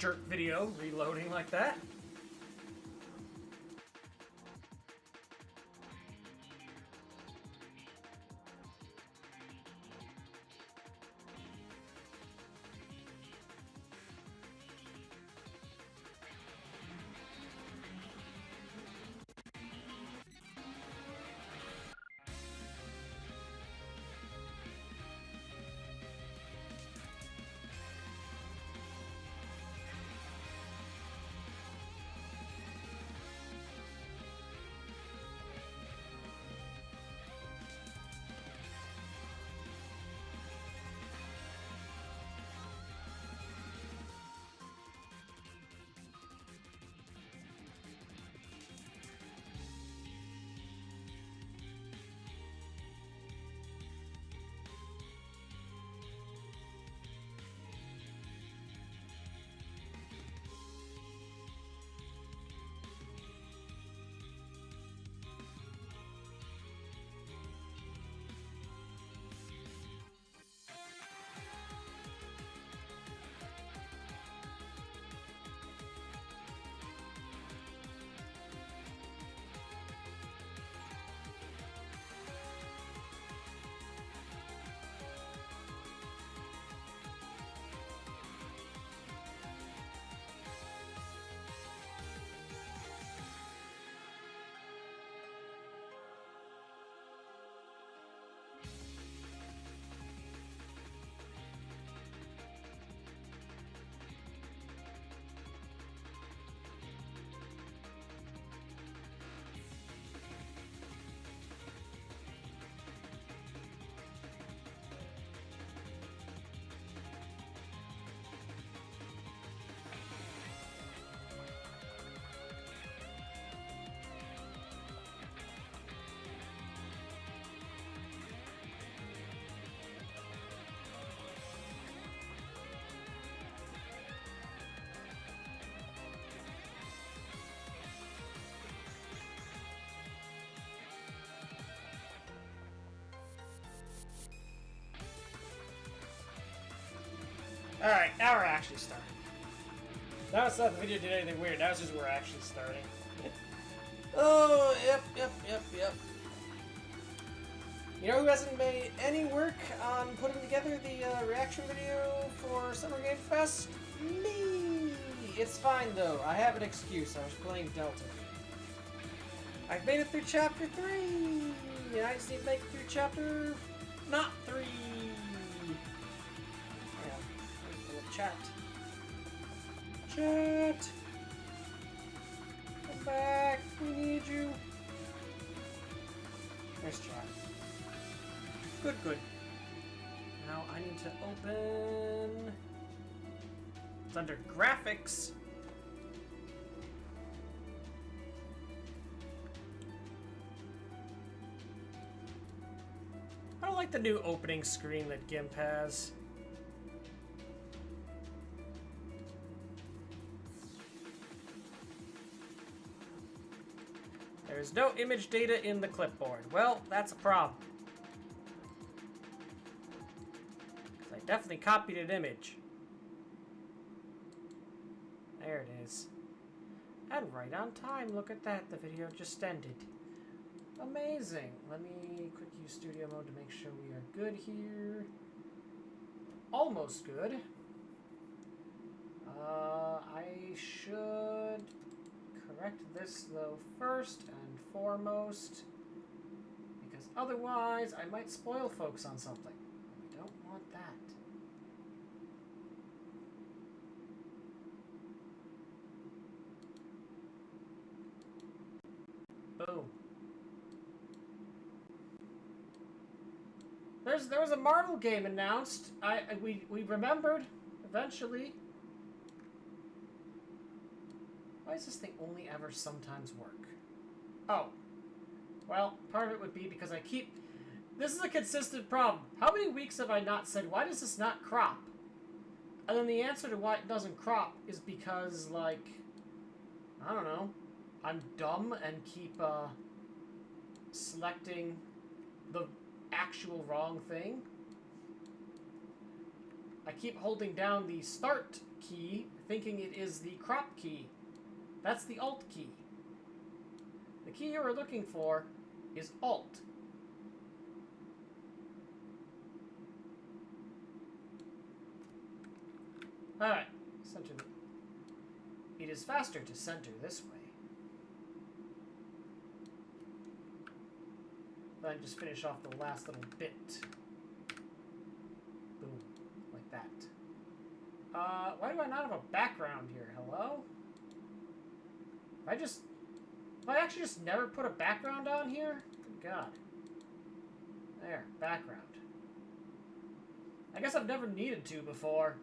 jerk video reloading like that. Alright, now we're actually starting. Now it's not the video did anything weird, now it's just we're actually starting. Oh, yep. You know who hasn't made any work on putting together the reaction video for Summer Game Fest? Me! It's fine though, I have an excuse, I was playing Delta. I've made it through Chapter 3! And I just need to make it through Chapter... not 3! Chat. Come back. We need you. There's chat. Good. Now I need to open... It's under graphics. I don't like the new opening screen that GIMP has. There's no image data in the clipboard. Well, that's a problem. Because I definitely copied an image. There it is. And right on time. Look at that. The video just ended. Amazing. Let me quick use studio mode to make sure we are good here. Almost good. I should... correct this though first and foremost, because otherwise I might spoil folks on something. We don't want that. Boom. There was a Marvel game announced. We remembered eventually. Why does this thing only ever sometimes work? Oh. Well, part of it would be because I keep... This is a consistent problem. How many weeks have I not said, why does this not crop? And then the answer to why it doesn't crop is because, like... I don't know. I'm dumb and keep, selecting the actual wrong thing. I keep holding down the start key, thinking it is the crop key. That's the alt key. The key you are looking for is alt. Alright, center. It is faster to center this way. Then just finish off the last little bit. Boom. Like that. Why do I not have a background here? Hello? Have I actually just never put a background on here? Good God. There, background. I guess I've never needed to before.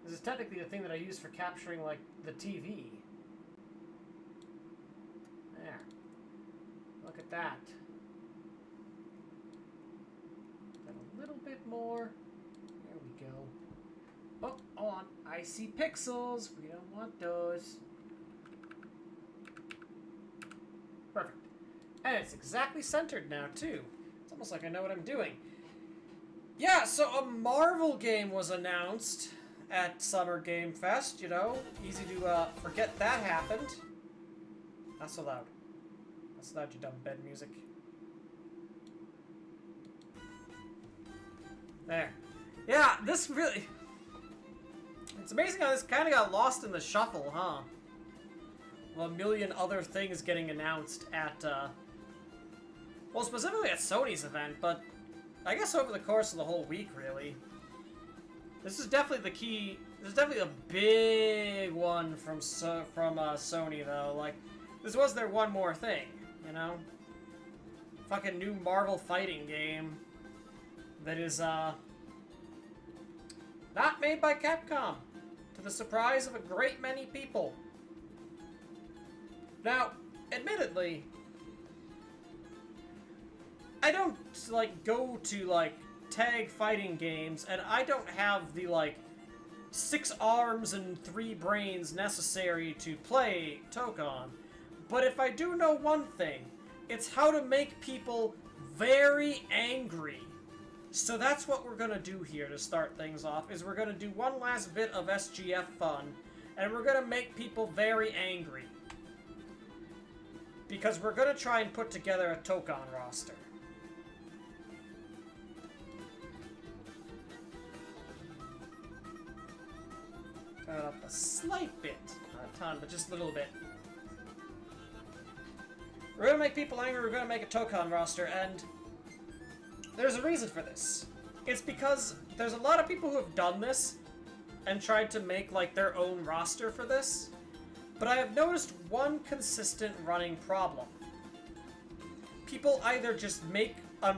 This is technically the thing that I use for capturing, like, the TV. There. Look at that. Then a little bit more. There we go. Oh, hold on. I see pixels. We don't want those. Perfect. And it's exactly centered now, too. It's almost like I know what I'm doing. Yeah, so a Marvel game was announced at Summer Game Fest, you know. Easy to forget that happened. Not so loud. Not so loud, you dumb bed music. There. Yeah, this really... It's amazing how this kind of got lost in the shuffle, huh? Well, a million other things getting announced at, well, specifically at Sony's event, but I guess over the course of the whole week, really. This is definitely the key. This is definitely a big one from Sony, though. Like, this was their one more thing, you know? Fucking new Marvel fighting game that is, not made by Capcom, to the surprise of a great many people. Now, admittedly, I don't, like, go to, like, tag fighting games, and I don't have the, like, 6 arms and 3 brains necessary to play Tokon. But if I do know one thing, it's how to make people very angry. So that's what we're gonna do here to start things off, is we're gonna do one last bit of SGF fun, and we're gonna make people very angry. Because we're gonna try and put together a Tokon roster. Turn it up a slight bit. Not a ton, but just a little bit. We're gonna make people angry, we're gonna make a Tokon roster, and there's a reason for this. It's because there's a lot of people who have done this and tried to make, like, their own roster for this. But I have noticed one consistent running problem. People either just make a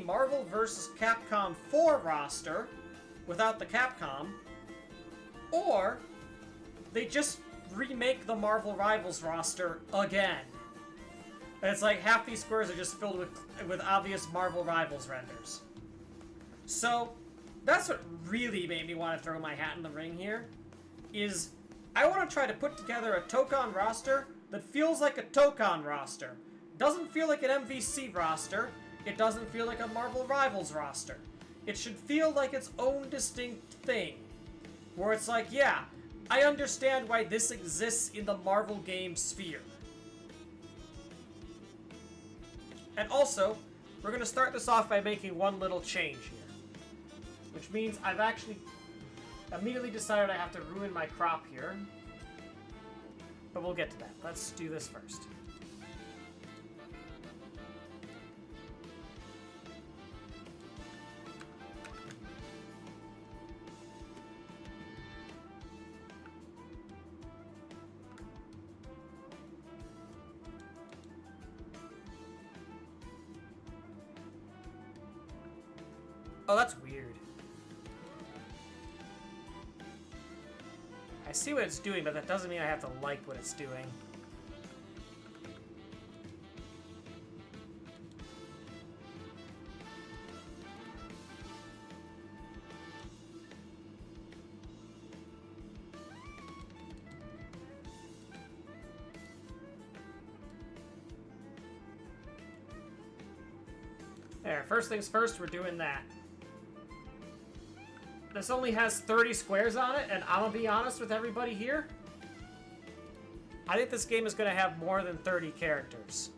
Marvel vs. Capcom 4 roster without the Capcom, or they just remake the Marvel Rivals roster again. And it's like half these squares are just filled with obvious Marvel Rivals renders. So that's what really made me want to throw my hat in the ring here, is I want to try to put together a Tokon roster that feels like a Tokon roster. Doesn't feel like an MVC roster. It doesn't feel like a Marvel Rivals roster. It should feel like its own distinct thing. Where it's like, yeah, I understand why this exists in the Marvel game sphere. And also, we're going to start this off by making one little change here. Which means I've actually immediately decided I have to ruin my crop here. But we'll get to that. Let's do this first. Oh, that's weird. I see what it's doing, but that doesn't mean I have to like what it's doing. There, first things first, we're doing that. This only has 30 squares on it, and I'm gonna be honest with everybody here. I think this game is gonna have more than 30 characters.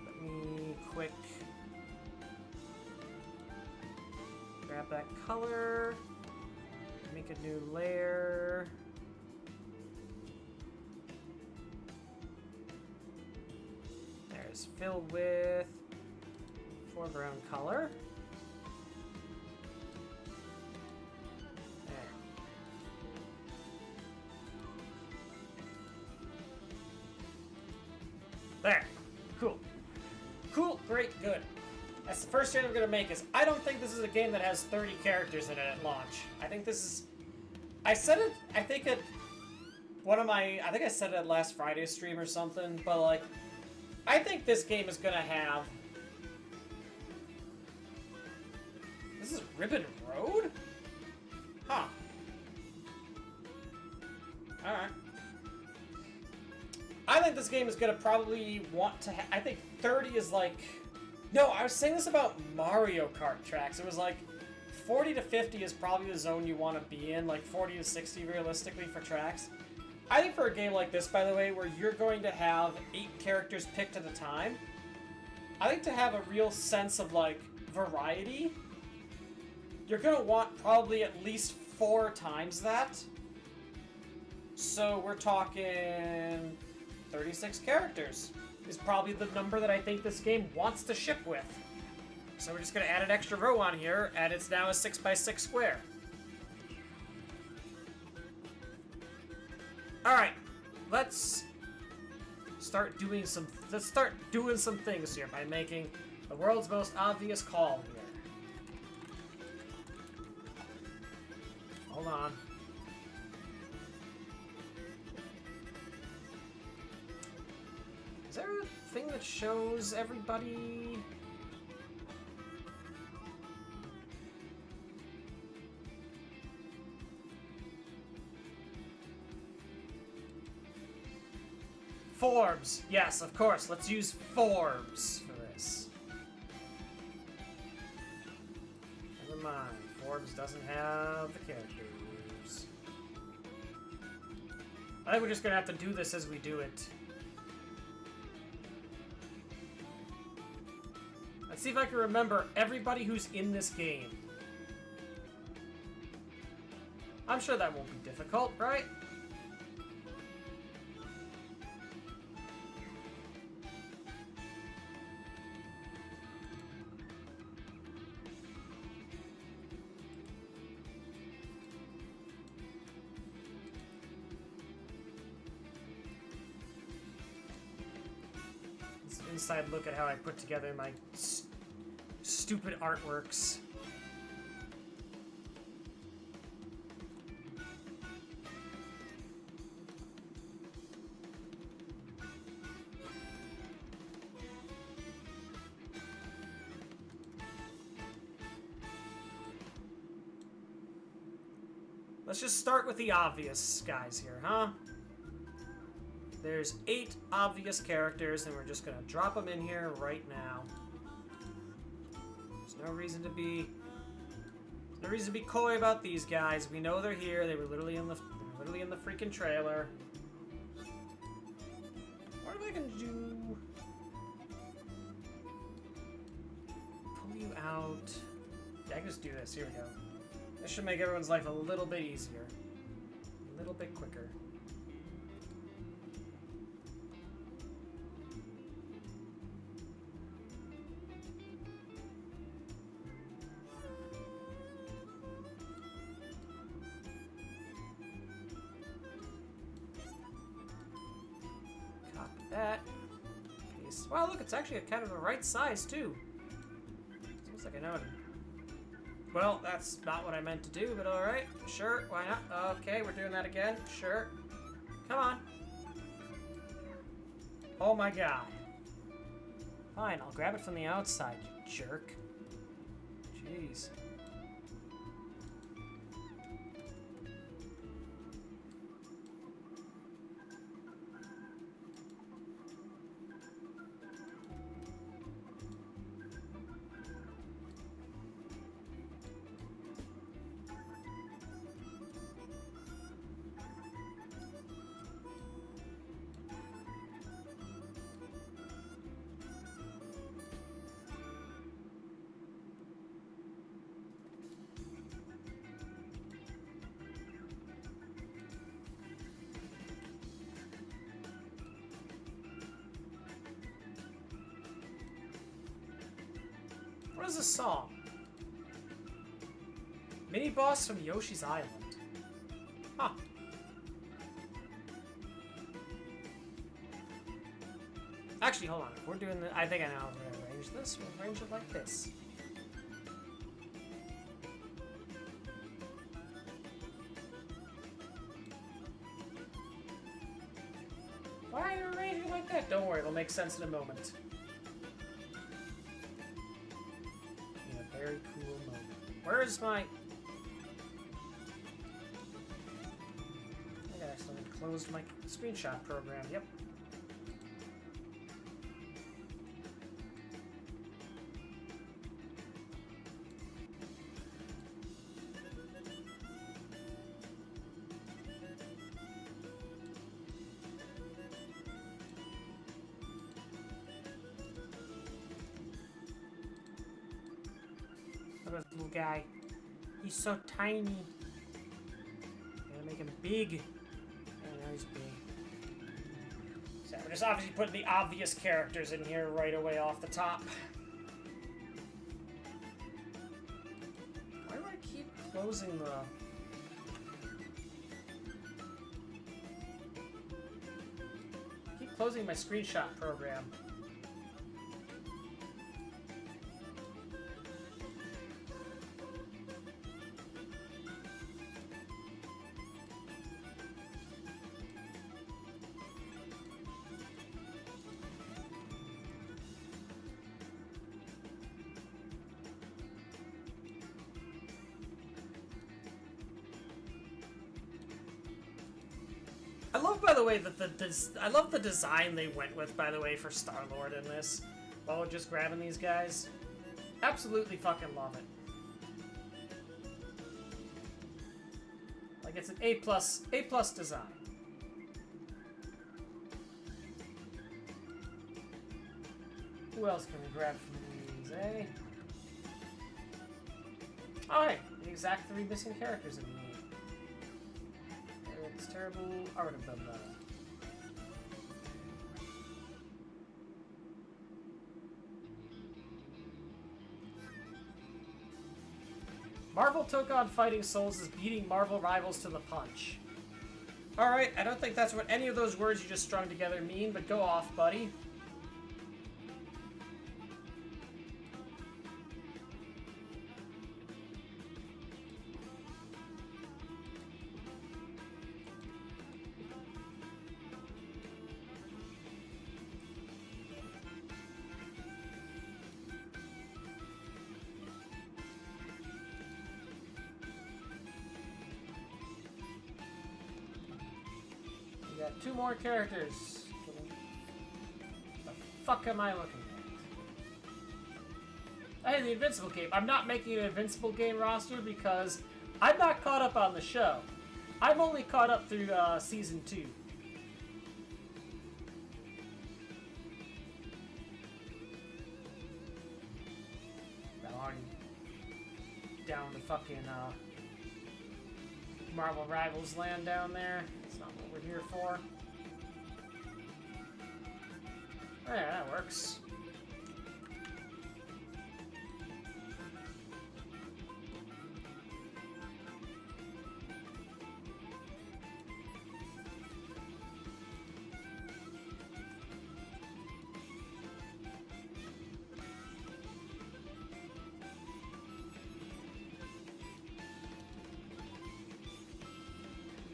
Let me quick grab that color, make a new layer. There's fill with foreground color. There. Cool. Cool, great, good. That's the first change I'm going to make is I don't think this is a game that has 30 characters in it at launch. I think this is... I said it, I think at one of my... I think I said it at last Friday's stream or something, but like... I think this game is going to have... This is Ribbon Road? Huh. Alright. I think this game is going to probably want to I think 30 is like... No, I was saying this about Mario Kart tracks. It was like 40 to 50 is probably the zone you want to be in. Like 40 to 60 realistically for tracks. I think for a game like this, by the way, where you're going to have 8 characters picked at a time, I think to have a real sense of like variety, you're going to want probably at least 4 times that. So we're talking... 36 characters is probably the number that I think this game wants to ship with. So we're just going to add an extra row on here, and it's now a 6x6 square. Alright, let's start doing some things here by making the world's most obvious call here. Hold on. Is there a thing that shows everybody? Forbes. Yes, of course. Let's use Forbes for this. Never mind. Forbes doesn't have the characters. I think we're just going to have to do this as we do it. Let's see if I can remember everybody who's in this game. I'm sure that won't be difficult, right? Let's inside look at how I put together my stupid artworks. Let's just start with the obvious guys here, huh? There's 8 obvious characters, and we're just gonna drop them in here right now. There's no reason to be coy about these guys. We know they're here. They were literally in the freaking trailer. What am I gonna do? Pull you out. Yeah, I can just do this. Here we go. This should make everyone's life a little bit easier. A little bit quicker. Copy that. Paste. Wow, look, it's actually kind of the right size, too. Seems like I know it. Well, that's not what I meant to do, but alright. Sure, why not? Okay, we're doing that again. Sure. Come on. Oh my god. Fine, I'll grab it from the outside, you jerk. Jeez. What is this song? Mini boss from Yoshi's Island. Huh. Actually, hold on. If we're doing the, I think I know how we're gonna arrange this. We'll arrange it like this. Why are you arranging it like that? Don't worry, it'll make sense in a moment. In a very cool moment. Where's my... I accidentally closed my screenshot program. Yep. Look at this little guy. He's so tiny. Gotta make him big. Oh, now he's big. So we're just obviously putting the obvious characters in here right away off the top. Why do I keep closing the... I keep closing my screenshot program. I love, by the way, that I love the design they went with, by the way, for Star-Lord in this. While we're just grabbing these guys. Absolutely fucking love it. Like, it's an A+ design. Who else can we grab from these, eh? Oh, hey, the exact 3 missing characters that we need. It's terrible. I would have done that. Marvel took on Fighting Souls as beating Marvel rivals to the punch. Alright, I don't think that's what any of those words you just strung together mean, but go off, buddy. Got 2 more characters. The fuck am I looking at? Hey, the Invincible game. I'm not making an Invincible game roster because I'm not caught up on the show. I'm only caught up through season 2. I'm already down to fucking Marvel Rivals land down there. That's not what we're here for. Oh, yeah, that works.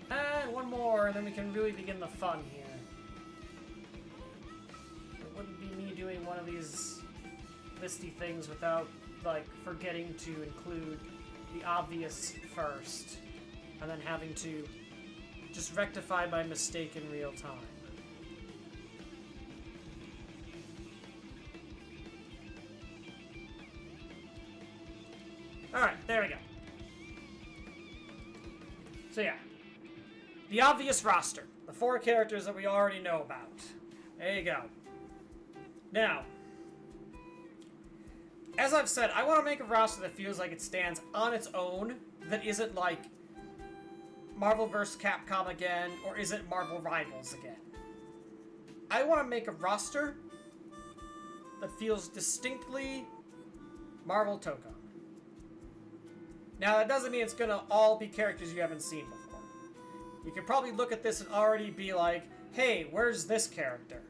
And one more, and then we can really begin the fun here. It wouldn't be me doing one of these listy things without, like, forgetting to include the obvious first, and then having to just rectify my mistake in real time. Alright, there we go. So yeah. The obvious roster. The 4 characters that we already know about. There you go. Now, as I've said, I want to make a roster that feels like it stands on its own, that isn't like Marvel vs. Capcom again, or isn't Marvel Rivals again. I want to make a roster that feels distinctly Marvel Tokon. Now, that doesn't mean it's going to all be characters you haven't seen before. You could probably look at this and already be like, hey, where's this character?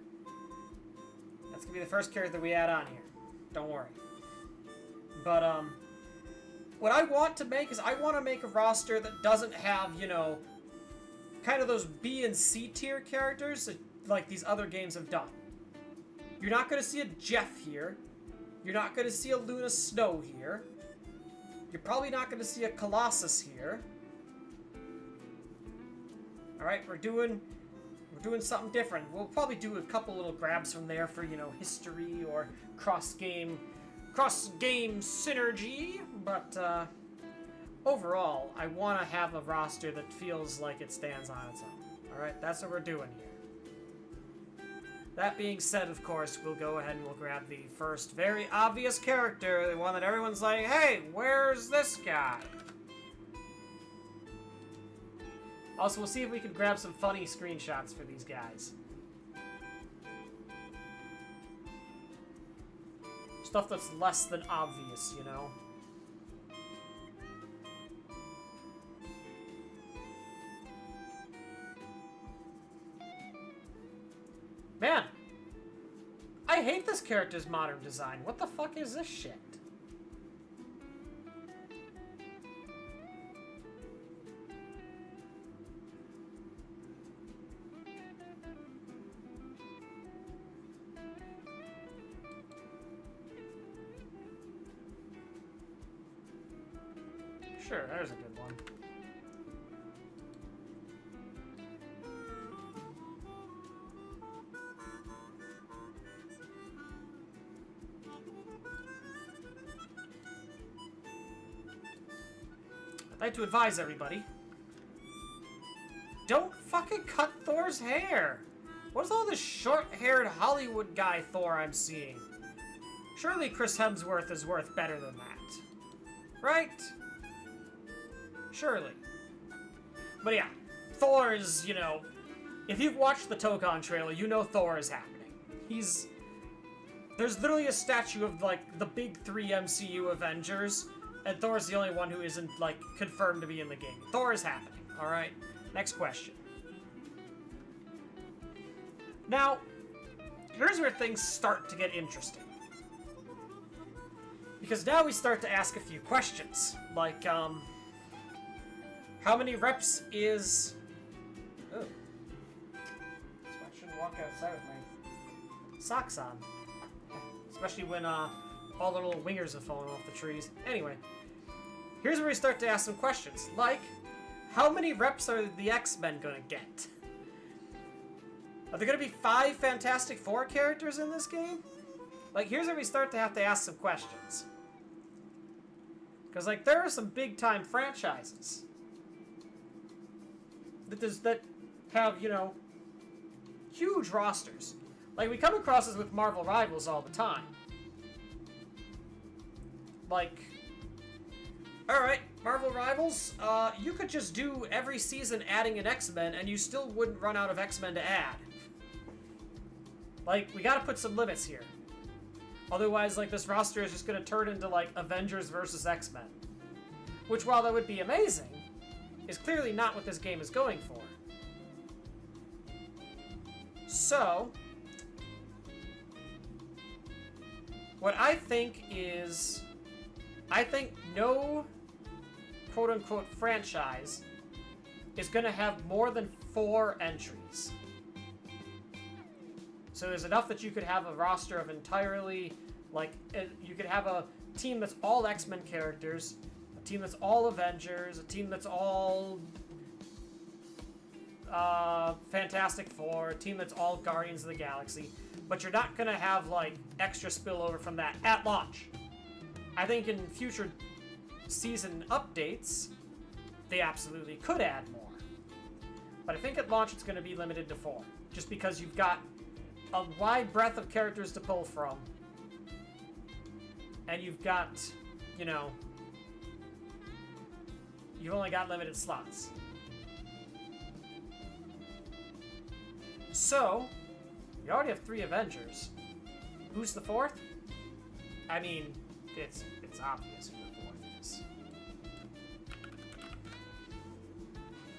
That's going to be the first character we add on here. Don't worry. But, what I want to make is I want to make a roster that doesn't have, you know, kind of those B and C tier characters that, like these other games have done. You're not going to see a Jeff here. You're not going to see a Luna Snow here. You're probably not going to see a Colossus here. Alright, we're doing something different. We'll probably do a couple little grabs from there for, you know, history or cross-game synergy, but overall, I want to have a roster that feels like it stands on its own. Alright, that's what we're doing here. That being said, of course, we'll go ahead and we'll grab the first very obvious character, the one that everyone's like, hey, where's this guy? Also, we'll see if we can grab some funny screenshots for these guys. Stuff that's less than obvious, you know? Man, I hate this character's modern design. What the fuck is this shit? Sure, there's a good one. I'd like to advise everybody, don't fucking cut Thor's hair! What's all this short-haired Hollywood guy Thor I'm seeing? Surely Chris Hemsworth is worth better than that. Right? Surely. But yeah, Thor is, you know, if you've watched the Tokon trailer, you know Thor is happening. There's literally a statue of, like, the big three MCU Avengers, and Thor's the only one who isn't, like, confirmed to be in the game. Thor is happening, alright? Next question. Now, here's where things start to get interesting. Because now we start to ask a few questions. Like, how many reps is... Oh. That's why I shouldn't walk outside with my socks on. Especially when, all the little wingers have fallen off the trees. Anyway, here's where we start to ask some questions. Like, how many reps are the X-Men gonna get? Are there gonna be 5 Fantastic Four characters in this game? Like, here's where we start to have to ask some questions. Because, like, there are some big-time franchises that have, you know, huge rosters. Like, we come across this with Marvel Rivals all the time. Like, alright, Marvel Rivals, you could just do every season adding an X-Men and you still wouldn't run out of X-Men to add. Like, we gotta put some limits here. Otherwise, like, this roster is just gonna turn into, like, Avengers versus X-Men. Which, while that would be amazing, is clearly not what this game is going for. So, what I think is, I think no quote-unquote franchise is going to have more than 4 entries. So there's enough that you could have a roster of entirely, like, you could have a team that's all X-Men characters, a team that's all Avengers, a team that's all Fantastic Four, a team that's all Guardians of the Galaxy, but you're not going to have, like, extra spillover from that at launch. I think in future season updates, they absolutely could add more. But I think at launch it's going to be limited to 4, just because you've got a wide breadth of characters to pull from, and you've got, you know, you've only got limited slots. So, you already have 3 Avengers. Who's the 4th? I mean, it's obvious who the fourth is.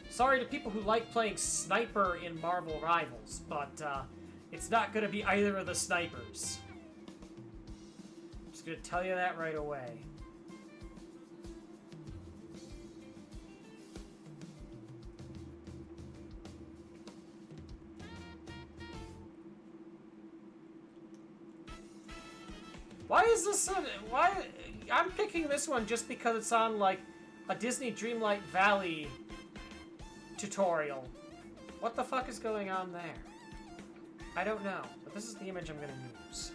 Sorry to people who like playing Sniper in Marvel Rivals, but it's not going to be either of the snipers. I'm just going to tell you that right away. Why is this why I'm picking this one just because it's on like a Disney Dreamlight Valley tutorial. What the fuck is going on there? I don't know, but this is the image I'm gonna use.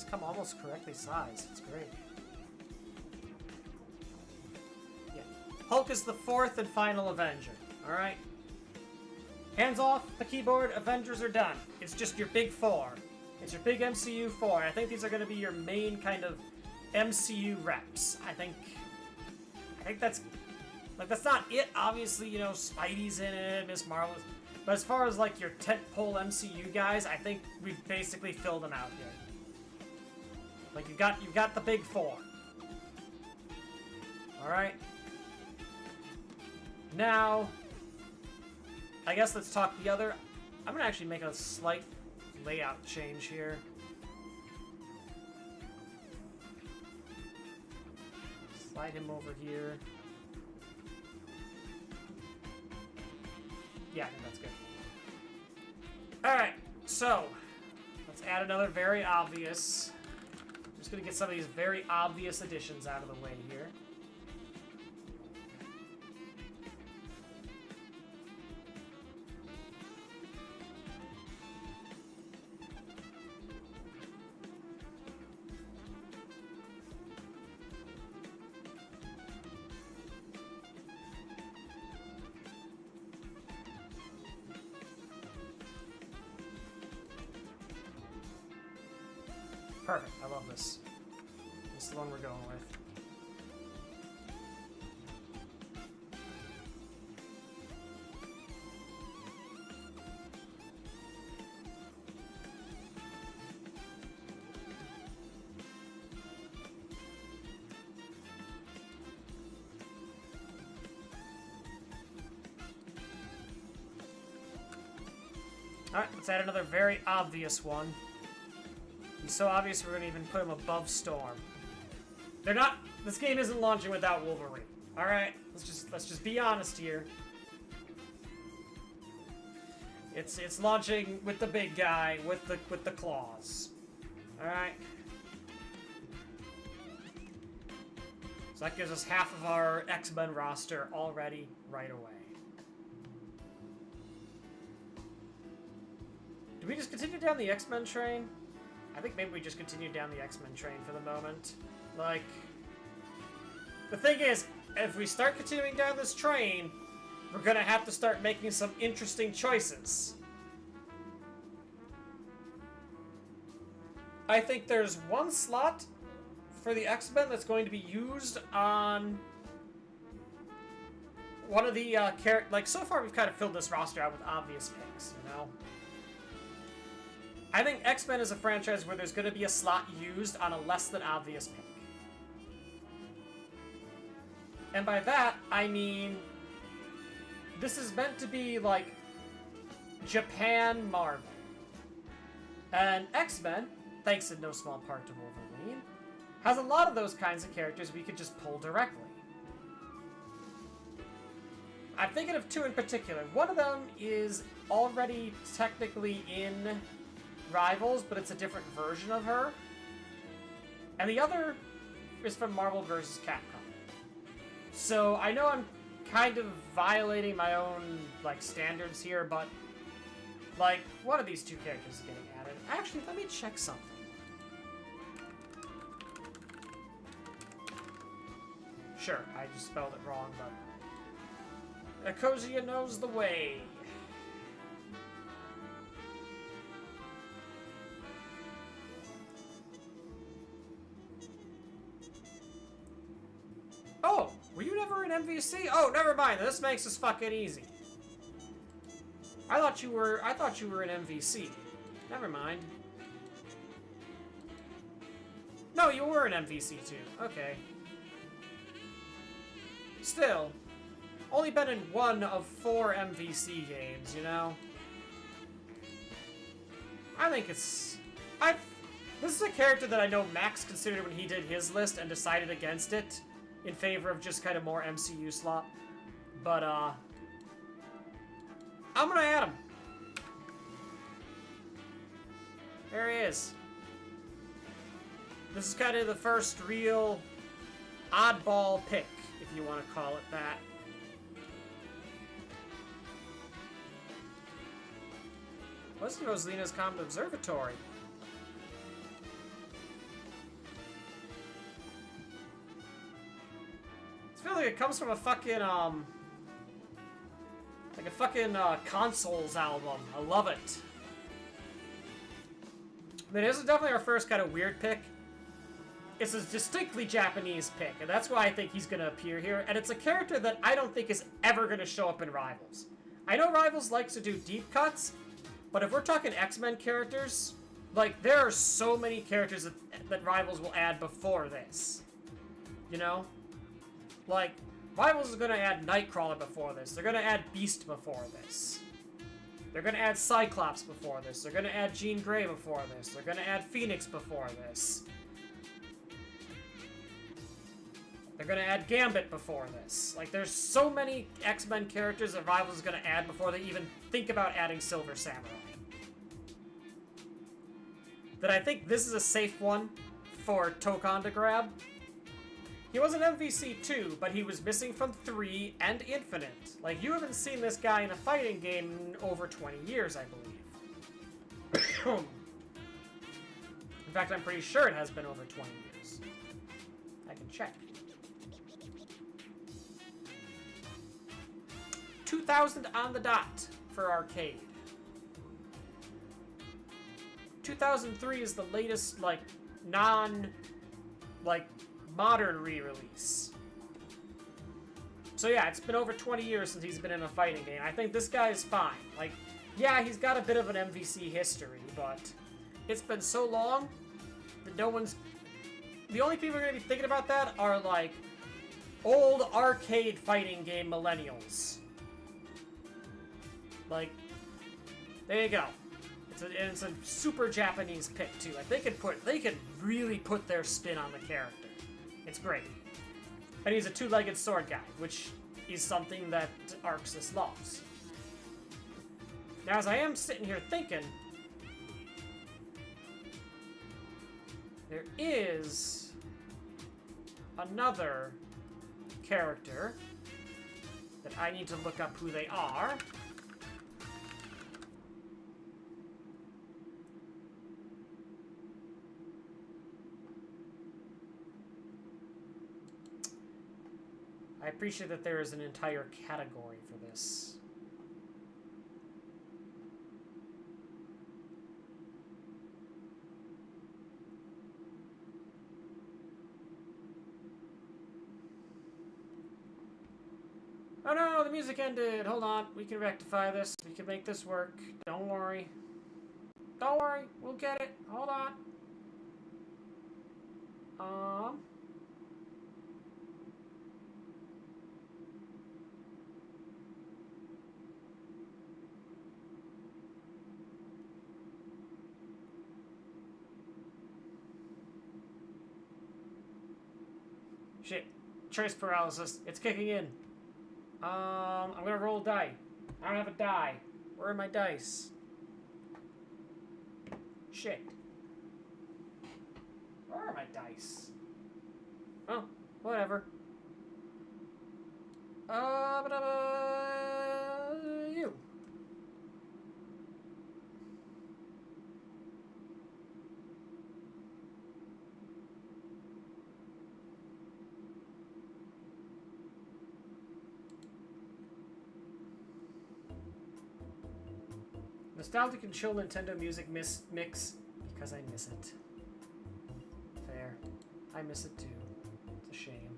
Come almost correctly sized. It's great. Yeah. Hulk is the fourth and final Avenger. Alright? Hands off the keyboard. Avengers are done. It's just your big four. It's your big MCU four. I think these are going to be your main kind of MCU reps. I think that's... Like, that's not it. Obviously, you know, Spidey's in it, Miss Marvel. But as far as, like, your tentpole MCU guys, I think we've basically filled them out here. Like, you've got the big four. Alright. Now, I guess let's talk the other... I'm gonna actually make a slight layout change here. Slide him over here. Yeah, I think that's good. Alright, so, let's add another very obvious... I'm just going to get some of these very obvious additions out of the way here. Perfect. I love this. This is the one we're going with. Alright, let's add another very obvious one. It's so obvious we're going to even put him above Storm. They're not... This game isn't launching without Wolverine. Alright? Let's just be honest here. It's launching with the big guy, with the claws. Alright? So that gives us half of our X-Men roster already right away. Do we just continue down the X-Men train? I think maybe we just continue down the X-Men train for the moment. Like, the thing is, if we start continuing down this train, we're gonna have to start making some interesting choices. I think there's one slot for the X-Men that's going to be used on one of the characters. Like, so far we've kind of filled this roster out with obvious picks, you know? I think X-Men is a franchise where there's going to be a slot used on a less than obvious pick. And by that, I mean, this is meant to be, like, Japan Marvel. And X-Men, thanks in no small part to Wolverine, has a lot of those kinds of characters we could just pull directly. I'm thinking of two in particular. One of them is already technically in Rivals, but it's a different version of her. And the other is from Marvel vs. Capcom. So I know I'm kind of violating my own, like, standards here, but, like, one of these two characters is getting added. Actually, let me check something. Sure, I just spelled it wrong, but... Ecosia knows the way. were an MVC? Oh, never mind. This makes this fucking easy. I thought you were an MVC. Never mind. No, you were an MVC too. Okay. Still, only been in 1 of 4 MVC games, you know? I think it's... This is a character that I know Max considered when he did his list and decided against it in favor of just kind of more MCU slop. But, I'm gonna add him. There he is. This is kind of the first real oddball pick, if you want to call it that. What's Rosalina's Comet Observatory? I feel like it comes from a fucking, like a fucking, Consoles album. I love it. But this is definitely our first kind of weird pick. It's a distinctly Japanese pick, and that's why I think he's gonna appear here. And it's a character that I don't think is ever gonna show up in Rivals. I know Rivals likes to do deep cuts, but if we're talking X-Men characters, like, there are so many characters that Rivals will add before this. You know? Like, Rivals is gonna add Nightcrawler before this. They're gonna add Beast before this. They're gonna add Cyclops before this. They're gonna add Jean Grey before this. They're gonna add Phoenix before this. They're gonna add Gambit before this. Like, there's so many X-Men characters that Rivals is gonna add before they even think about adding Silver Samurai. That I think this is a safe one for Tokon to grab. He was an MVC too, but he was missing from 3 and Infinite. Like, you haven't seen this guy in a fighting game in over 20 years, I believe. In fact, I'm pretty sure it has been over 20 years. I can check. 2000 on the dot for arcade. 2003 is the latest, like, modern re-release. So yeah, it's been over 20 years since he's been in a fighting game. I think this guy is fine. Like, yeah, he's got a bit of an MVC history, but it's been so long that no one's... The only people who are going to be thinking about that are, like, old arcade fighting game millennials. Like, there you go. It's a super Japanese pick too. Like, they could really put their spin on the character. It's great. And he's a 2-legged sword guy, which is something that Arxis loves. Now, as I am sitting here thinking, there is another character that I need to look up who they are. I appreciate that there is an entire category for this. Oh no, the music ended. Hold on, we can rectify this. We can make this work. Don't worry. Don't worry, we'll get it. Hold on. Shit. Choice paralysis. It's kicking in. I'm gonna roll a die. I don't have a die. Where are my dice? Shit. Where are my dice? Oh, whatever. You. Nostalgic and chill Nintendo music mix because I miss it. Fair. I miss it too. It's a shame.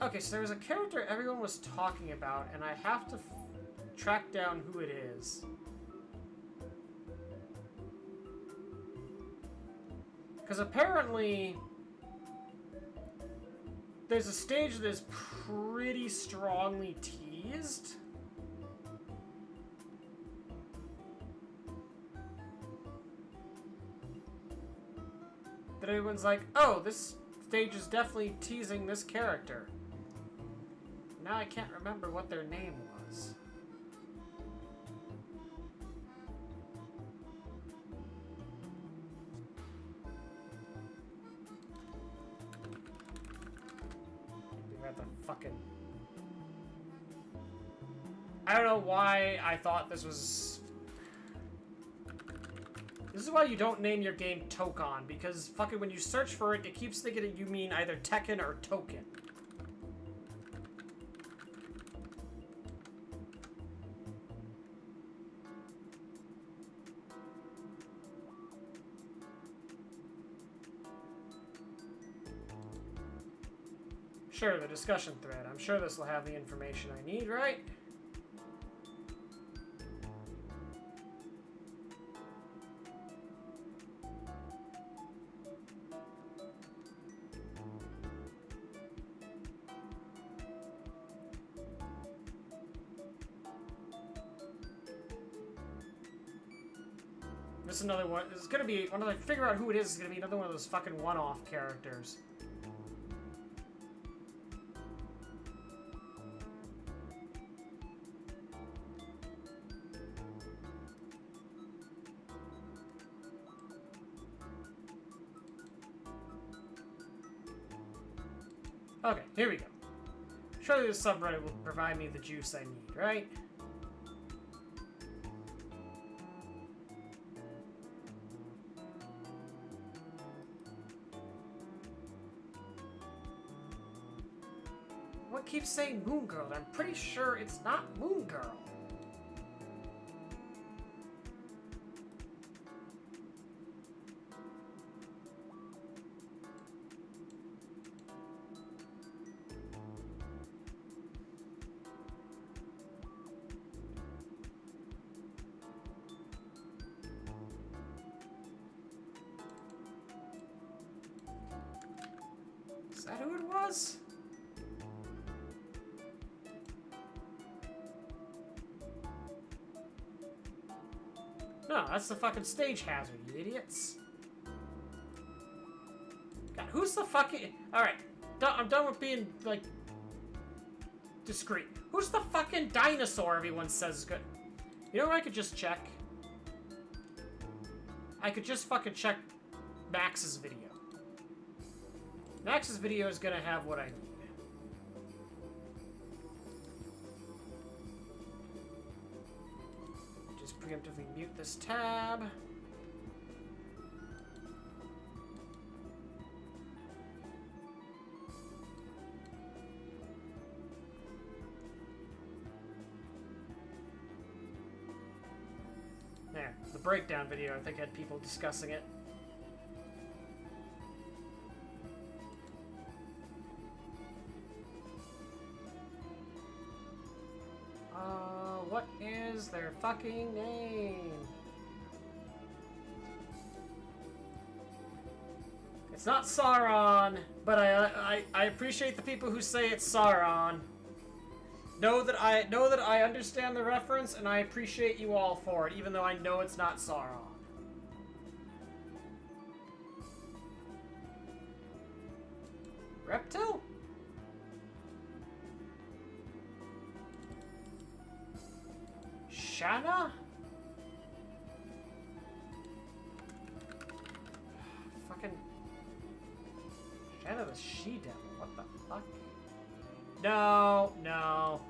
Okay, so there was a character everyone was talking about, and I have to track down who it is. Because apparently, there's a stage that is pretty strongly teased. That everyone's like, oh, this stage is definitely teasing this character. Now I can't remember what their name was. We got the fucking... I don't know why I thought this was... This is why you don't name your game Tokon, because fucking when you search for it, it keeps thinking that you mean either Tekken or Token. Sure, the discussion thread. I'm sure this will have the information I need, right? This is another one. This is gonna be, when I figure out who it is gonna be another one of those fucking one-off characters. Okay, here we go. Surely this subreddit will provide me the juice I need, right? What keeps saying Moon Girl? I'm pretty sure it's not Moon Girl. Is that who it was? No, that's the fucking stage hazard, you idiots. God, who's the fucking... Alright, I'm done with being, like, discreet. Who's the fucking dinosaur everyone says is good? You know what I could just check? I could just fucking check Max's video. Max's video is gonna have what I need. Just preemptively mute this tab. There, the breakdown video, I think had people discussing it. What is their fucking name? It's not Sauron, but I appreciate the people who say it's Sauron. Know that I understand the reference, and I appreciate you all for it, even though I know it's not Sauron. Reptile? Shanna? Fucking... Shanna the she-devil, what the fuck? No, no.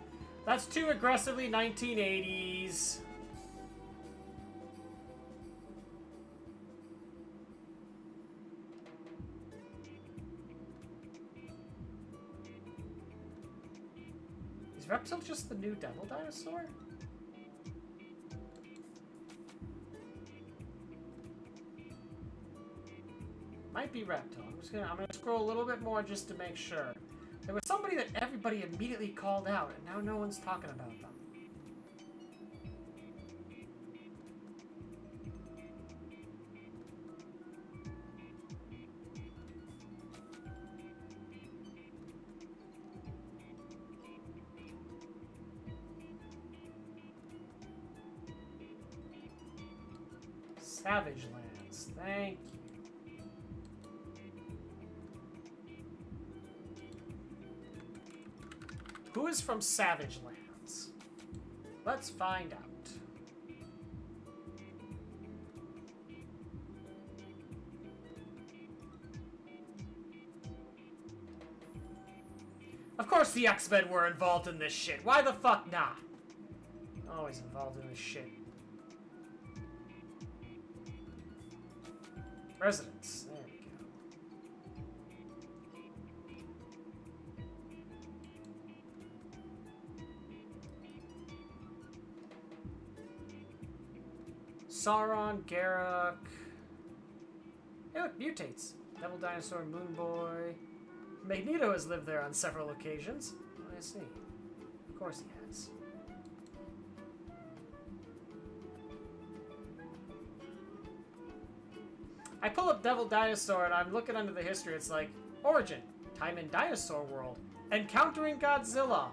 That's too aggressively 1980s. Is Reptile just the new devil dinosaur? Might be Reptile. I'm gonna scroll a little bit more just to make sure. There was somebody that everybody immediately called out, and now no one's talking about them. Savage Lands, thank you. Who is from Savage Lands? Let's find out. Of course the X-Men were involved in this shit. Why the fuck not? Always involved in this shit. Residents. There we go. Sauron, Garruk. Hey, look, mutates. Devil Dinosaur, Moon Boy. Magneto has lived there on several occasions. Oh, I see. Of course he has. I pull up Devil Dinosaur and I'm looking under the history. It's like, origin, time in dinosaur world, encountering Godzilla,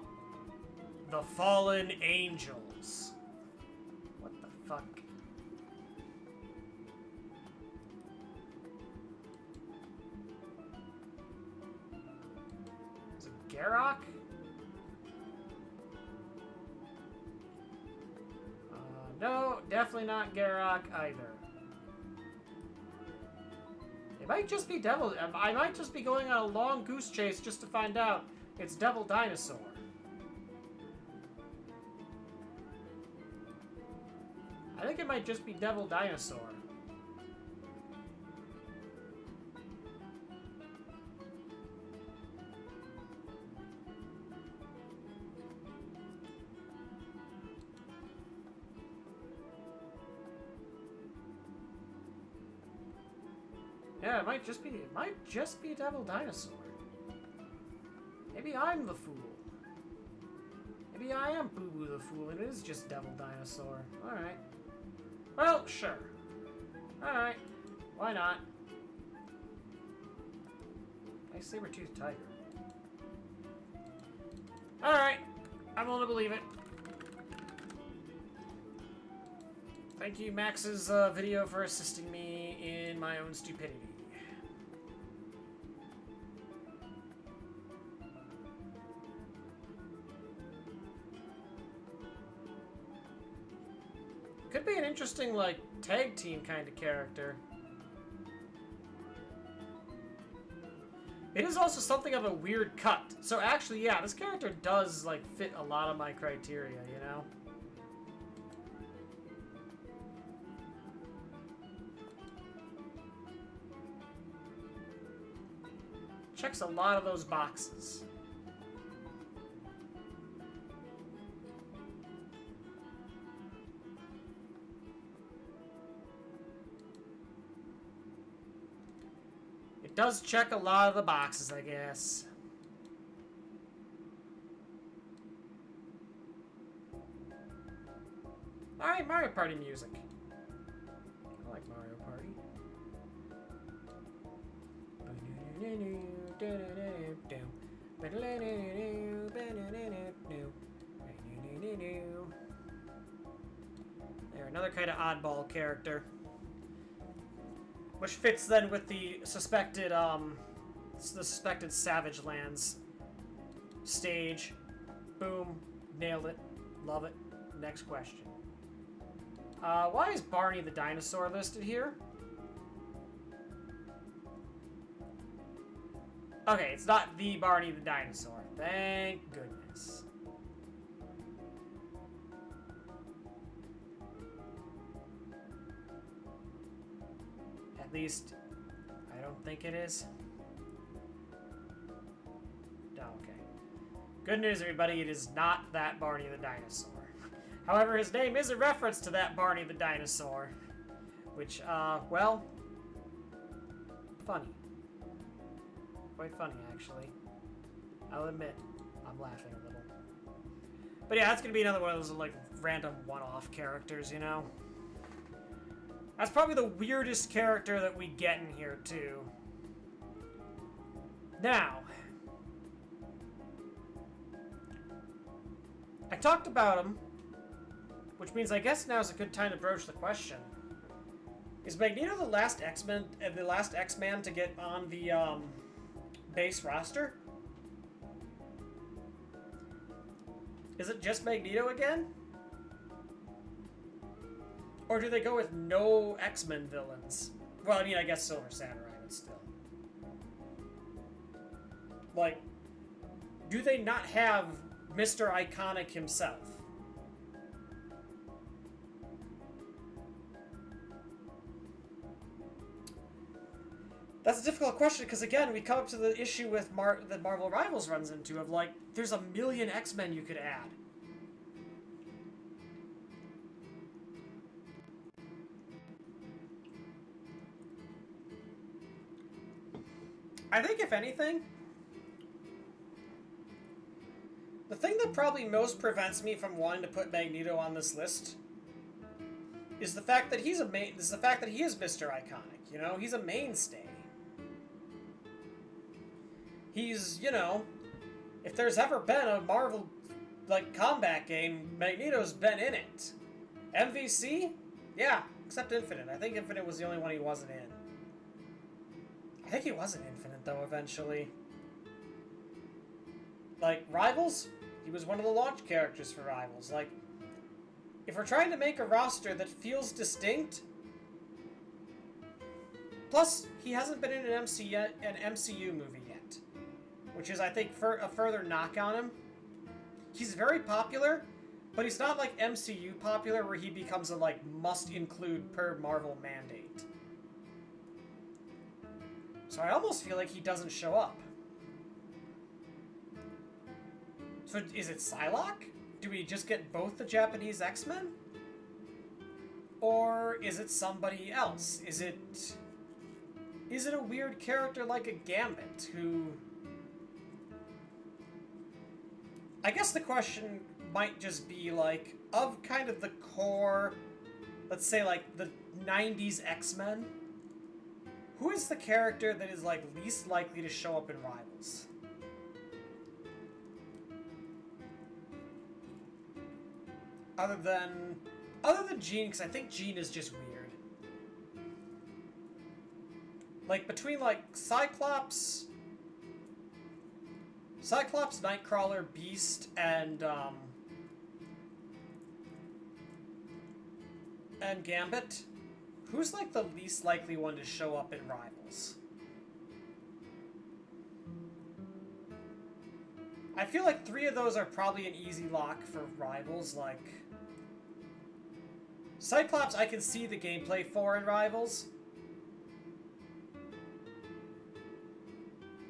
the fallen angels. What the fuck? Is it Garruk? No, definitely not Garruk either. It might just be Devil. I might just be going on a long goose chase just to find out it's Devil Dinosaur. I think it might just be Devil Dinosaur. Yeah, it might just be Devil Dinosaur. Maybe I'm the fool. Maybe I am Boo Boo the fool and it is just Devil Dinosaur. Alright. Well, sure. Alright. Why not? Nice saber-toothed tiger. Alright. I'm willing to believe it. Thank you, Max's video, for assisting me in my own stupidity. Could be an interesting, like, tag team kind of character. It is also something of a weird cut. So actually, yeah, this character does, like, fit a lot of my criteria, you know? Checks a lot of those boxes. It does check a lot of the boxes, I guess. Alright, Mario Party music. I like Mario Party. There, another kind of oddball character. Which fits then with the suspected Savage Lands stage. Boom. Nailed it. Love it. Next question. Why is Barney the dinosaur listed here? Okay, it's not the Barney the dinosaur. Thank goodness. At least, I don't think it is. Oh, okay. Good news, everybody. It is not that Barney the dinosaur. However, his name is a reference to that Barney the dinosaur. Which, well, funny. Quite funny, actually. I'll admit, I'm laughing a little. But yeah, that's gonna be another one of those like random one-off characters, you know? That's probably the weirdest character that we get in here, too. Now, I talked about him, which means I guess now is a good time to broach the question. Is Magneto the last X-Man to get on the base roster? Is it just Magneto again? Or do they go with no X-Men villains? Well, I mean, I guess Silver Samurai, but still. Like, do they not have Mr. Iconic himself? That's a difficult question, because again, we come up to the issue with that Marvel Rivals runs into, of like, there's a million X-Men you could add. I think, if anything, the thing that probably most prevents me from wanting to put Magneto on this list is the fact that he is Mr. Iconic. You know, he's a mainstay. He's, you know, if there's ever been a Marvel like combat game, Magneto's been in it. MVC, yeah, except Infinite. I think Infinite was the only one he wasn't in. I think he was in Infinite, though, eventually. Like, Rivals, he was one of the launch characters for Rivals. Like, if we're trying to make a roster that feels distinct... Plus, he hasn't been in an MCU movie yet. Which is, I think, a further knock on him. He's very popular, but he's not like MCU popular, where he becomes a, like, must-include per Marvel mandate. So I almost feel like he doesn't show up. So is it Psylocke? Do we just get both the Japanese X-Men? Or is it somebody else? Is it a weird character like a Gambit who... I guess the question might just be like, of kind of the core, let's say like the 90s X-Men, who is the character that is, like, least likely to show up in Rivals? Other than Jean, because I think Jean is just weird. Like, between, like, Cyclops, Nightcrawler, Beast, and Gambit, who's, like, the least likely one to show up in Rivals? I feel like 3 of those are probably an easy lock for Rivals, like... Cyclops, I can see the gameplay for in Rivals.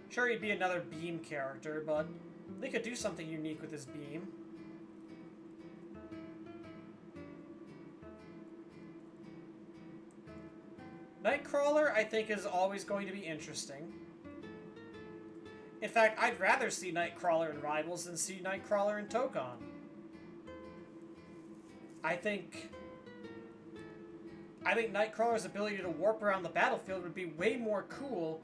Sure, he'd be another beam character, but they could do something unique with his beam. Nightcrawler, I think, is always going to be interesting. In fact, I'd rather see Nightcrawler in Rivals than see Nightcrawler in Tokon. I think Nightcrawler's ability to warp around the battlefield would be way more cool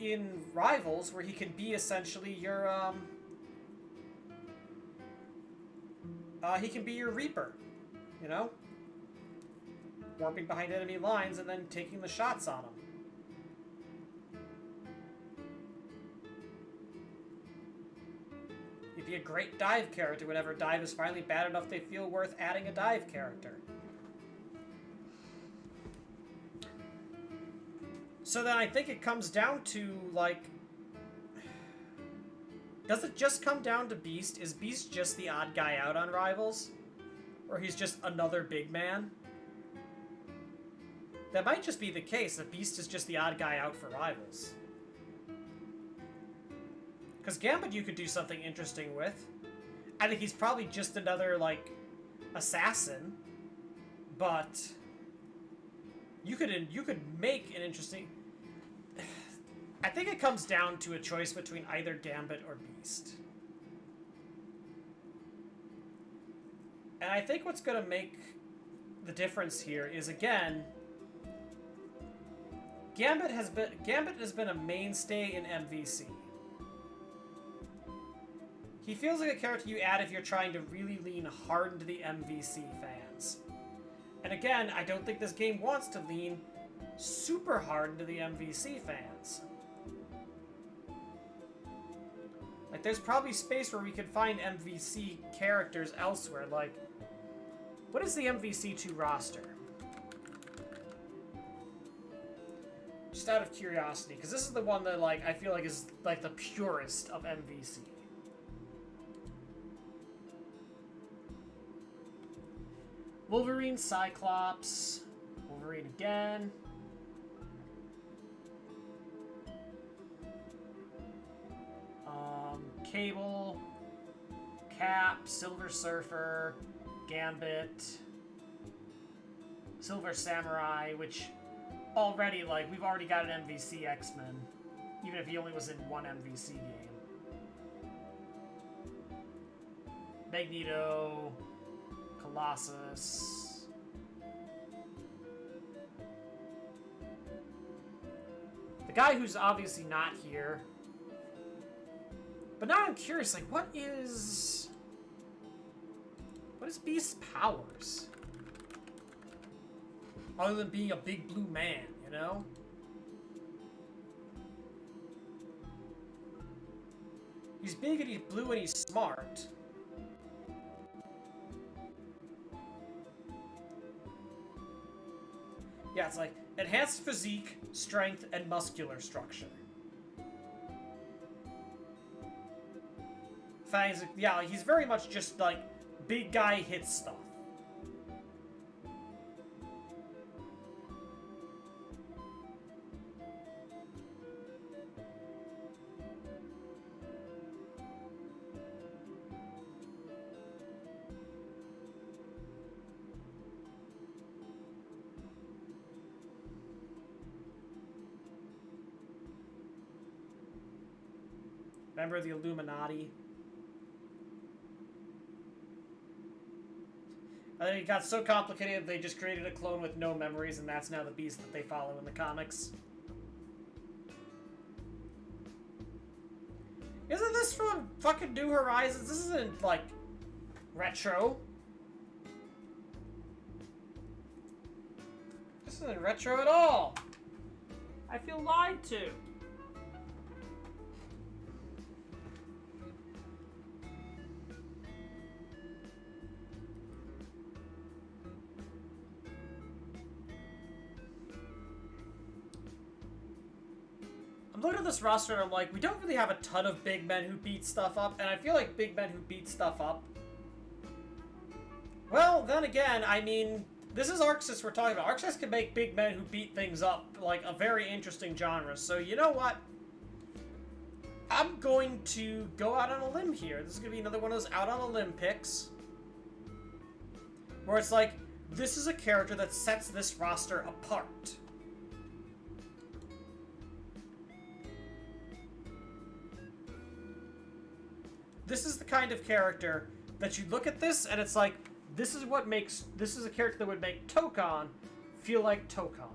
in Rivals, where he can be essentially your, he can be your Reaper, you know? Warping behind enemy lines and then taking the shots on them. He'd be a great dive character whenever dive is finally bad enough they feel worth adding a dive character. So then I think it comes down to, like... Does it just come down to Beast? Is Beast just the odd guy out on Rivals? Or he's just another big man? That might just be the case, that Beast is just the odd guy out for Rivals. Because Gambit you could do something interesting with. I think he's probably just another, like, assassin. But... You could make an interesting... I think it comes down to a choice between either Gambit or Beast. And I think what's going to make the difference here is, again, Gambit has been a mainstay in MVC. He feels like a character you add if you're trying to really lean hard into the MVC fans. And again, I don't think this game wants to lean super hard into the MVC fans. Like, there's probably space where we could find MVC characters elsewhere. Like, what is the MVC2 roster? Just out of curiosity, because this is the one that, like, I feel like is, like, the purest of MVC. Wolverine, Cyclops, Wolverine again. Cable, Cap, Silver Surfer, Gambit, Silver Samurai, which already, like, we've already got an MVC X-Men, even if he only was in one MVC game. Magneto, Colossus. The guy who's obviously not here. But now I'm curious, like, what is Beast's powers? Other than being a big blue man, you know? He's big and he's blue and he's smart. Yeah, it's like enhanced physique, strength, and muscular structure. Yeah, he's very much just like big guy hits stuff. Member of the Illuminati. I think it got so complicated they just created a clone with no memories, and that's now the Beast that they follow in the comics. Isn't this from fucking New Horizons? This isn't, like, retro. This isn't retro at all. I feel lied to. Look at this roster and I'm like, we don't really have a ton of big men who beat stuff up, and I feel like big men who beat stuff up. Well, then again, I mean, this is Arxis we're talking about. Arxis can make big men who beat things up, like, a very interesting genre. So, you know what? I'm going to go out on a limb here. This is going to be another one of those out on a limb picks. Where it's like, this is a character that sets this roster apart. This is the kind of character that you look at this and it's like, this is a character that would make Tokon feel like Tokon.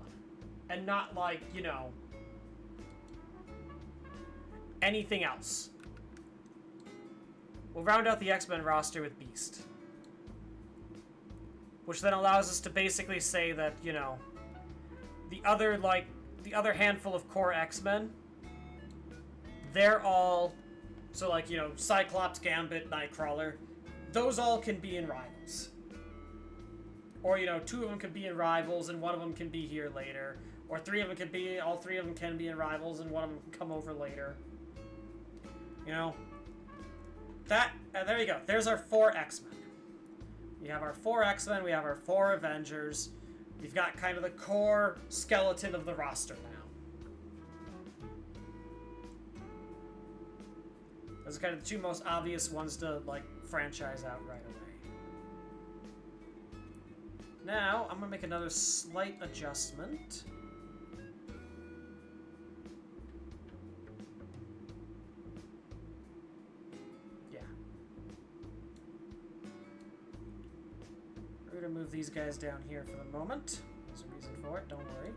And not like, you know, anything else. We'll round out the X-Men roster with Beast. Which then allows us to basically say that, you know, the other handful of core X-Men, they're all... So, like, you know, Cyclops, Gambit, Nightcrawler, those all can be in Rivals. Or, you know, 2 of them can be in Rivals and 1 of them can be here later. Or all 3 of them can be in Rivals and 1 of them can come over later. You know? There you go. There's our 4 X-Men. We have our 4 X-Men, we have our 4 Avengers. We've got kind of the core skeleton of the roster now. Those are kind of the 2 most obvious ones to, like, franchise out right away. Now, I'm going to make another slight adjustment. move these guys down here for the moment. There's a reason for it, don't worry.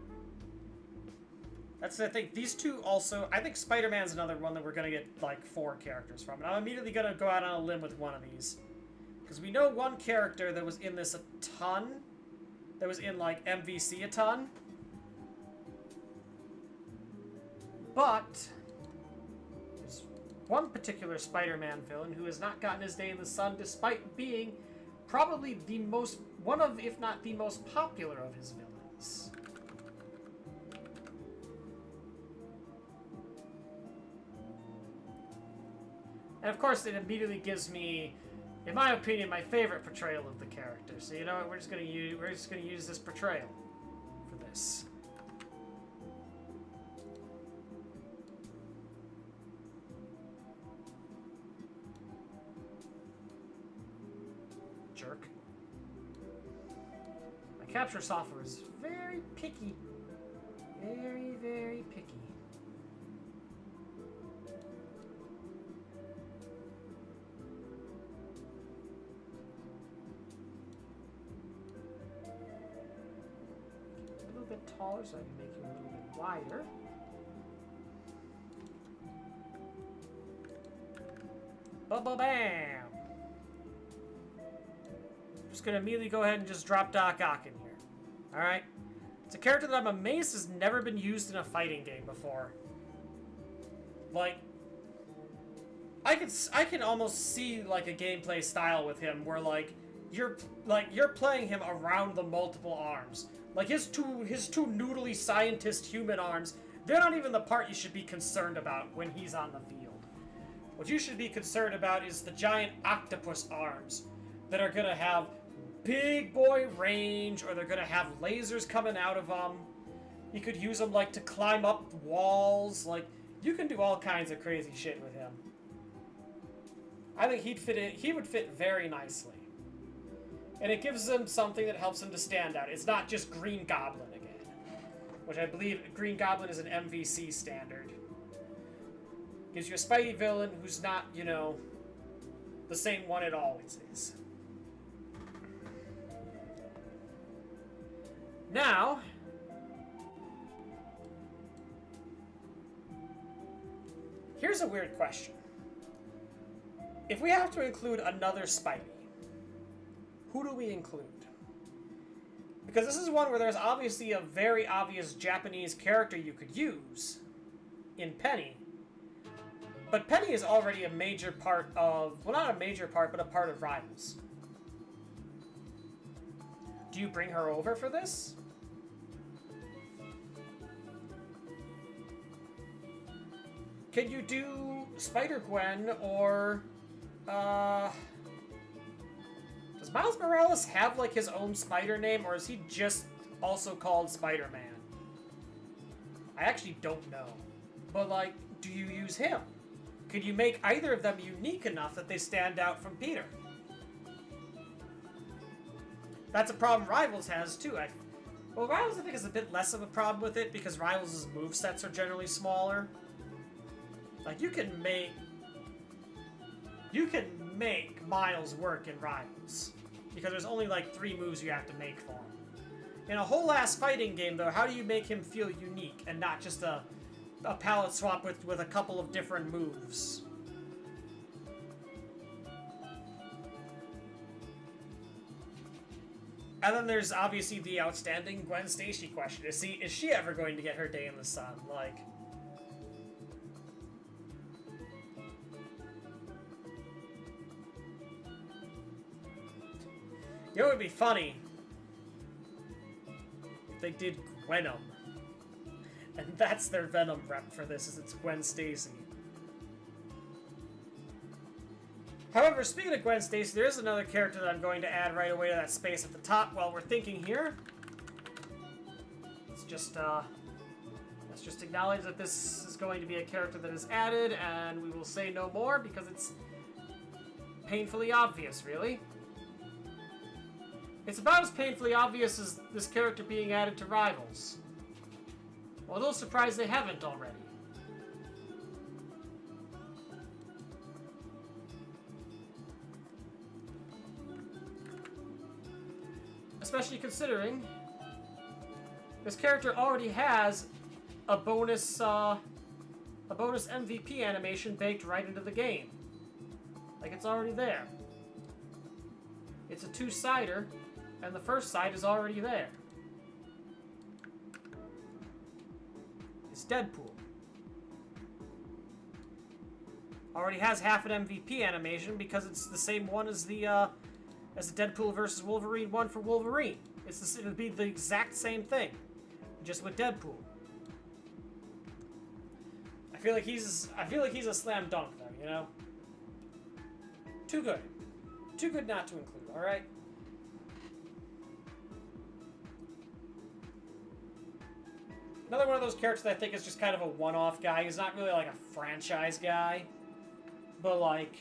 That's, I think, these two also... I think Spider-Man's another one that we're going to get, like, 4 characters from. And I'm immediately going to go out on a limb with one of these. Because we know one character that was in this a ton. That was in, like, MVC a ton. But... there's one particular Spider-Man villain who has not gotten his day in the sun despite being probably the most... one of, if not the most popular of his villains. And of course, it immediately gives me, in my opinion, my favorite portrayal of the character. So you know what? We're just gonna use this portrayal for this. Jerk. My capture software is very picky. Very, very picky. Taller, so I can make you a little bit wider. Ba-ba-bam! Just gonna immediately go ahead and just drop Doc Ock in here. Alright? It's a character that I'm amazed has never been used in a fighting game before. Like, I can almost see like a gameplay style with him where you're playing him around the multiple arms. Like, his two noodly scientist human arms, they're not even the part you should be concerned about when he's on the field. What you should be concerned about is the giant octopus arms that are going to have big boy range, or they're going to have lasers coming out of them. You could use them, like, to climb up walls. Like, you can do all kinds of crazy shit with him. I think he would fit very nicely. And it gives him something that helps him to stand out. It's not just Green Goblin again. Which I believe Green Goblin is an MVC standard. Gives you a Spidey villain who's not, you know, the same one it always is. Now... here's a weird question. If we have to include another Spidey, who do we include? Because this is one where there's obviously a very obvious Japanese character you could use in Penny. But Penny is already a major part of... well, not a major part, but a part of Rivals. Do you bring her over for this? Can you do Spider-Gwen or... does Miles Morales have, like, his own Spider name, or is he just also called Spider-Man? I actually don't know. But, like, do you use him? Could you make either of them unique enough that they stand out from Peter? That's a problem Rivals has, too. Well, Rivals, I think, is a bit less of a problem with it, because Rivals' movesets are generally smaller. Like, you can make Miles work in Rivals, because there's only like 3 moves you have to make for him. In a whole ass fighting game, though, how do you make him feel unique and not just a palette swap with a couple of different moves? And then there's obviously the outstanding Gwen Stacy question. Is she ever going to get her day in the sun? Like... you know what would be funny? If they did Gwenom. And that's their Venom rep for this, is it's Gwen Stacy. However, speaking of Gwen Stacy, there is another character that I'm going to add right away to that space at the top while we're thinking here. Let's just acknowledge that this is going to be a character that is added, and we will say no more because it's painfully obvious, really. It's about as painfully obvious as this character being added to Rivals. Well, a little surprised they haven't already. especially considering this character already has a bonus MVP animation baked right into the game. Like, it's already there. It's a two-sider, and the first side is already there. It's Deadpool. Already has half an MVP animation because it's the same one as the Deadpool versus Wolverine one for Wolverine. It'll be the exact same thing, just with Deadpool. I feel like he's a slam dunk though, you know? Too good. Too good not to include, alright? Another one of those characters that I think is just kind of a one-off guy. He's not really like a franchise guy. But like,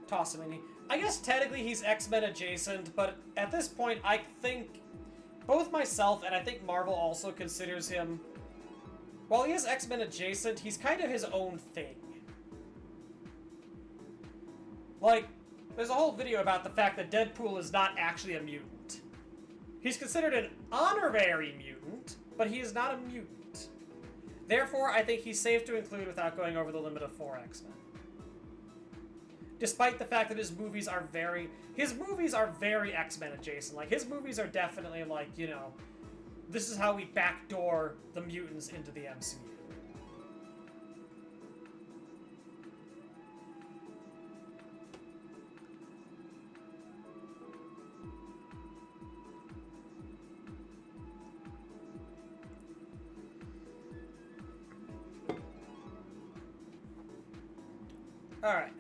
toss him in. I guess technically he's X-Men adjacent, but at this point I think both myself and I think Marvel also considers him, while he is X-Men adjacent, he's kind of his own thing. Like, there's a whole video about the fact that Deadpool is not actually a mutant. He's considered an honorary mutant, but he is not a mutant. Therefore, I think he's safe to include without going over the limit of 4 X-Men. Despite the fact that his movies are very X-Men adjacent. Like, his movies are definitely like, you know, this is how we backdoor the mutants into the MCU. All right.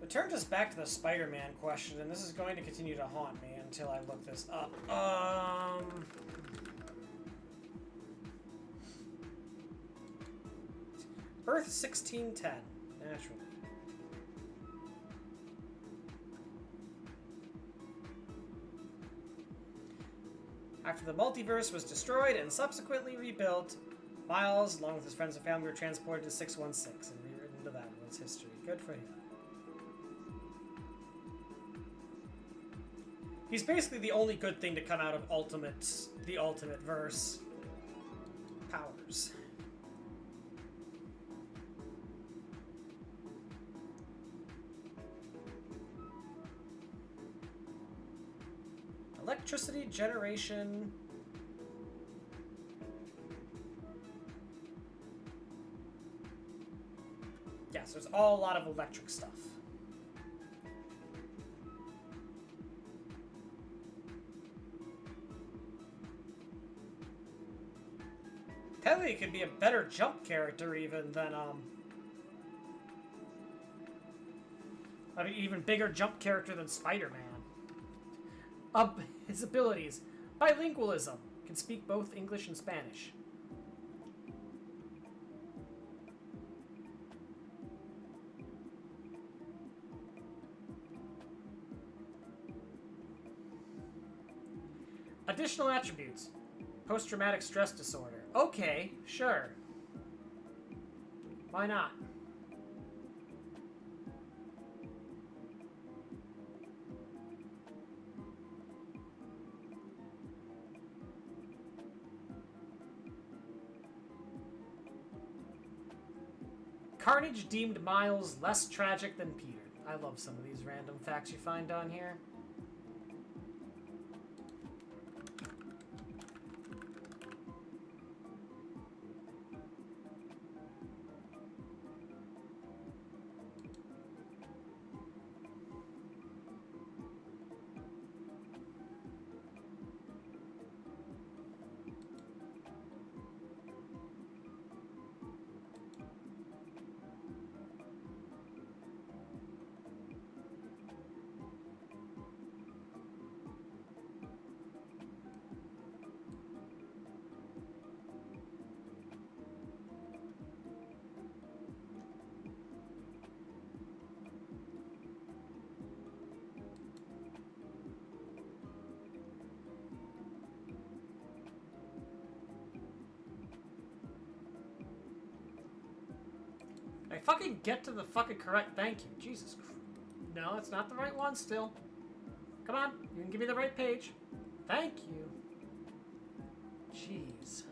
It turns us back to the Spider-Man question, and this is going to continue to haunt me until I look this up. Earth 1610, naturally. After the multiverse was destroyed and subsequently rebuilt, Miles, along with his friends and family, were transported to 616 and rewritten into that world's history. Good for him. He's basically the only good thing to come out of the Ultimate Verse powers. Electricity generation. Yes, there's a lot of electric stuff. Technically, it could be a better jump character even than, I mean, even bigger jump character than Spider-Man. His abilities. Bilingualism. Can speak both English and Spanish. Additional attributes. Post-traumatic stress disorder. Okay, sure. Why not? Carnage deemed Miles less tragic than Peter. I love some of these random facts you find on here. I fucking get to the fucking correct thank you. Jesus Christ. No, it's not the right one still. Come on, you can give me the right page. Thank you. Jeez.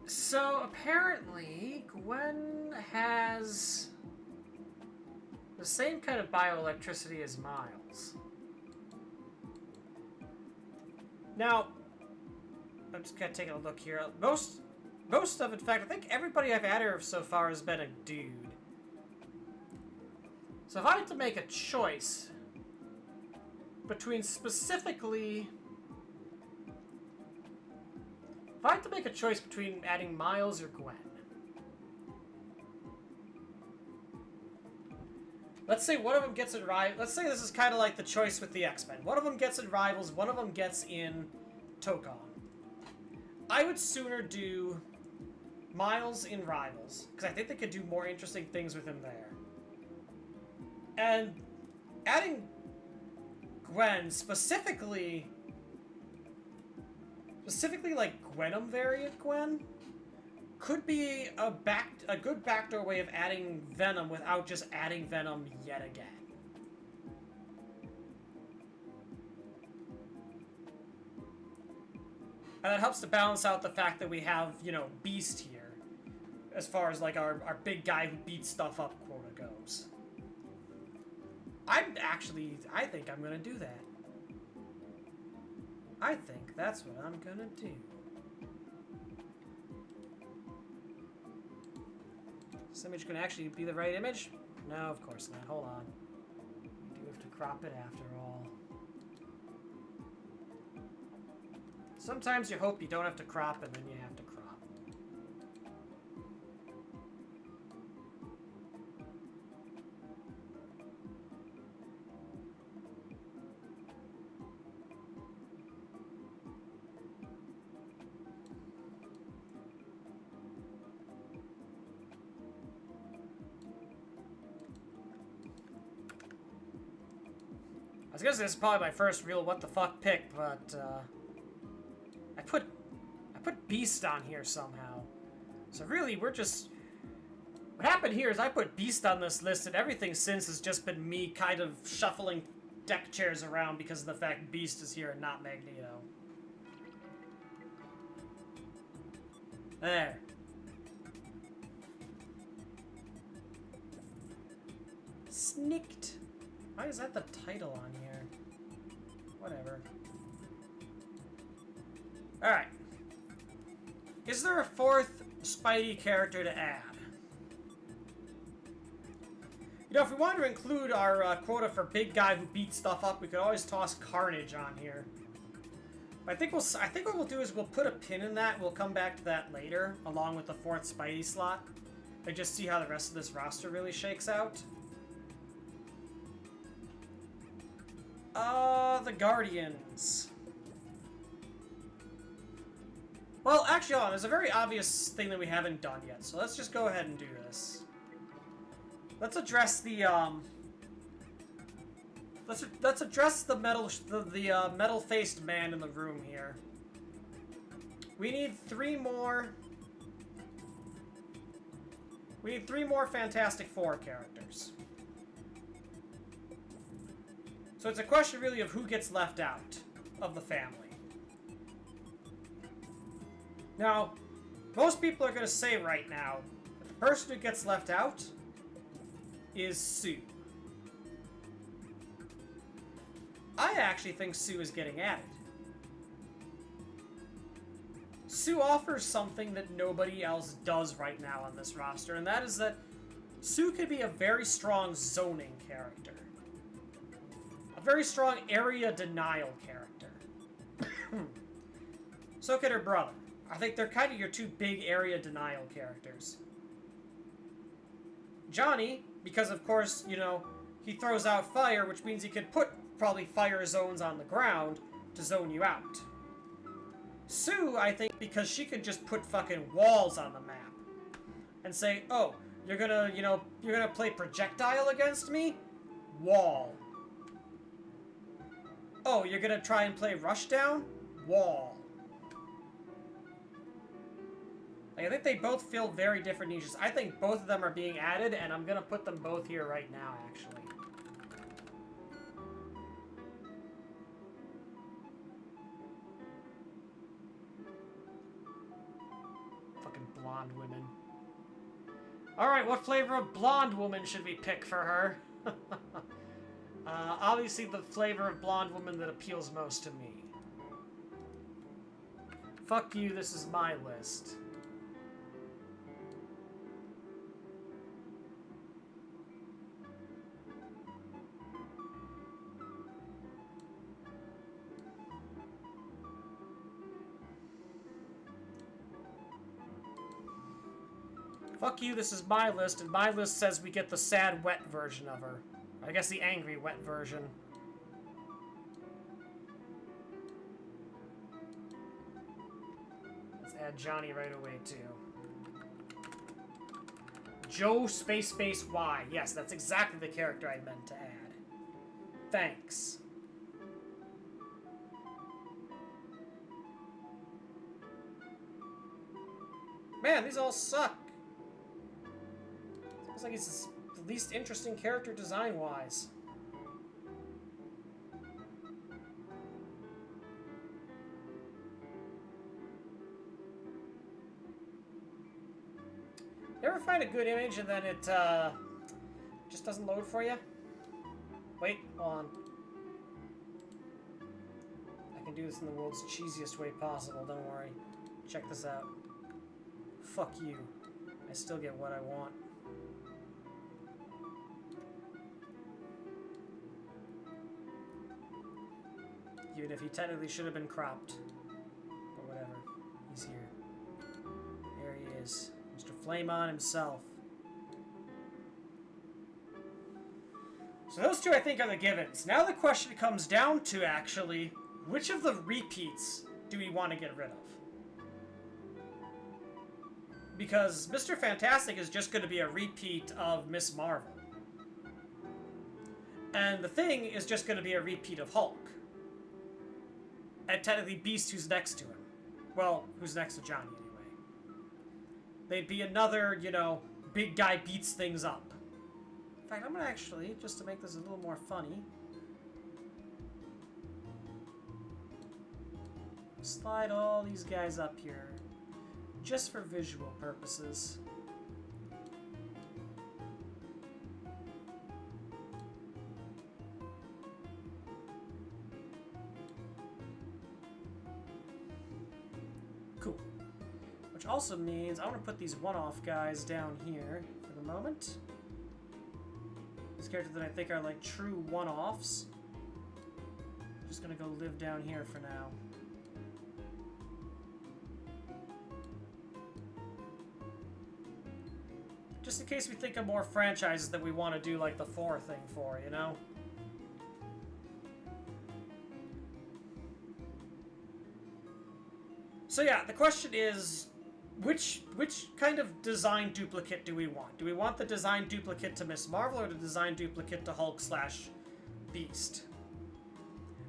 So, apparently, Gwen has the same kind of bioelectricity as Miles. Now, I'm just kind of taking a look here. Most of, in fact, I think everybody I've added so far has been a dude. So if I had to make a choice between specifically... If I had to make a choice between adding Miles or Gwen. Let's say one of them gets in Rivals. Let's say this is kind of like the choice with the X-Men. One of them gets in Rivals, one of them gets in Tokon. I would sooner do Miles in Rivals, because I think they could do more interesting things with him there. And adding Gwen, specifically like Gwenum variant Gwen, could be a good backdoor way of adding Venom without just adding Venom yet again. And that helps to balance out the fact that we have, you know, Beast here, as far as like our big guy who beats stuff up quota goes. I think I'm gonna do that. I think that's what I'm gonna do. This image can actually be the right image? No, of course not. Hold on. We do have to crop it after all. Sometimes you hope you don't have to crop, and then you have to crop. I was gonna say this is probably my first real what the fuck pick, but I put Beast on here somehow. So really, we're just... What happened here is I put Beast on this list, and everything since has just been me kind of shuffling deck chairs around because of the fact Beast is here and not Magneto. There. Snicked. Why is that the title on here? Whatever. Alright. Is there a fourth Spidey character to add? You know, if we wanted to include our quota for big guy who beats stuff up, we could always toss Carnage on here. But I think what we'll do is we'll put a pin in that. We'll come back to that later, along with the fourth Spidey slot, and just see how the rest of this roster really shakes out. The Guardians. Well, actually, hold on. There's a very obvious thing that we haven't done yet, so let's just go ahead and do this. Let's address the let's address the metal-faced man in the room here. We need three more. We need 3 more Fantastic Four characters. So it's a question really of who gets left out of the family. Now, most people are going to say right now that the person who gets left out is Sue. I actually think Sue is getting added. Sue offers something that nobody else does right now on this roster, and that is that Sue could be a very strong zoning character. A very strong area denial character. So could her brother. I think they're kind of your 2 big area denial characters. Johnny, because of course, you know, he throws out fire, which means he could put probably fire zones on the ground to zone you out. Sue, I think, because she could just put fucking walls on the map and say, oh, You're gonna, you know, you're gonna play projectile against me? Wall. Oh, you're gonna try and play rushdown? Wall. Like, I think they both fill very different niches. I think both of them are being added, and I'm gonna put them both here right now, actually. Fucking blonde women. Alright, what flavor of blonde woman should we pick for her? Obviously the flavor of blonde woman that appeals most to me. Fuck you, this is my list. Fuck you, this is my list, and my list says we get the sad, wet version of her. I guess the angry, wet version. Let's add Johnny right away, too. Joe space space Y. Yes, that's exactly the character I meant to add. Thanks. Man, these all suck. Looks like he's the least interesting character design-wise. You ever find a good image and then it just doesn't load for you? Wait, hold on. I can do this in the world's cheesiest way possible, don't worry. Check this out. Fuck you. I still get what I want. Even if he technically should have been cropped. But whatever. He's here. There he is. Mr. Flamon himself. So those two I think are the givens. Now the question comes down to, actually, which of the repeats do we want to get rid of? Because Mr. Fantastic is just going to be a repeat of Miss Marvel. And the Thing is just going to be a repeat of Hulk. And technically Beast, who's next to him. Well, who's next to Johnny, anyway. They'd be another, you know, big guy beats things up. In fact, I'm going to actually, just to make this a little more funny, slide all these guys up here. Just for visual purposes. Cool. Which also means I want to put these one-off guys down here for the moment. These characters that I think are like true one-offs. Just gonna go live down here for now. Just in case we think of more franchises that we want to do like the 4 thing for, you know? So yeah, the question is, which kind of design duplicate do we want? Do we want the design duplicate to Miss Marvel or the design duplicate to Hulk / Beast?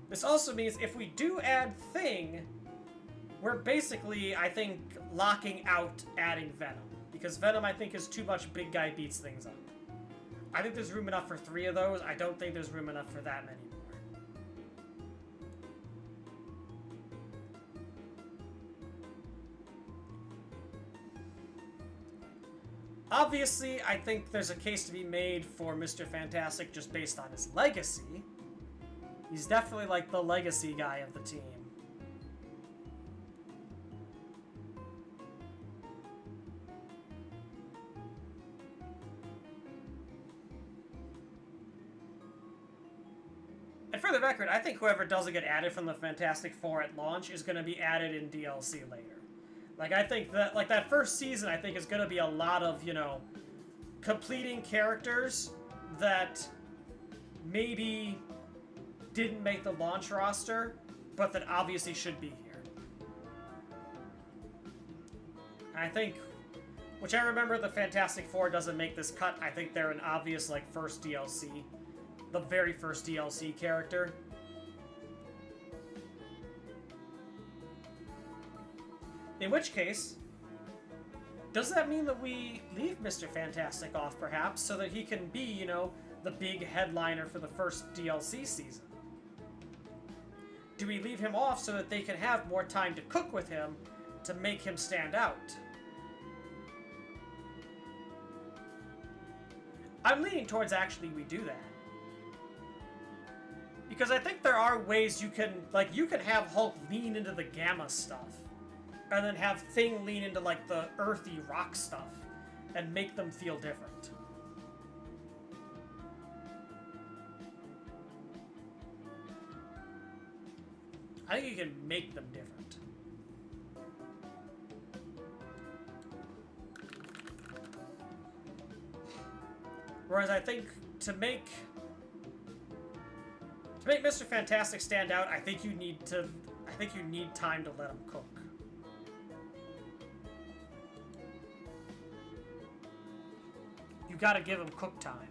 This also means if we do add Thing, we're basically, I think, locking out adding Venom. Because Venom, I think, is too much big guy beats things up. I think there's room enough for 3 of those. I don't think there's room enough for that many more. Obviously, I think there's a case to be made for Mr. Fantastic just based on his legacy. He's definitely like the legacy guy of the team. And for the record, I think whoever doesn't get added from the Fantastic Four at launch is going to be added in DLC later. Like, I think that, like, that first season, I think, is going to be a lot of, you know, completing characters that maybe didn't make the launch roster, but that obviously should be here. And I think Which I remember the Fantastic Four doesn't make this cut. I think they're an obvious, like, first DLC. The very first DLC character. In which case, does that mean that we leave Mr. Fantastic off, perhaps, so that he can be, you know, the big headliner for the first DLC season? Do we leave him off so that they can have more time to cook with him to make him stand out? I'm leaning towards actually we do that. Because I think there are ways you can, like, you can have Hulk lean into the Gamma stuff. And then have Thing lean into, like, the earthy rock stuff. And make them feel different. I think you can make them different. Whereas I think to make Mr. Fantastic stand out, I think you need time to let him cook. You gotta give him cook time.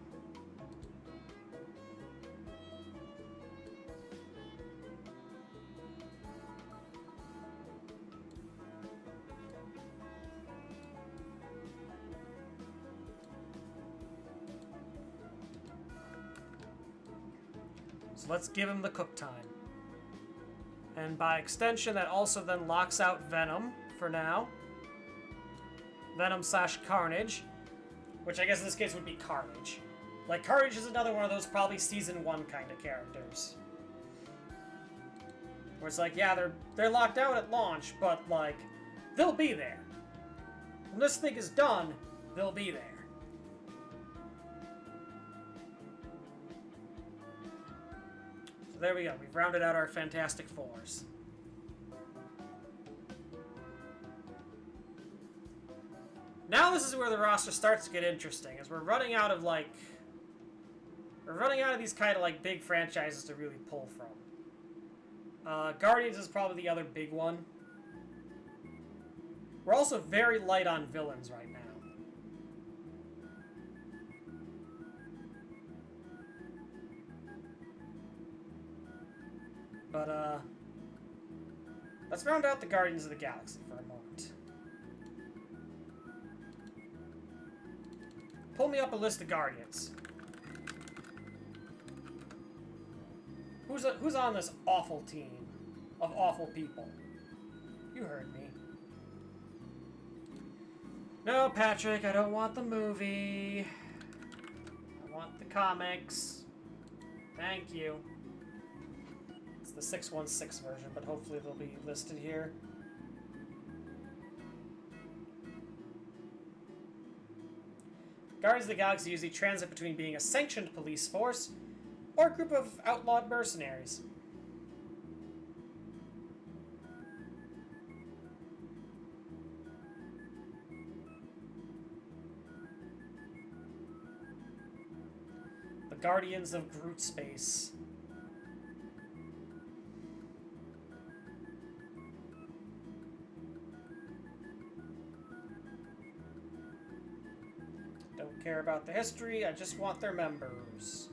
So let's give him the cook time. And by extension, that also then locks out Venom for now. Venom/Carnage. Which I guess in this case would be Carnage. Like, Carnage is another one of those probably Season 1 kind of characters. Where it's like, yeah, they're locked out at launch, but, like, they'll be there. When this thing is done, they'll be there. So there we go. We've rounded out our Fantastic Fours. Now this is where the roster starts to get interesting, as we're running out of, like... We're running out of these kind of, like, big franchises to really pull from. Guardians is probably the other big one. We're also very light on villains right now. But, let's round out the Guardians of the Galaxy for a moment. Pull me up a list of Guardians. Who's on this awful team of awful people? You heard me. No, Patrick, I don't want the movie. I want the comics. Thank you. It's the 616 version, but hopefully they'll be listed here. Guardians of the Galaxy usually transit between being a sanctioned police force or a group of outlawed mercenaries. The Guardians of Groot Space. Don't care about the history, I just want their members.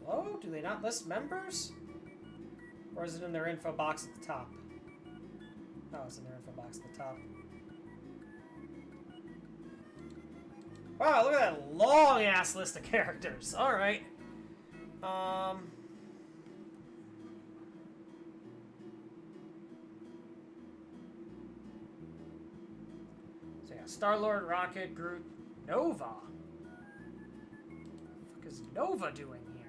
Hello? Do they not list members? Or is it in their info box at the top? Oh, it's in their info box at the top. Wow, look at that long-ass list of characters. Alright. So yeah, Star-Lord, Rocket, Groot, Nova. What the fuck is Nova doing here?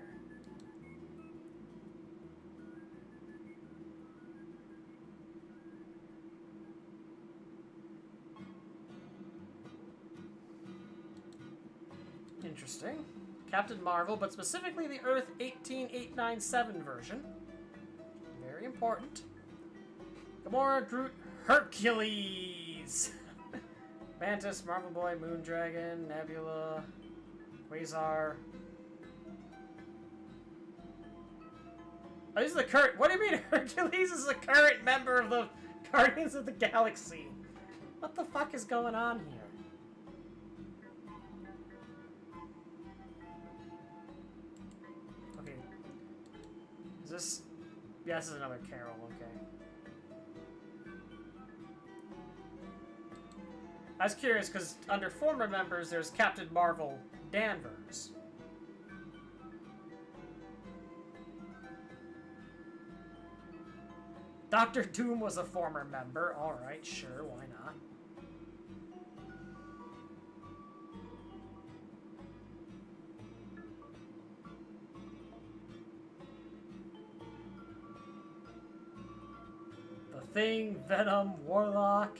Interesting. Captain Marvel, but specifically the Earth 18897 version. Very important. Gamora, Groot, Hercules! Mantis, Marvel Boy, Moondragon, Nebula, Quasar. Oh, he's the current. What do you mean Hercules is a current member of the Guardians of the Galaxy? What the fuck is going on here? Okay. Is this... Yeah, this is another Carol, okay. I was curious, because under former members, there's Captain Marvel Danvers. Doctor Doom was a former member. Alright, sure, why not? The Thing, Venom, Warlock.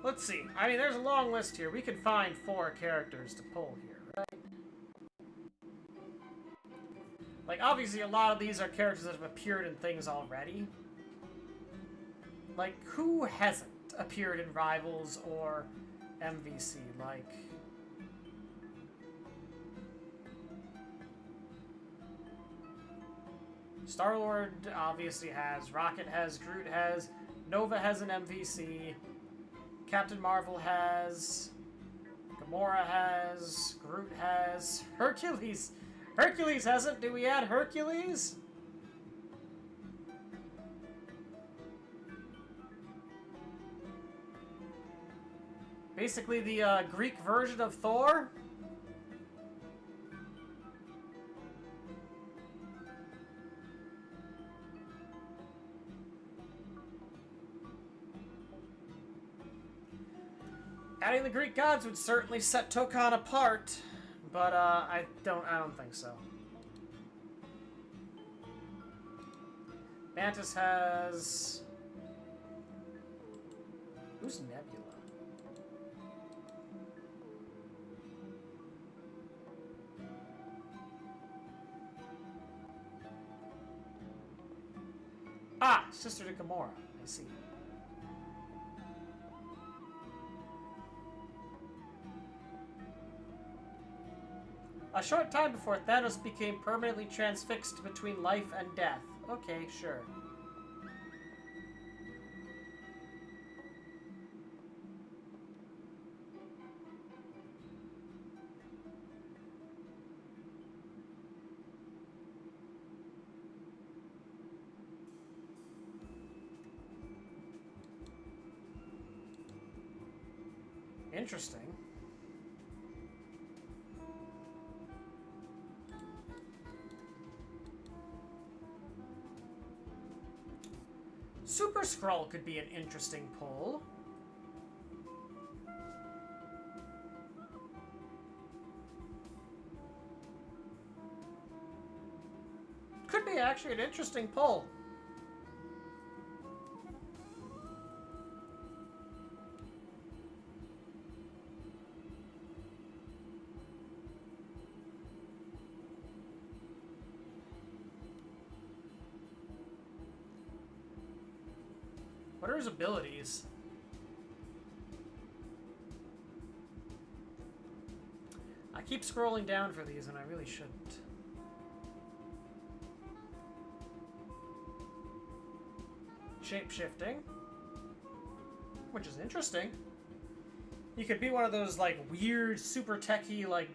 Let's see. I mean, there's a long list here. We could find 4 characters to pull here, right? Like, obviously, a lot of these are characters that have appeared in things already. Like, who hasn't appeared in Rivals or MVC? Like... Star-Lord obviously has. Rocket has. Groot has. Nova has an MVC. Captain Marvel has, Gamora has, Groot has, Hercules. Hercules hasn't. Do we add Hercules? Basically the Greek version of Thor. Adding the Greek gods would certainly set Tokon apart, but I don't think so. Mantis has... Who's Nebula? Ah, sister to Gamora. I see. A short time before Thanos became permanently transfixed between life and death. Okay, sure. Interesting. Super Skrull could be an interesting pull. Could be actually an interesting pull. What are his abilities? I keep scrolling down for these and I really shouldn't. Shape-shifting. Which is interesting. You could be one of those, like, weird, super techy, like,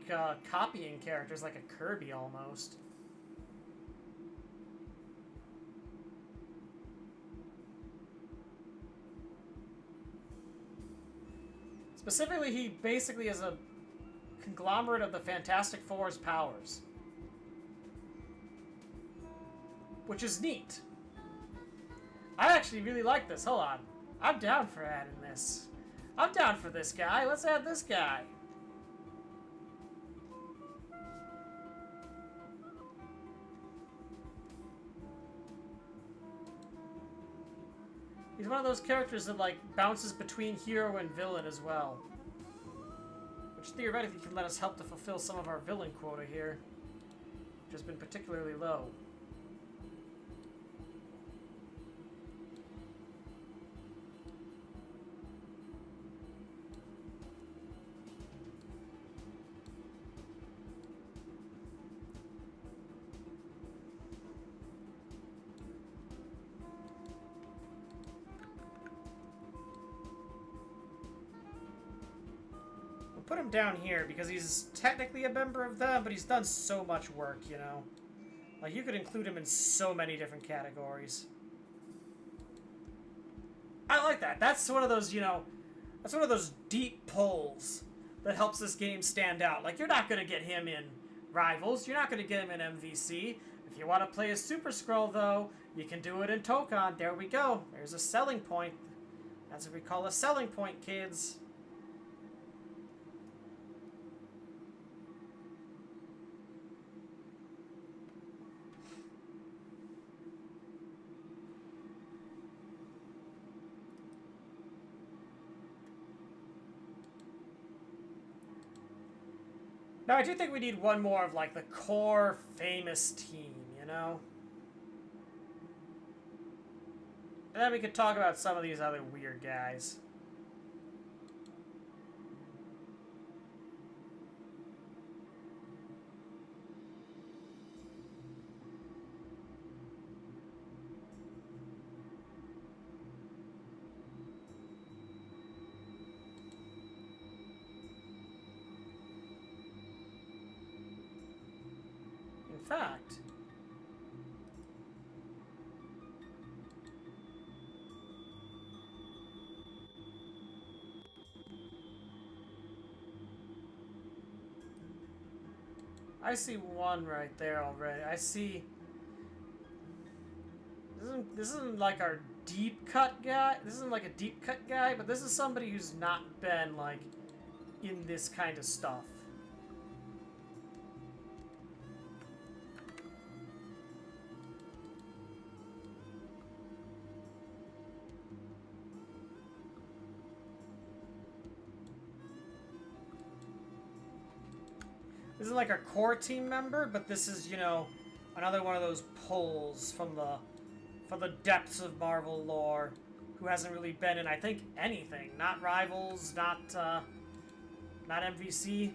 copying characters, like a Kirby almost. Specifically, he basically is a conglomerate of the Fantastic Four's powers. Which is neat. I actually really like this. Hold on. I'm down for adding this. I'm down for this guy. Let's add this guy. He's one of those characters that, like, bounces between hero and villain as well. Which theoretically can let us help to fulfill some of our villain quota here. Which has been particularly low. Put him down here because he's technically a member of them, but he's done so much work, you know. Like, you could include him in so many different categories. I like that. That's one of those, you know, that's one of those deep pulls that helps this game stand out. Like, you're not going to get him in Rivals. You're not going to get him in MVC. If you want to play a Super Scroll, though, you can do it in Tokon. There we go. There's a selling point. That's what we call a selling point, kids. Now, I do think we need one more of, like, the core famous team, you know? And then we could talk about some of these other weird guys. In fact, I see one right there already. I see. This isn't like our deep cut guy. This isn't like a deep cut guy, but this is somebody who's not been like in this kind of stuff. This is like our core team member, but this is, you know, another one of those pulls from the depths of Marvel lore, who hasn't really been in, I think, anything. Not Rivals, not MVC.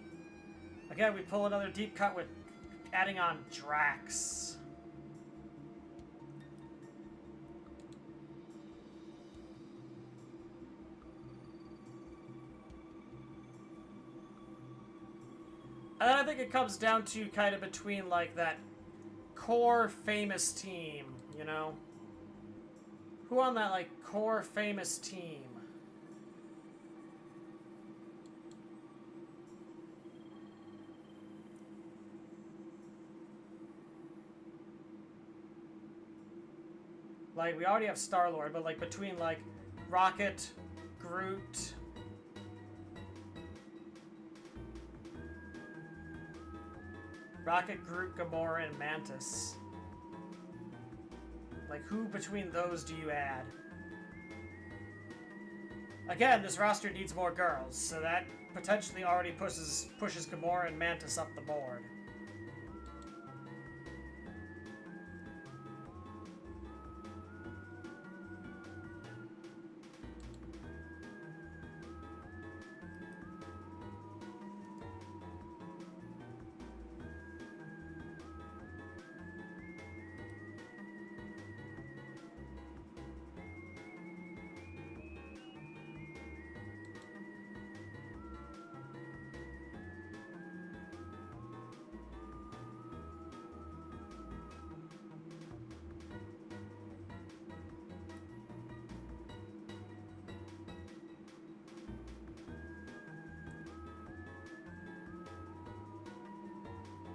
Again, we pull another deep cut with adding on Drax. And then I think it comes down to kind of between, like, that core famous team, you know? Who on that, like, core famous team? Like, we already have Star-Lord, but, like, between, like, Rocket, Groot... Rocket, Groot, Gamora, and Mantis. Like, who between those do you add? Again, this roster needs more girls, so that potentially already pushes Gamora and Mantis up the board.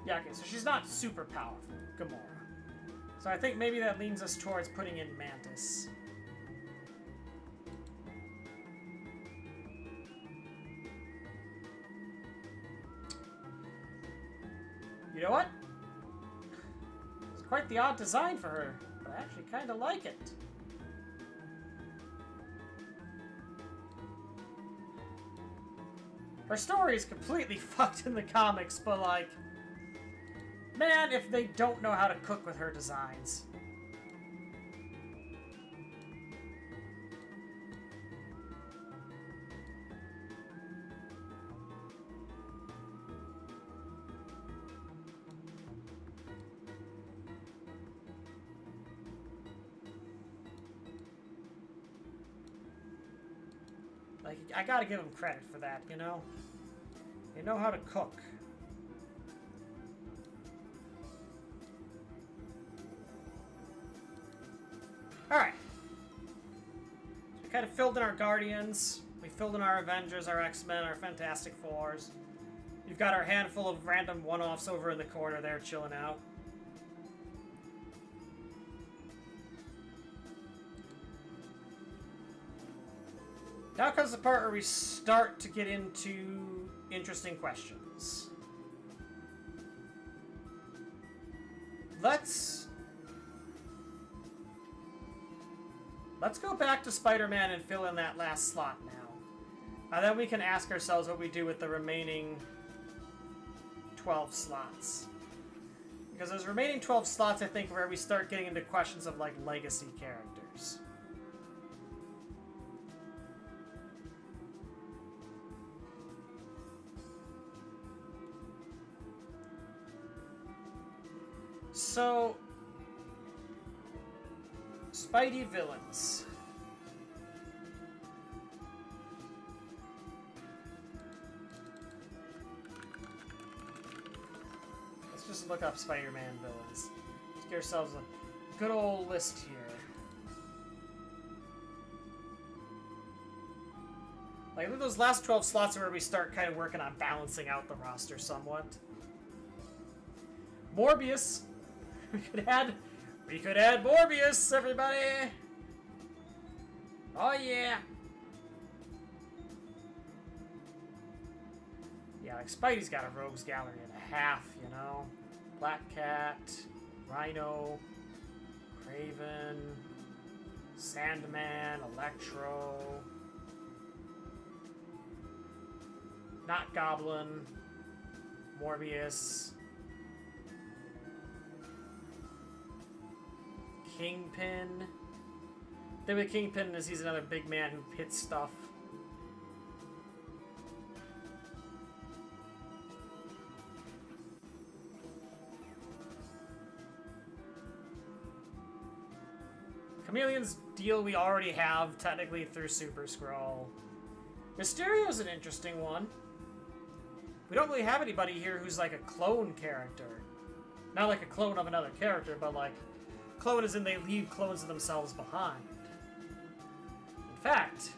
Yeah, okay, so she's not super powerful, Gamora. So I think maybe that leans us towards putting in Mantis. You know what? It's quite the odd design for her, but I actually kind of like it. Her story is completely fucked in the comics, but like, man, if they don't know how to cook with her designs. Like, I gotta give them credit for that, you know? They know how to cook. Alright. We kind of filled in our Guardians. We filled in our Avengers, our X-Men, our Fantastic Fours. We've got our handful of random one-offs over in the corner there chilling out. Now comes the part where we start to get into interesting questions. Let's go back to Spider-Man and fill in that last slot now. And then we can ask ourselves what we do with the remaining 12 slots. Because those remaining 12 slots, I think, are where we start getting into questions of, like, legacy characters. So, Spidey villains. Let's just look up Spider-Man villains. Let's get ourselves a good old list here. Like, those last 12 slots are where we start kind of working on balancing out the roster somewhat. Morbius. We could add Morbius, everybody! Oh yeah! Yeah, like Spidey's got a rogues gallery and a half, you know? Black Cat, Rhino, Kraven, Sandman, Electro, not Goblin, Morbius, Kingpin. The thing with Kingpin is he's another big man who hits stuff. Chameleon's deal we already have, technically, through Super Skrull. Mysterio's an interesting one. We don't really have anybody here who's like a clone character. Not like a clone of another character, but like... Clone as in they leave clones of themselves behind. In fact...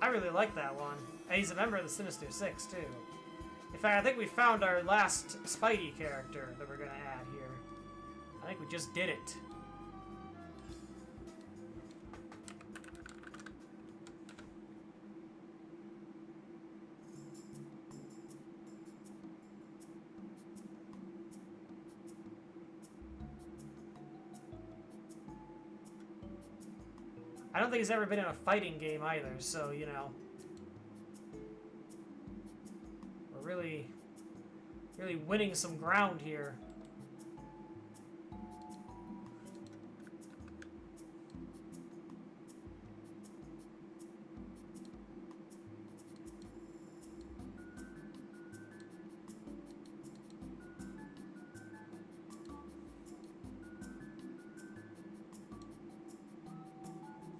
I really like that one. And he's a member of the Sinister Six, too. In fact, I think we found our last Spidey character that we're going to add here. I think we just did it. I don't think he's ever been in a fighting game either, so, you know. We're really winning some ground here.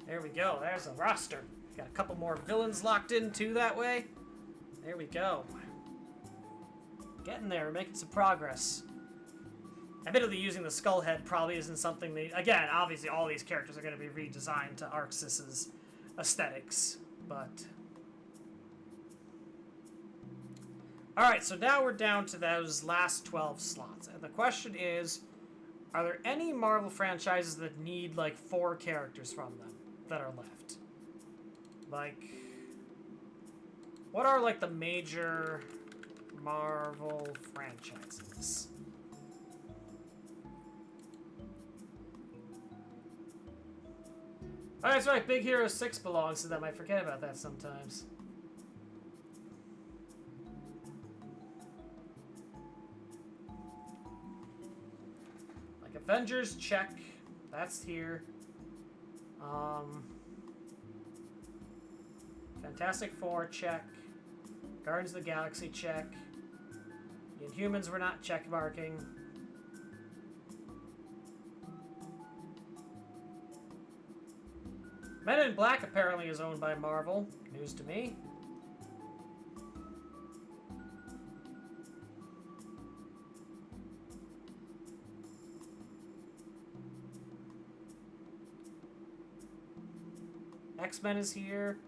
There we go. There's a roster. Got a couple more villains locked in, too, that way. There we go. Getting there. We're making some progress. Admittedly, using the skull head probably isn't something they... Again, obviously, all these characters are going to be redesigned to Arxis's aesthetics, but... Alright, so now we're down to those last 12 slots. And the question is, are there any Marvel franchises that need, like, 4 characters from them that are left? Like, what are, like, the major Marvel franchises? Oh, that's right. Big Hero 6 belongs to them. I forget about that sometimes. Like Avengers, check. That's here. Fantastic Four, check. Guardians of the Galaxy, check. The Inhumans were not check marking. Men in Black apparently is owned by Marvel. News to me. X-Men is here.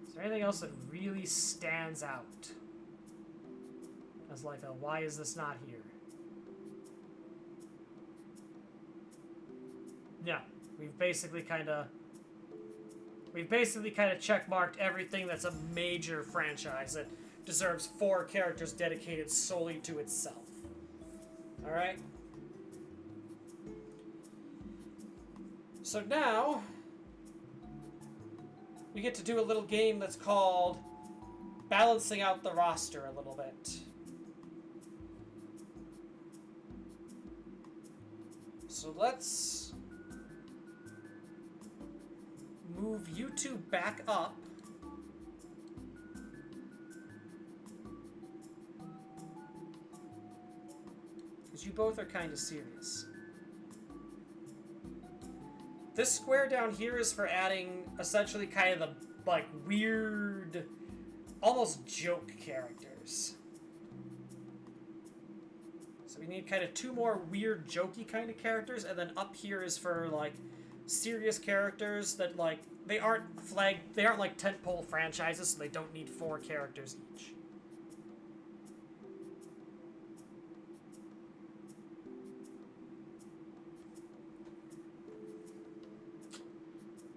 Is there anything else that really stands out? As like a, why is this not here? Yeah, we've basically kind of checkmarked everything that's a major franchise that deserves 4 characters dedicated solely to itself. All right. So now we get to do a little game that's called balancing out the roster a little bit. So let's move you two back up. Because you both are kind of serious. This square down here is for adding essentially kind of the, like, weird, almost joke characters. So we need kind of 2 more weird, jokey kind of characters, and then up here is for, like, serious characters that, like, they aren't like tentpole franchises, so they don't need 4 characters each.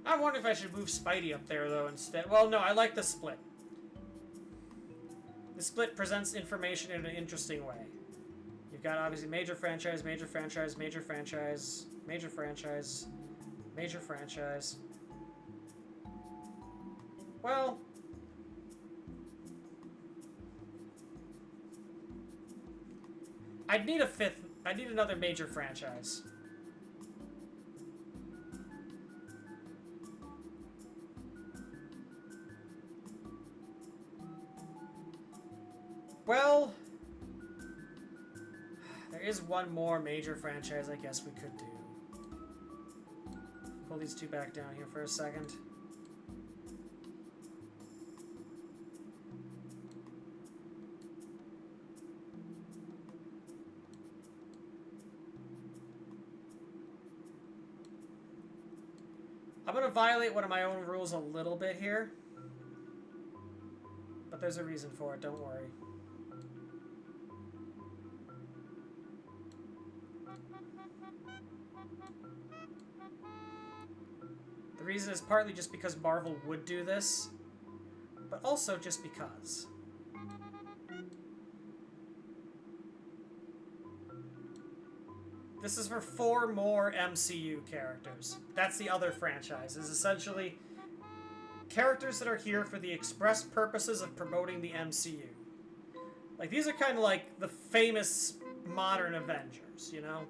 I wonder if I should move Spidey up there, though, instead. Well, no, I like the split. The split presents information in an interesting way. You've got, obviously, major franchise, major franchise, major franchise, major franchise, major franchise. Well, I'd need a 5th. I'd need another major franchise. Well, there is one more major franchise I guess we could do. Pull these 2 back down here for a second. I'm going to violate one of my own rules a little bit here. But there's a reason for it, don't worry. The reason is partly just because Marvel would do this, but also just because. This is for 4 more MCU characters. That's the other franchise. It's essentially characters that are here for the express purposes of promoting the MCU. Like, these are kind of like the famous modern Avengers, you know?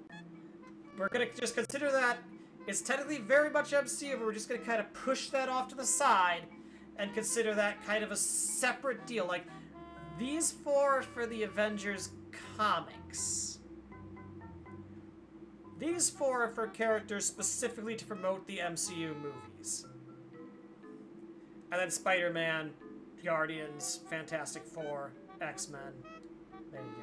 We're going to just consider that it's technically very much MCU, but we're just going to kind of push that off to the side and consider that kind of a separate deal. Like, these 4 are for the Avengers comics. These 4 are for characters specifically to promote the MCU movies. And then Spider-Man, Guardians, Fantastic Four, X-Men. There you go.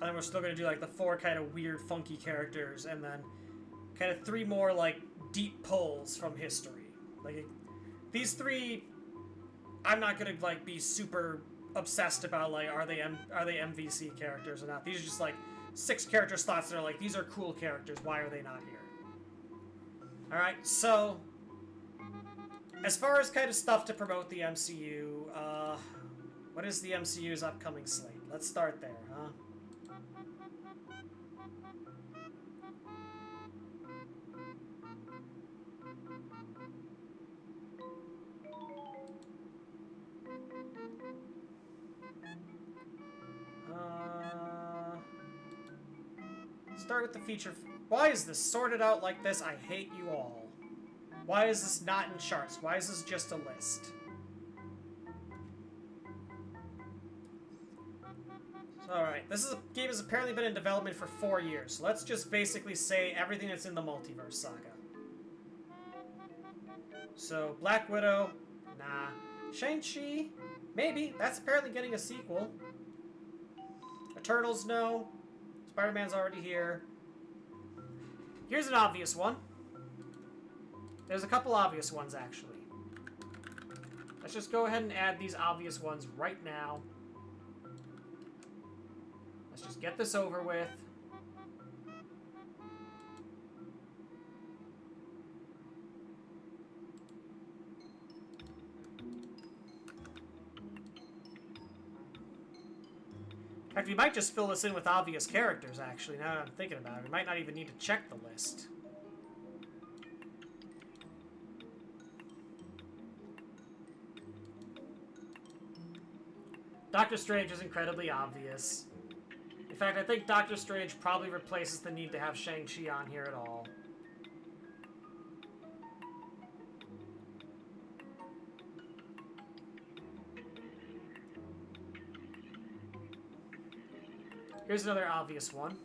And then we're still going to do, like, the 4 kind of weird, funky characters, and then kind of 3 more, like, deep pulls from history. Like, these 3, I'm not going to, like, be super obsessed about, like, are they MVC characters or not. These are just, like, 6 character slots that are like, these are cool characters, why are they not here? Alright, so as far as kind of stuff to promote the MCU, What is the MCU's upcoming slate? Let's start there, huh? Start with the feature. Why is this sorted out like this? I hate you all. Why is this not in charts? Why is this just a list? Alright, this game has apparently been in development for 4 years. So let's just basically say everything that's in the Multiverse Saga. So, Black Widow, nah. Shang-Chi, maybe. That's apparently getting a sequel. Eternals, no. Spider-Man's already here. Here's an obvious one. There's a couple obvious ones, actually. Let's just go ahead and add these obvious ones right now. Let's just get this over with. In fact, we might just fill this in with obvious characters, actually, now that I'm thinking about it. We might not even need to check the list. Doctor Strange is incredibly obvious. In fact, I think Doctor Strange probably replaces the need to have Shang-Chi on here at all. Here's another obvious one.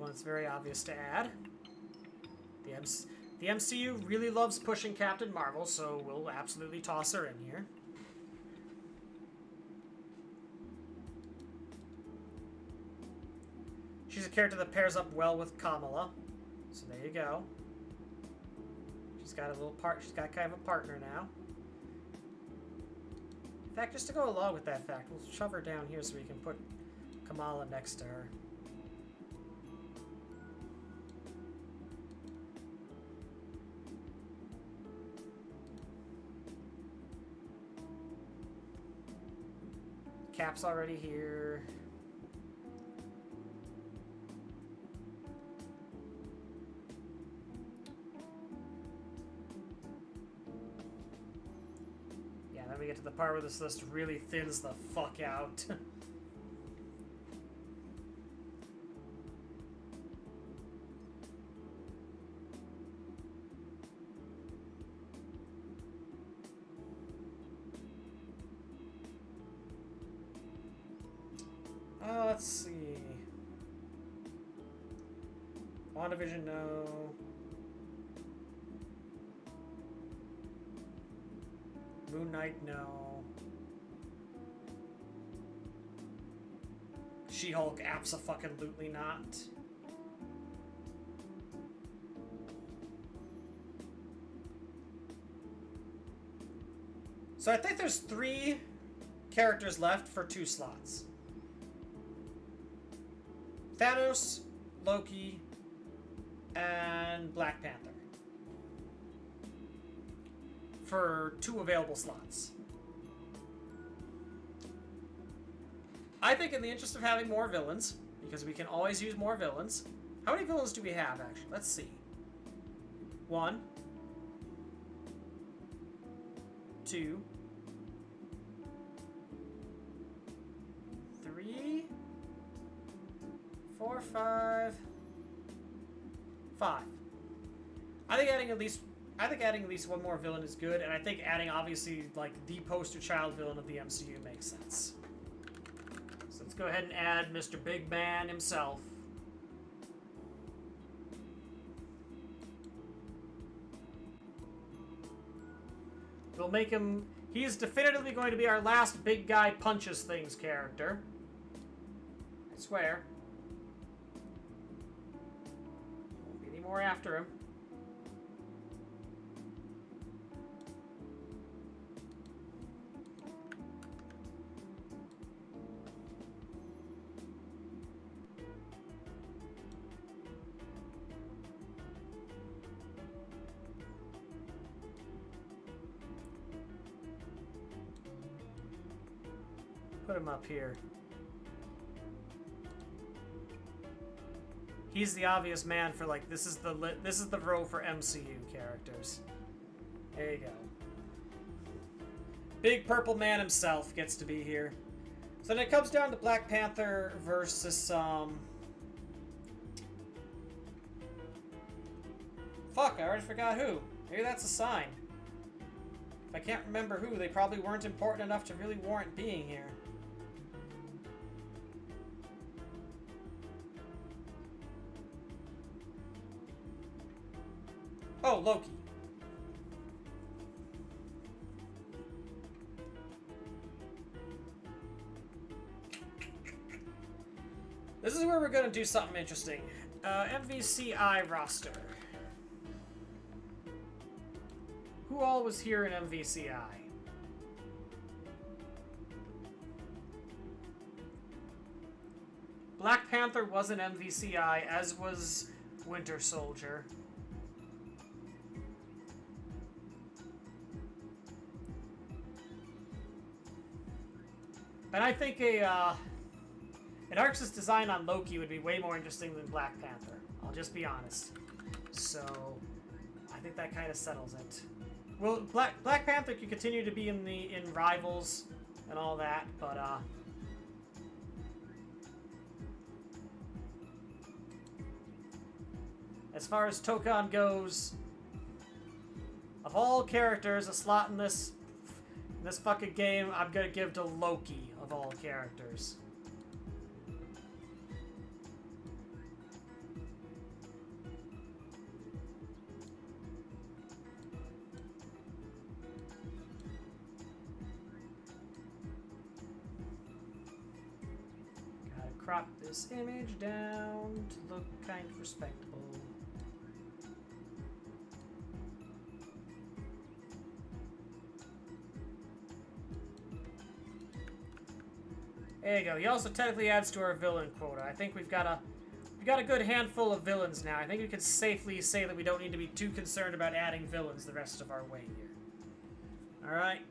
It's very obvious to add. The MCU really loves pushing Captain Marvel, so we'll absolutely toss her in here. She's a character that pairs up well with Kamala, so there you go. She's got a little part. She's got kind of a partner now. In fact, just to go along with that fact, we'll shove her down here so we can put Kamala next to her. Cap's already here. Yeah, then we get to the part where this list really thins the fuck out. Let's see. WandaVision, no. Moon Knight, no. She-Hulk, abso-fucking-lutely not. So I think there's 3 characters left for 2 slots. Thanos, Loki, and Black Panther. For 2 available slots. I think in the interest of having more villains, because we can always use more villains. How many villains do we have, actually? Let's see. 1. 2. 3. 4, 5. I think adding at least one more villain is good, and I think adding obviously like the poster child villain of the MCU makes sense. So let's go ahead and add Mr. Big Man himself. We'll make him... He is definitively going to be our last big guy punches things character. I swear. Won't be any more after him. Put him up here. He's the obvious man for, like, this is the row for MCU characters. There you go. Big purple man himself gets to be here. So then it comes down to Black Panther versus fuck, I already forgot who. Maybe that's a sign. If I can't remember who, they probably weren't important enough to really warrant being here. Oh, Loki. This is where we're going to do something interesting. MVCI roster. Who all was here in MVCI? Black Panther was in MVCI, as was Winter Soldier. And I think an artist's design on Loki would be way more interesting than Black Panther. I'll just be honest. So, I think that kind of settles it. Well, Black Panther can continue to be in Rivals and all that, but as far as Tokon goes, of all characters, a slot in this fucking game, I'm gonna give to Loki of all characters. Gotta crop this image down to look kind of respectable. There you go. He also technically adds to our villain quota. I think we've got a good handful of villains now. I think we can safely say that we don't need to be too concerned about adding villains the rest of our way here. Alright.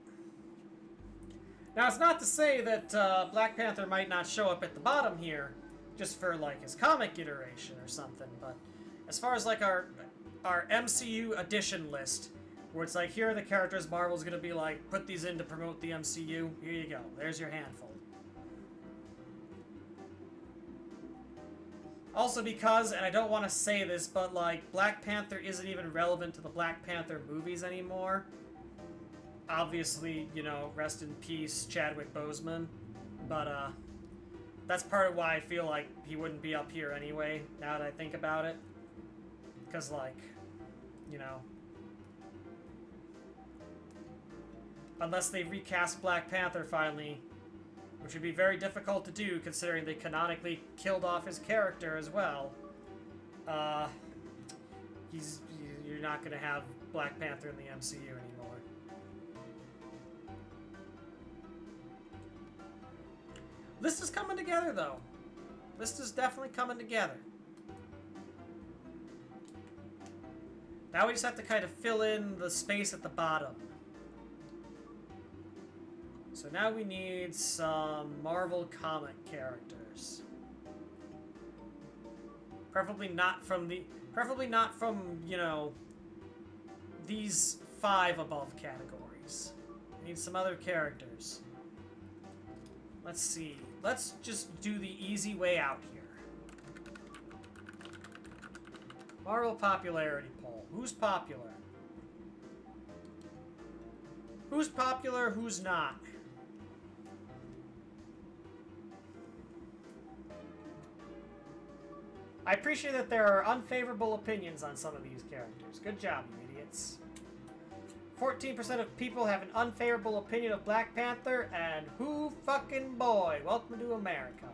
Now, it's not to say that Black Panther might not show up at the bottom here, just for, like, his comic iteration or something, but as far as, like, our MCU edition list, where it's like, here are the characters Marvel's gonna be like, put these in to promote the MCU, here you go. There's your handful. Also because, and I don't want to say this, but like, Black Panther isn't even relevant to the Black Panther movies anymore. Obviously, you know, rest in peace, Chadwick Boseman. But, that's part of why I feel like he wouldn't be up here anyway, now that I think about it. Because, like, you know, unless they recast Black Panther finally, which would be very difficult to do, considering they canonically killed off his character as well. You're not going to have Black Panther in the MCU anymore. List is coming together, though. List is definitely coming together. Now we just have to kind of fill in the space at the bottom. So now we need some Marvel comic characters. Preferably not from, you know, these 5 above categories. We need some other characters. Let's see. Let's just do the easy way out here. Marvel popularity poll. Who's popular? Who's popular, who's not? I appreciate that there are unfavorable opinions on some of these characters. Good job, you idiots. 14% of people have an unfavorable opinion of Black Panther, and who fucking boy, welcome to America.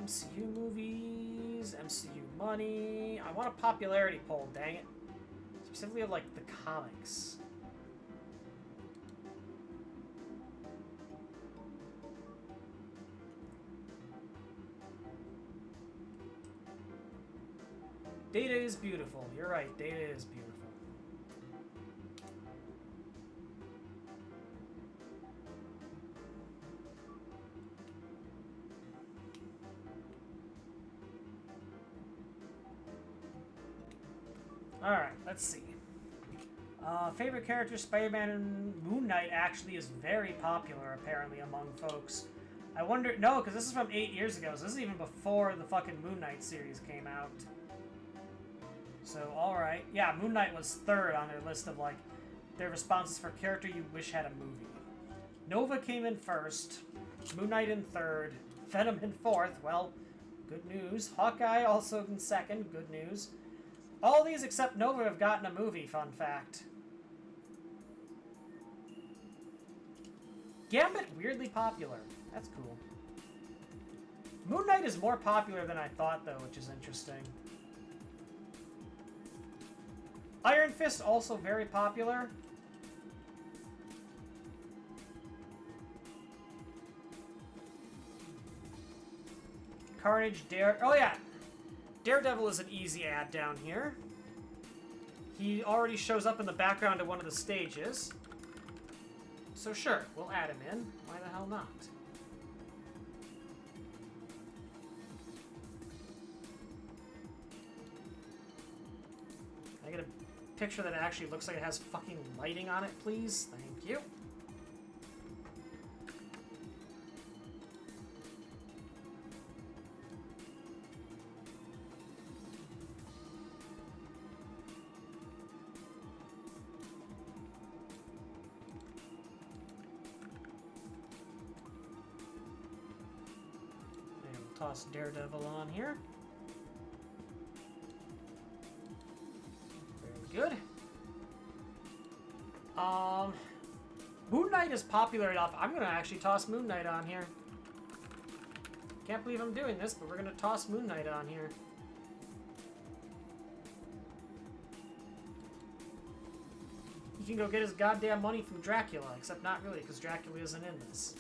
MCU movies, MCU money. I want a popularity poll, dang it. Specifically of, like, the comics. Data is beautiful. You're right, data is beautiful. Alright, let's see. Favorite character, Spider-Man and Moon Knight actually is very popular, apparently, among folks. I wonder... No, because this is from 8 years ago, so this is even before the fucking Moon Knight series came out. So, alright. Yeah, Moon Knight was third on their list of, like, their responses for character you wish had a movie. Nova came in first. Moon Knight in third. Venom in fourth. Well, good news. Hawkeye also in second. Good news. All these except Nova have gotten a movie, fun fact. Gambit, weirdly popular. That's cool. Moon Knight is more popular than I thought, though, which is interesting. Iron Fist, also very popular. Carnage, oh yeah! Daredevil is an easy add down here. He already shows up in the background of one of the stages. So sure, we'll add him in. Why the hell not? Can I get a picture that actually looks like it has fucking lighting on it, please? Thank you. Toss Daredevil on here. Very good. Moon Knight is popular enough. I'm gonna actually toss Moon Knight on here. Can't believe I'm doing this, but we're gonna toss Moon Knight on here. He can go get his goddamn money from Dracula, except not really, because Dracula isn't in this.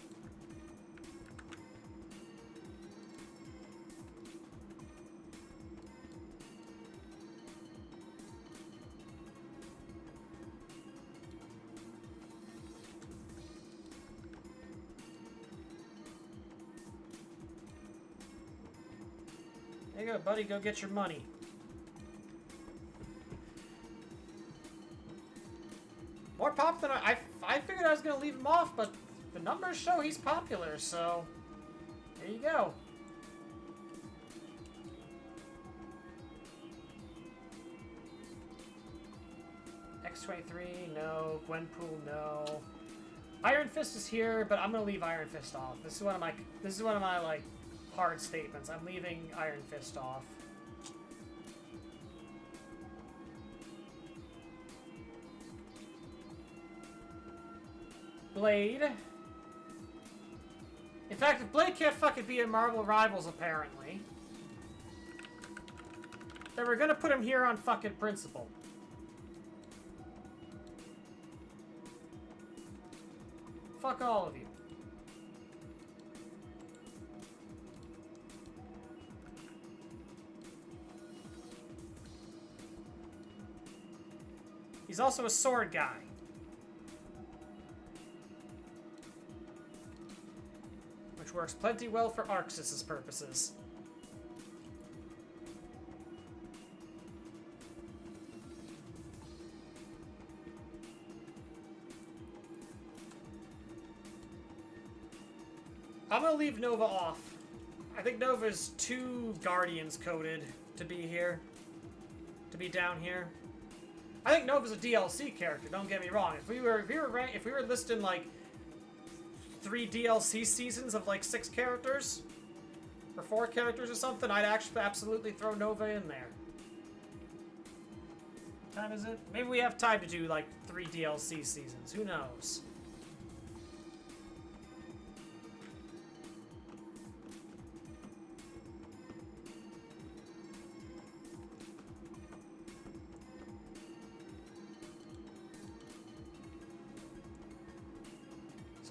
There you go, buddy. Go get your money. More pop than I figured I was going to leave him off, but the numbers show he's popular, so there you go. X-23, no. Gwenpool, no. Iron Fist is here, but I'm going to leave Iron Fist off. This is one of my like hard statements. I'm leaving Iron Fist off. Blade. In fact, if Blade can't fucking be in Marvel Rivals, apparently, then we're gonna put him here on fucking principle. Fuck all of you. He's also a sword guy. Which works plenty well for Arxis' purposes. I'm gonna leave Nova off. I think Nova's too Guardians coded to be here. To be down here. I think Nova's a DLC character, don't get me wrong. If we were listing like 3 DLC seasons of like 6 characters or 4 characters or something, I'd actually absolutely throw Nova in there. time is it? Maybe we have time to do like 3 DLC seasons. Who knows?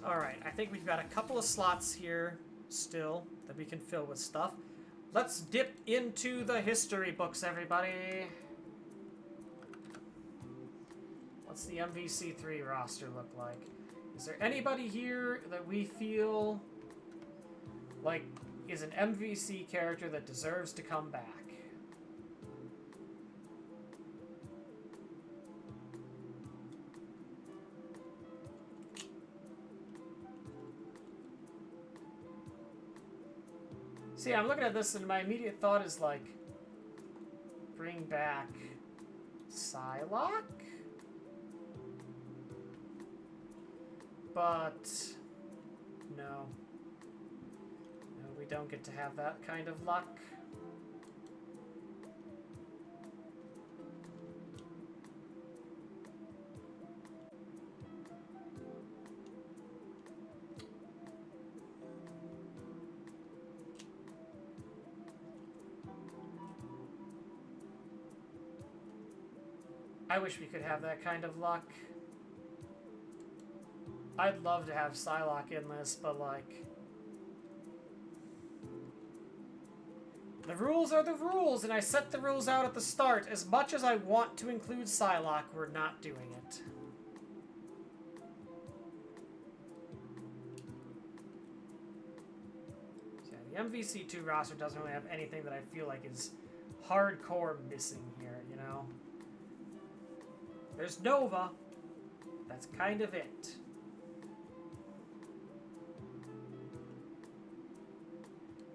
Alright, I think we've got a couple of slots here still that we can fill with stuff. Let's dip into the history books, everybody. What's the MVC3 roster look like? Is there anybody here that we feel like is an MVC character that deserves to come back? See, I'm looking at this and my immediate thought is like, bring back Psylocke? But no. No, we don't get to have that kind of luck. I wish we could have that kind of luck. I'd love to have Psylocke in this, but like... the rules are the rules, and I set the rules out at the start. As much as I want to include Psylocke, we're not doing it. So yeah, the MVC2 roster doesn't really have anything that I feel like is hardcore missing here, you know? There's Nova. That's kind of it.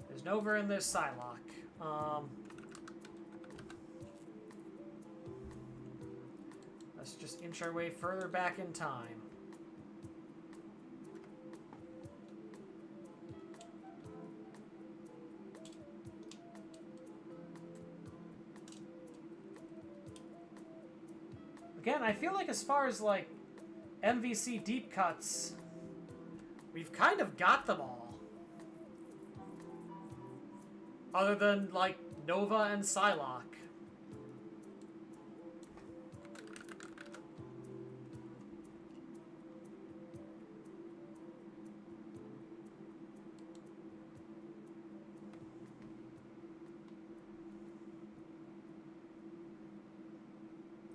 There's Nova and there's Psylocke. Let's just inch our way further back in time. Again, I feel like as far as, like, MVC deep cuts, we've kind of got them all. Other than, like, Nova and Psylocke.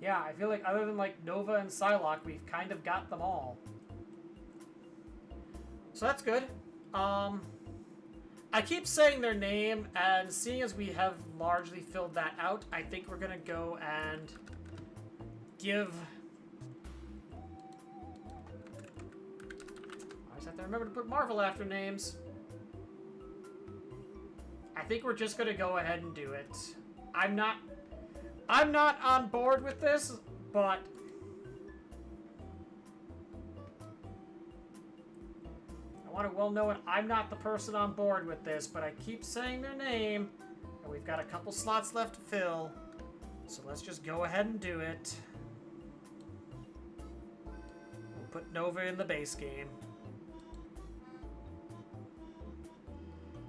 Yeah, I feel like other than like Nova and Psylocke, we've kind of got them all. So that's good. I keep saying their name, and seeing as we have largely filled that out, I think we're gonna go and give... I just have to remember to put Marvel after names. I think we're just gonna go ahead and do it. I'm not on board with this, but I want to well know it. I'm not the person on board with this, but I keep saying their name, and we've got a couple slots left to fill, so let's just go ahead and do it. We'll put Nova in the base game.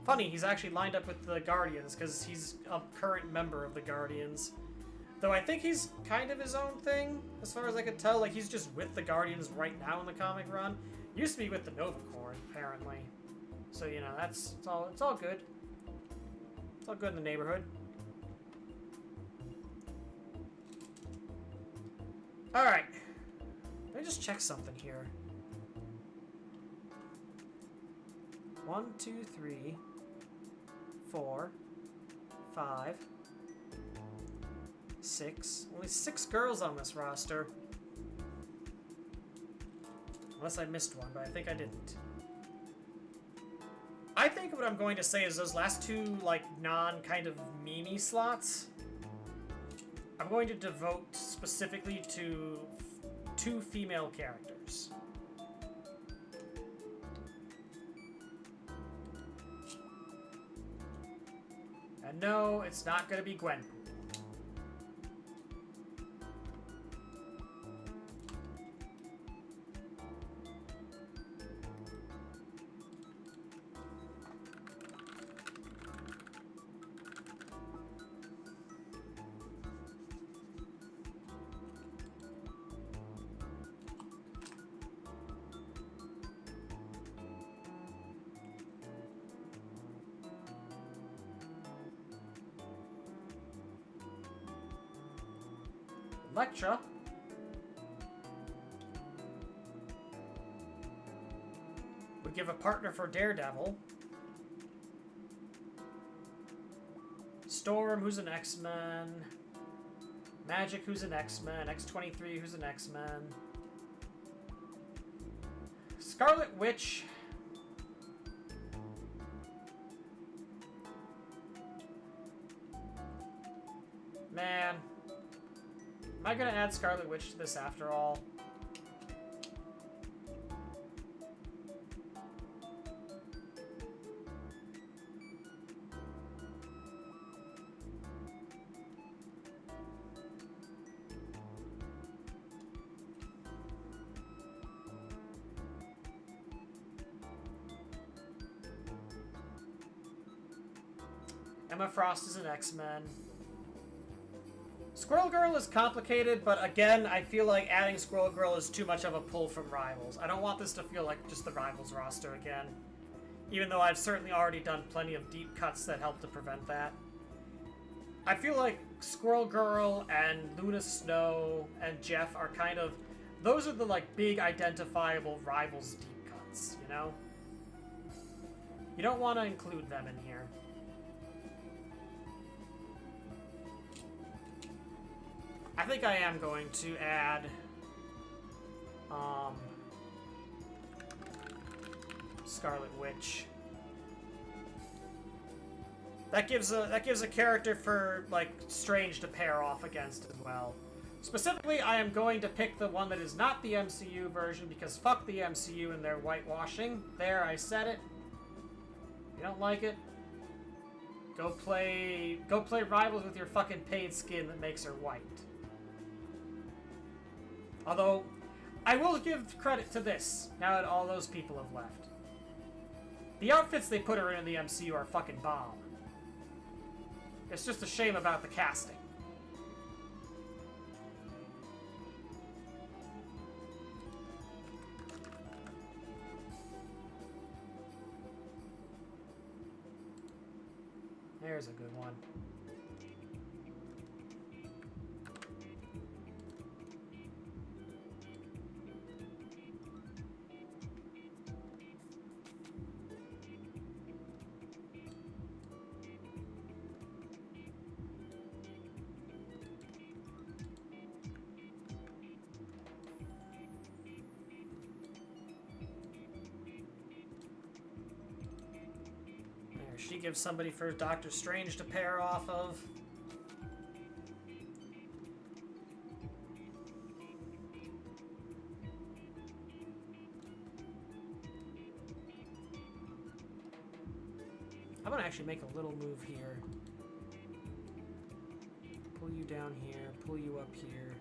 Funny, he's actually lined up with the Guardians, because he's a current member of the Guardians. Though I think he's kind of his own thing, as far as I could tell. Like, he's just with the Guardians right now in the comic run. Used to be with the Nova Corps, apparently. So, you know, it's all good. It's all good in the neighborhood. Alright. Let me just check something here. 1, 2, 3, 4, 5... 6. Only 6 girls on this roster. Unless I missed one, but I think I didn't. I think what I'm going to say is those last 2, like, non-kind of meme slots, I'm going to devote specifically to 2 female characters. And no, it's not going to be Gwenpool. Electra. Would give a partner for Daredevil. Storm, who's an X-Men. Magic, who's an X-Men. X-23, who's an X-Men. Scarlet Witch. Man. Am I gonna add Scarlet Witch to this after all? Emma Frost is an X-Men. Squirrel Girl is complicated, but again, I feel like adding Squirrel Girl is too much of a pull from Rivals. I don't want this to feel like just the Rivals roster again. Even though I've certainly already done plenty of deep cuts that help to prevent that. I feel like Squirrel Girl and Luna Snow and Jeff are kind of... Those are the, like, big identifiable Rivals deep cuts, you know? You don't want to include them in here. I think I am going to add Scarlet Witch. That gives a character for like Strange to pair off against as well. Specifically, I am going to pick the one that is not the MCU version because fuck the MCU and their whitewashing. There, I said it. You don't like it? Go play Rivals with your fucking paid skin that makes her white. Although, I will give credit to this, now that all those people have left. The outfits they put her in the MCU are fucking bomb. It's just a shame about the casting. There's a good one. She gives somebody for Doctor Strange to pair off of. I'm gonna actually make a little move here. Pull you down here, pull you up here.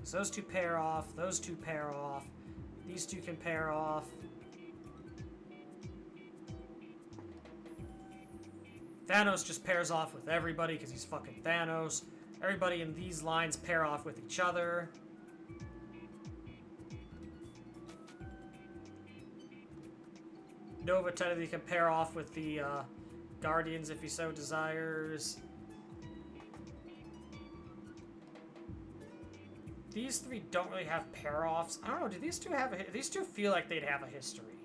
So those two pair off, those two pair off. These two can pair off. Thanos just pairs off with everybody because he's fucking Thanos. Everybody in these lines pair off with each other. Nova technically can pair off with the Guardians if he so desires. These three don't really have pair-offs. I don't know, do these two have these two feel like they'd have a history.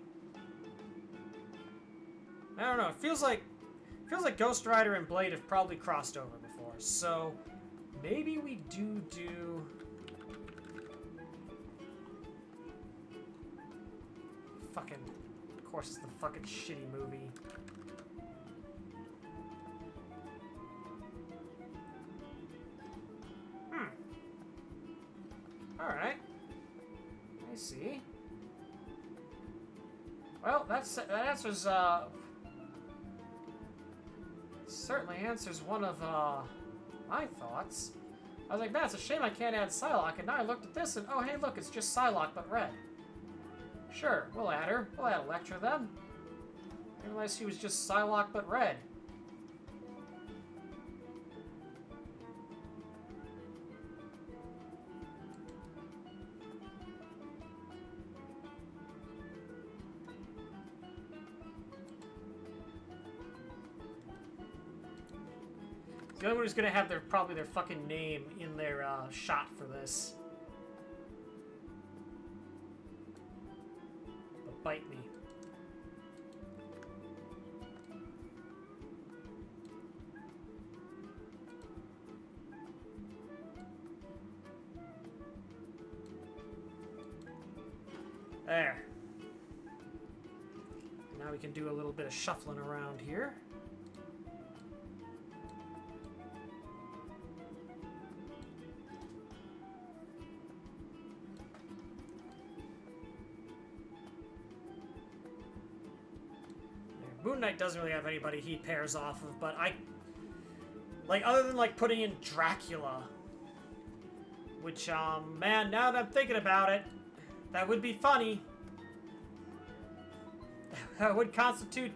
I don't know, it feels like Ghost Rider and Blade have probably crossed over before. So maybe we do fucking, of course it's the fucking shitty movie. Alright. I see. Well, that answers, certainly answers one of, my thoughts. I was like, man, it's a shame I can't add Psylocke, and now I looked at this and, oh, hey, look, it's just Psylocke, but red. Sure, we'll add her. We'll add Elektra then. I didn't realize she was just Psylocke, but red. The only one who's gonna have probably their fucking name in their shot for this. But bite me. There. Now we can do a little bit of shuffling around here. Moon Knight doesn't really have anybody he pairs off of, but other than, like, putting in Dracula, which, man, now that I'm thinking about it, that would be funny. That would constitute,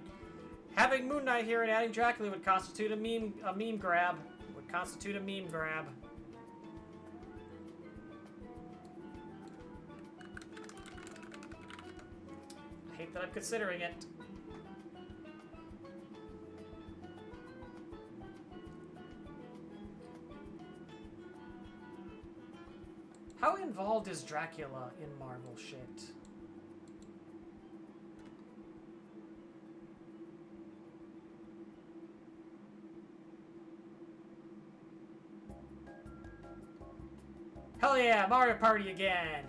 having Moon Knight here and adding Dracula would constitute a meme grab. Would constitute a meme grab. I hate that I'm considering it. How involved is Dracula in Marvel shit? Hell yeah, Mario Party again!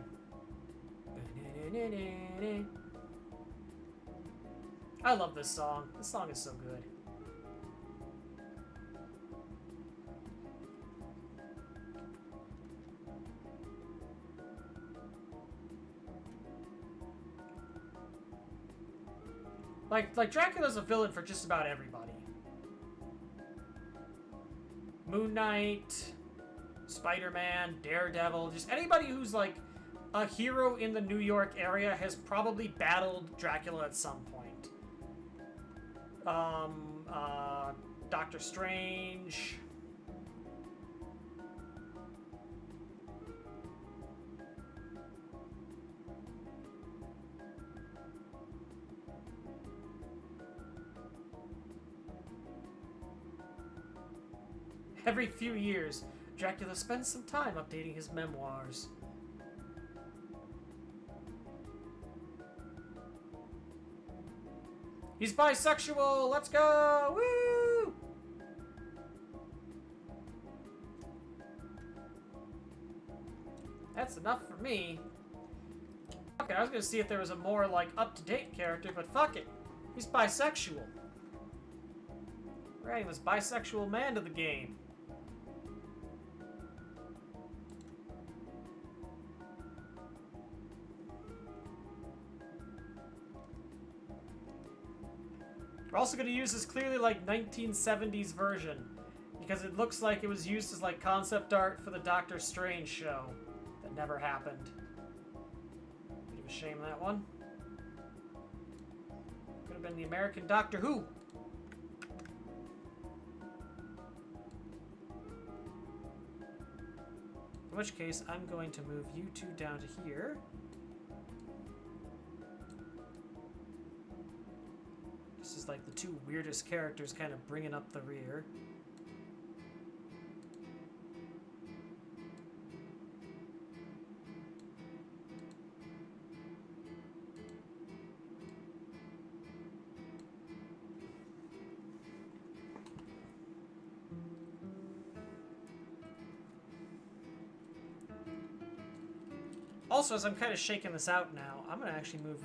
I love this song. This song is so good. Like Dracula's a villain for just about everybody. Moon Knight, Spider-Man, Daredevil, just anybody who's like a hero in the New York area has probably battled Dracula at some point. Doctor Strange. Every few years, Dracula spends some time updating his memoirs. He's bisexual! Let's go! Woo! That's enough for me. Okay, I was gonna see if there was a more, like, up-to-date character, but fuck it. He's bisexual. We're adding this bisexual man to the game. We're also going to use this clearly like 1970s version because it looks like it was used as like concept art for the Doctor Strange show that never happened. Bit of a shame, that one. Could have been the American Doctor Who. In which case, I'm going to move you two down to here. This is like the two weirdest characters kind of bringing up the rear. Also, as I'm kind of shaking this out now, I'm going to actually move...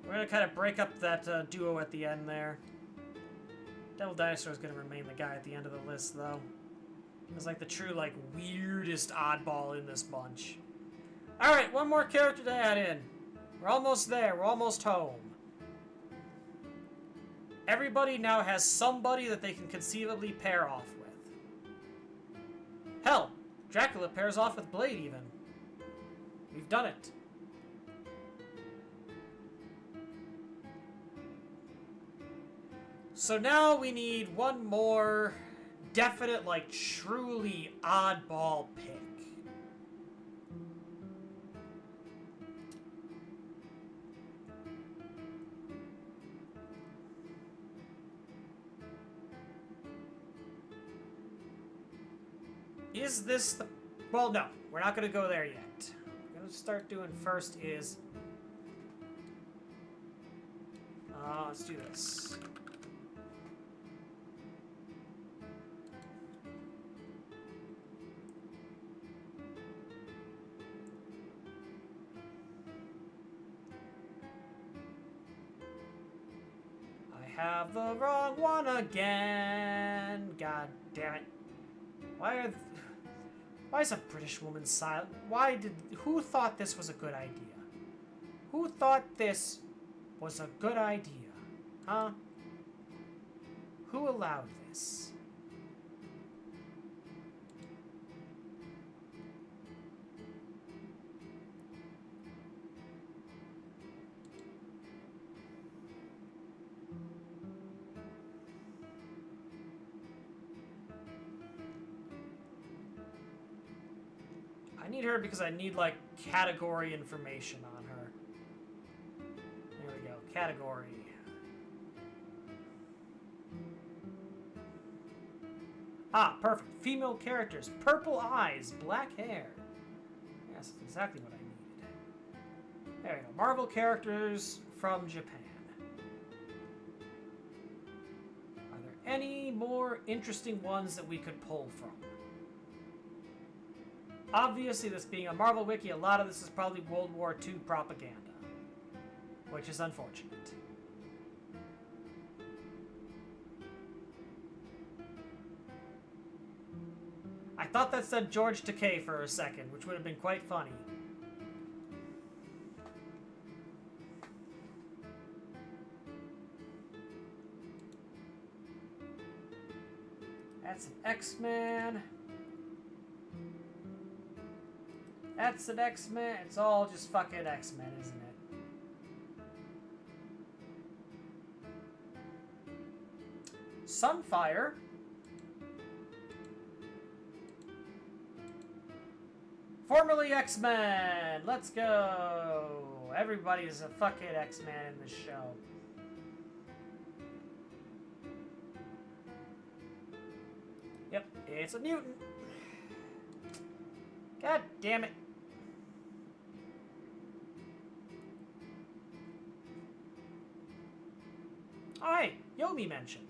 We're going to kind of break up that duo at the end there. Devil Dinosaur is going to remain the guy at the end of the list, though. He's like the true, like, weirdest oddball in this bunch. Alright, one more character to add in. We're almost there. We're almost home. Everybody now has somebody that they can conceivably pair off with. Hell, Dracula pairs off with Blade, even. We've done it. So now we need one more definite, like, truly oddball pick. is this the... Well, no. We're not going to go there yet. What we're going to start doing first is... let's do this. I have the wrong one again. God damn it. Why is a British woman silent? Who thought this was a good idea? Who thought this was a good idea? Huh? Who allowed this? I need her because I need, like, category information on her. There we go. Category. Ah, perfect. Female characters. Purple eyes. Black hair. Yes, that's exactly what I needed. There we go. Marvel characters from Japan. Are there any more interesting ones that we could pull from? Obviously, this being a Marvel wiki, a lot of this is probably World War II propaganda, which is unfortunate. I thought that said George Takei for a second, which would have been quite funny. That's an X-Man. That's an X-Men. It's all just fucking X-Men, isn't it? Sunfire. Formerly X-Men. Let's go. Everybody's a fucking X-Man in this show. Yep, it's a mutant. God damn it. Oh, hey, Yomi mentioned.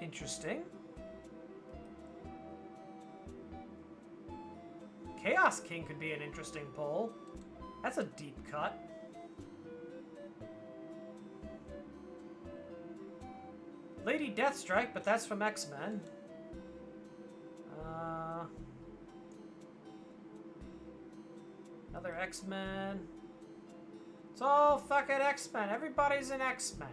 Interesting. Chaos King could be an interesting pull. That's a deep cut. Lady Deathstrike, but that's from X-Men. Another X-Men. It's all fucking X-Men. Everybody's an X-Men.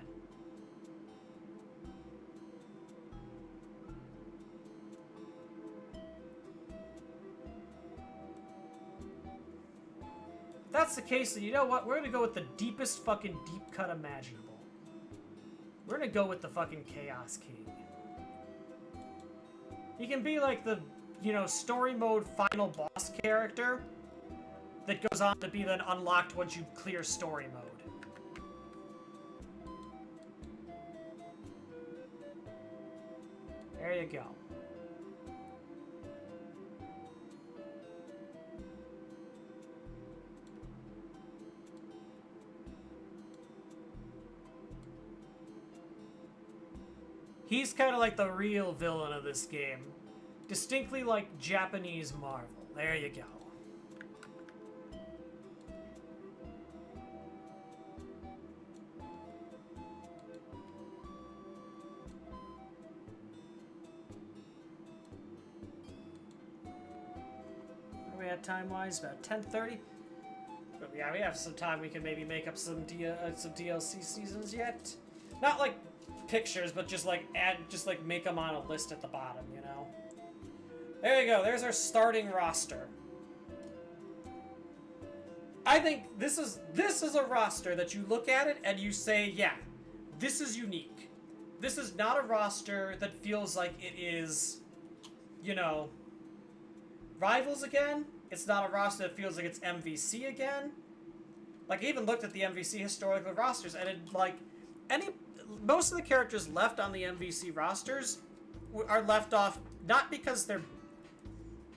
If that's the case, then you know what? We're gonna go with the deepest fucking deep cut imaginable. We're gonna go with the fucking Chaos King. He can be like the, you know, story mode final boss character that goes on to be then unlocked once you clear story mode. There you go. He's kind of like the real villain of this game. Distinctly like Japanese Marvel. There you go. Where are we at time-wise? About 10:30? But yeah, we have some time. We can maybe make up some DLC seasons yet. Not like pictures, but just like make them on a list at the bottom, you know. There you go. There's our starting roster. I think this is a roster that you look at it and you say, yeah, this is unique. This is not a roster that feels like it is, you know, Rivals again. It's not a roster that feels like it's MVC again. Like, I even looked at the MVC historical rosters, and it, like, most of the characters left on the MVC rosters are left off not because they're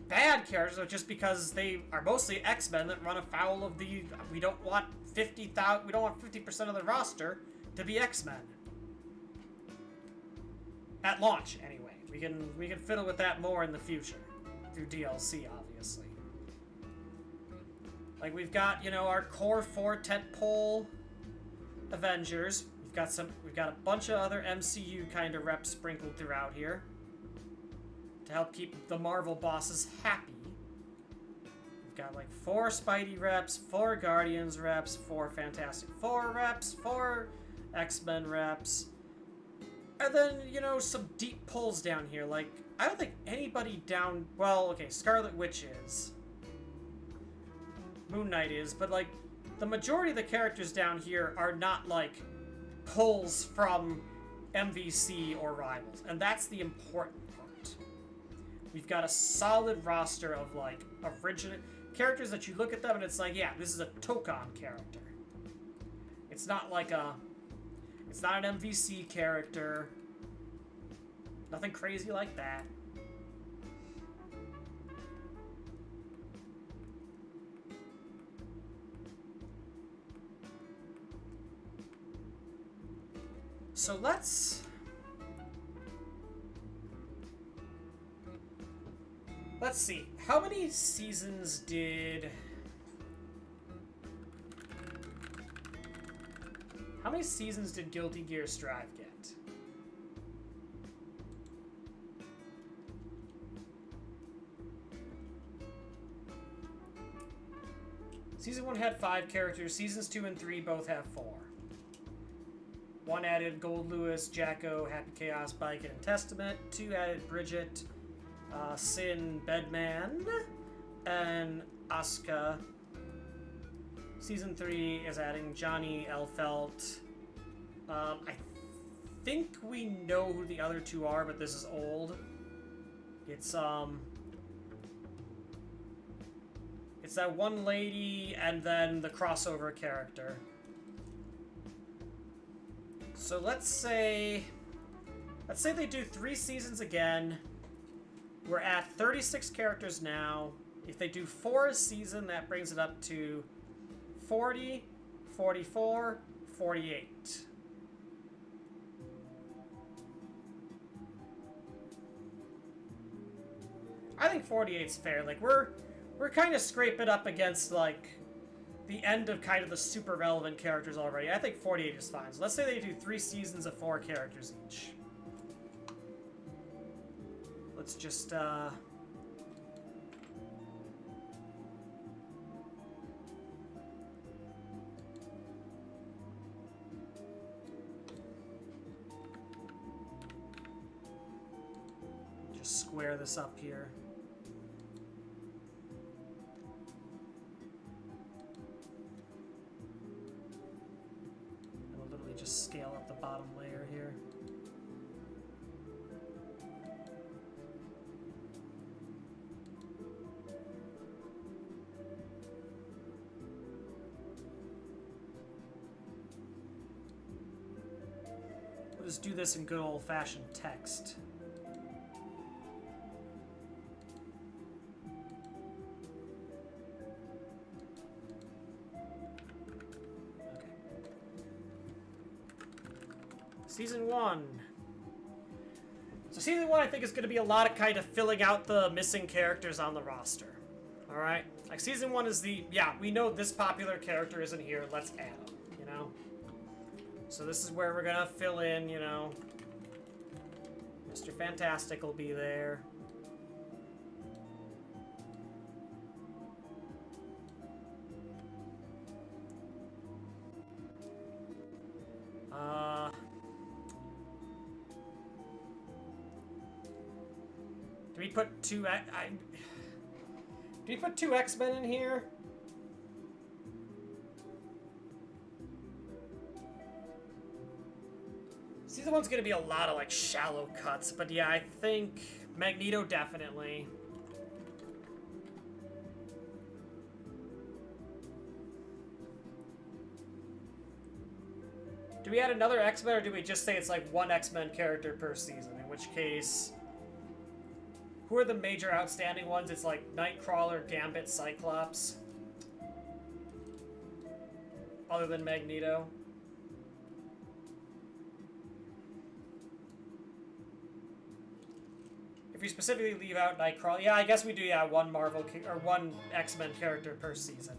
bad characters, but just because they are mostly X-Men that run afoul of the, we don't want 50% of the roster to be X-Men. At launch, anyway. We can fiddle with that more in the future. Through DLC, obviously. Like, we've got, you know, our core 4 tentpole Avengers. We've got a bunch of other MCU kind of reps sprinkled throughout here to help keep the Marvel bosses happy. We've got like 4 Spidey reps, 4 Guardians reps, 4 Fantastic Four reps, 4 X-Men reps, and then, you know, some deep pulls down here. Like, I don't think anybody down, well, okay, Scarlet Witch is, Moon Knight is, but like the majority of the characters down here are not like pulls from MVC or Rivals, and that's the important part. We've got a solid roster of like original characters that you look at them and it's like, yeah, this is a Tokon character. It's not an MVC character. Nothing crazy like that. So let's see. How many seasons did Guilty Gear Strive get? Season 1 had 5 characters. Seasons 2 and 3 both have 4. 1 added Gold Lewis, Jacko, Happy Chaos, Bike, and Testament. 2 added Bridget, Sin, Bedman, and Asuka. Season 3 is adding Johnny Elfelt. I think we know who the other 2 are, but this is old. It's that one lady and then the crossover character. So let's say they do 3 seasons again. We're at 36 characters now. If they do 4 a season, that brings it up to 40, 44, 48. I think 48's fair. Like, we're kind of scraping up against, like, the end of kind of the super relevant characters already. I think 48 is fine. So let's say they do 3 seasons of 4 characters each. Let's just, just square this up here. It'll literally just scale up the bottom layer here. We'll just do this in good old-fashioned text. Season 1. So Season 1, I think, is going to be a lot of kind of filling out the missing characters on the roster. Alright? Like, Season 1 is the, yeah, we know this popular character isn't here, let's add him, you know? So this is where we're going to fill in, you know, Mr. Fantastic will be there. Do we put 2... do we put 2 X-Men in here? one's gonna be a lot of, like, shallow cuts, but yeah, I think Magneto definitely. Do we add another X-Men, or do we just say it's like one X-Men character per season? In which case, who are the major outstanding ones? It's like Nightcrawler, Gambit, Cyclops. Other than Magneto. If we specifically leave out Nightcrawler, yeah, I guess we do. Yeah, one Marvel or one X-Men character per season.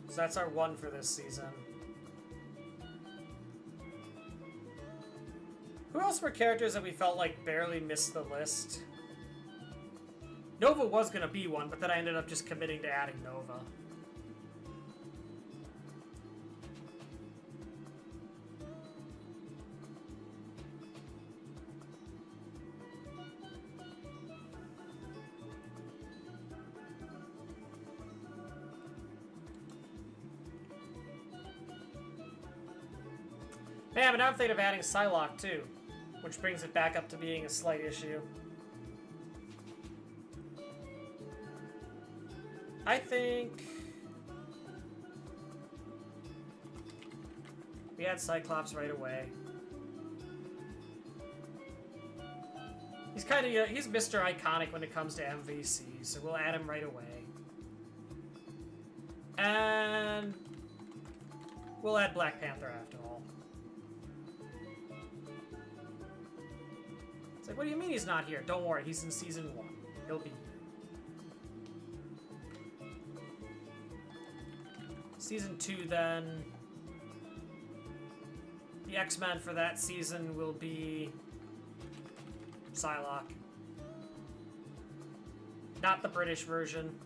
So that's our one for this season. Who else were characters that we felt like barely missed the list? Nova was gonna be one, but then I ended up just committing to adding Nova. Man, but now I'm thinking of adding Psylocke too, which brings it back up to being a slight issue. I think we add Cyclops right away. He's kind of, he's Mr. Iconic when it comes to MVC, so we'll add him right away. And we'll add Black Panther after all. It's like, what do you mean he's not here? Don't worry, he's in season 1. He'll be here. Season 2, then. The X-Men for that season will be Psylocke. Not the British version.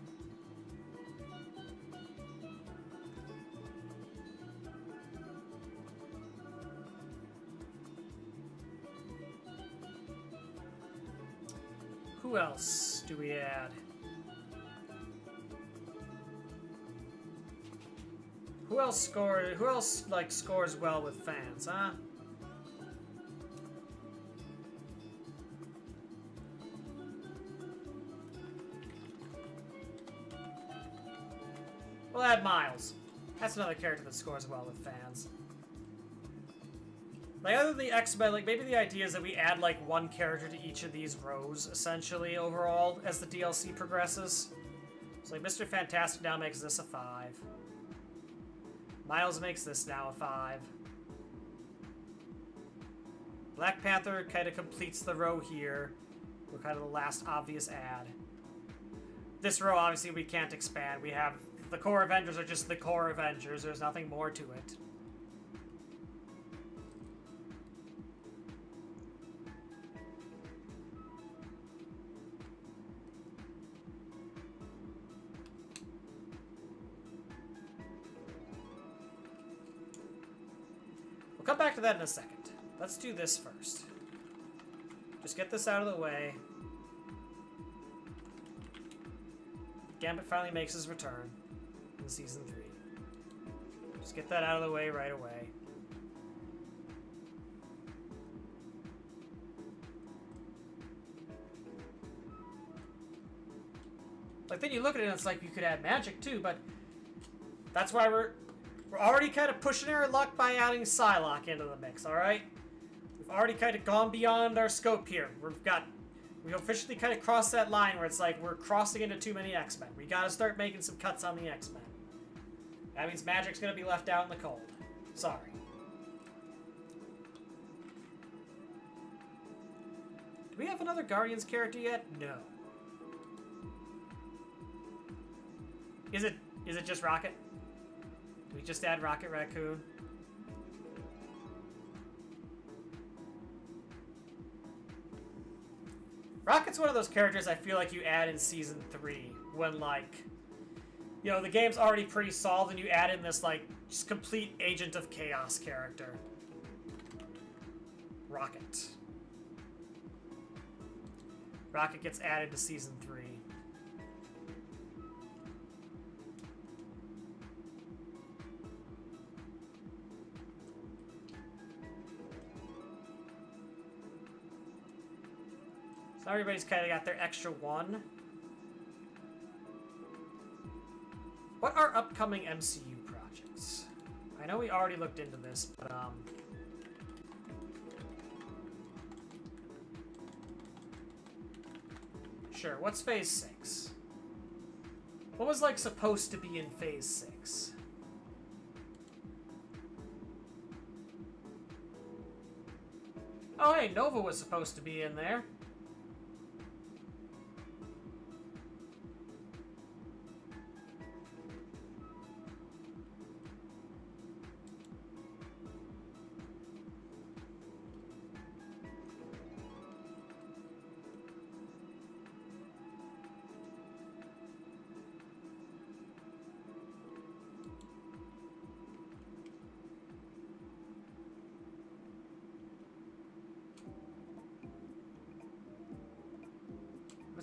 Who else do we add? Who else scores well with fans, huh? We'll add Miles. That's another character that scores well with fans. Like, other than the X-Men, like, maybe the idea is that we add, like, one character to each of these rows, essentially, overall, as the DLC progresses. So, like, Mr. Fantastic now makes this a 5. Miles makes this now a 5. Black Panther kind of completes the row here. We're kind of the last obvious add. This row, obviously, we can't expand. We have... The core Avengers are just the core Avengers. There's nothing more to it. We'll come back to that in a second. Let's do this first. Just get this out of the way. Gambit finally makes his return in Season 3. Just get that out of the way right away. Like, then you look at it and it's like you could add magic too, but that's why we're already kind of pushing our luck by adding Psylocke into the mix, alright? We've already kind of gone beyond our scope here. We've officially kind of crossed that line where it's like we're crossing into too many X-Men. We gotta start making some cuts on the X-Men. That means magic's gonna be left out in the cold. Sorry. Do we have another Guardians character yet? No. Is it just Rocket? Do we just add Rocket Raccoon? Rocket's one of those characters I feel like you add in Season 3 when, like, you know, the game's already pretty solved and you add in this, like, just complete Agent of Chaos character. Rocket. Rocket gets added to Season 3. So everybody's kind of got their extra one. What are upcoming MCU projects? I know we already looked into this, but sure, what's Phase 6? What was, like, supposed to be in Phase 6? Oh, hey, Nova was supposed to be in there.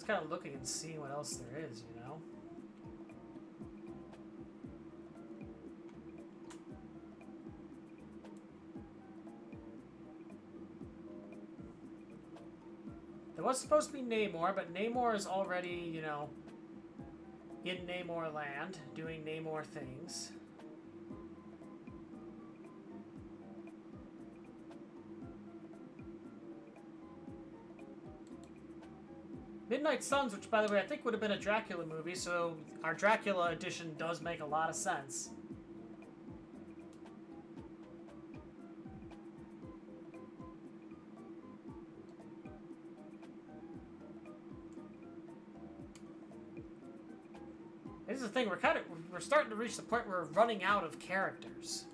Kind of looking and seeing what else there is, you know? There was supposed to be Namor, but Namor is already, you know, in Namor land, doing Namor things. Midnight Suns, which, by the way, I think would have been a Dracula movie, so our Dracula edition does make a lot of sense. This is the thing, we're starting to reach the point where we're running out of characters.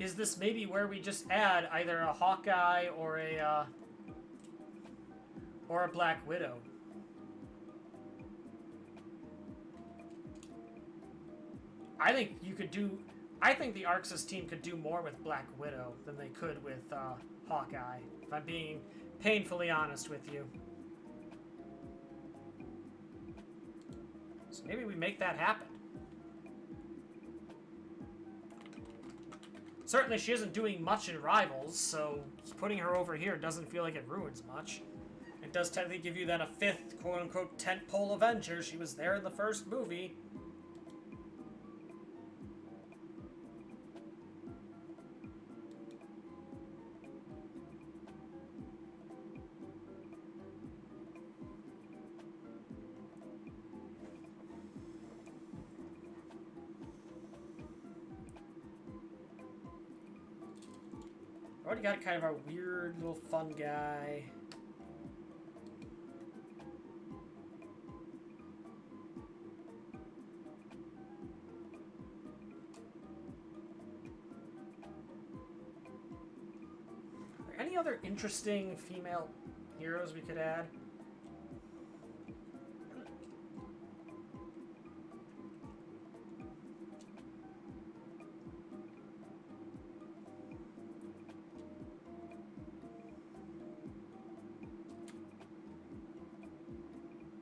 Is this maybe where we just add either a Hawkeye or a Black Widow? I think you could do. I think the Arxis team could do more with Black Widow than they could with Hawkeye. If I'm being painfully honest with you. So maybe we make that happen. Certainly she isn't doing much in Rivals, so putting her over here doesn't feel like it ruins much. It does technically give you then a fifth, quote-unquote, tentpole Avenger. She was there in the first movie. Already got kind of our weird little fun guy. Are there any other interesting female heroes we could add?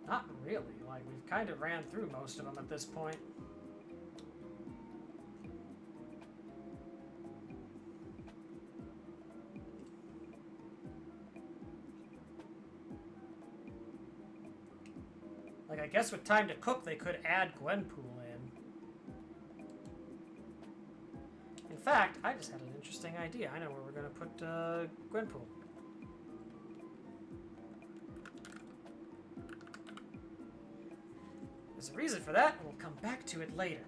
Not really. Like, we've kind of ran through most of them at this point. Like, I guess with Time to Cook, they could add Gwenpool in. In fact, I just had an interesting idea. I know where we're going to put Gwenpool. There's a reason for that, and we'll come back to it later.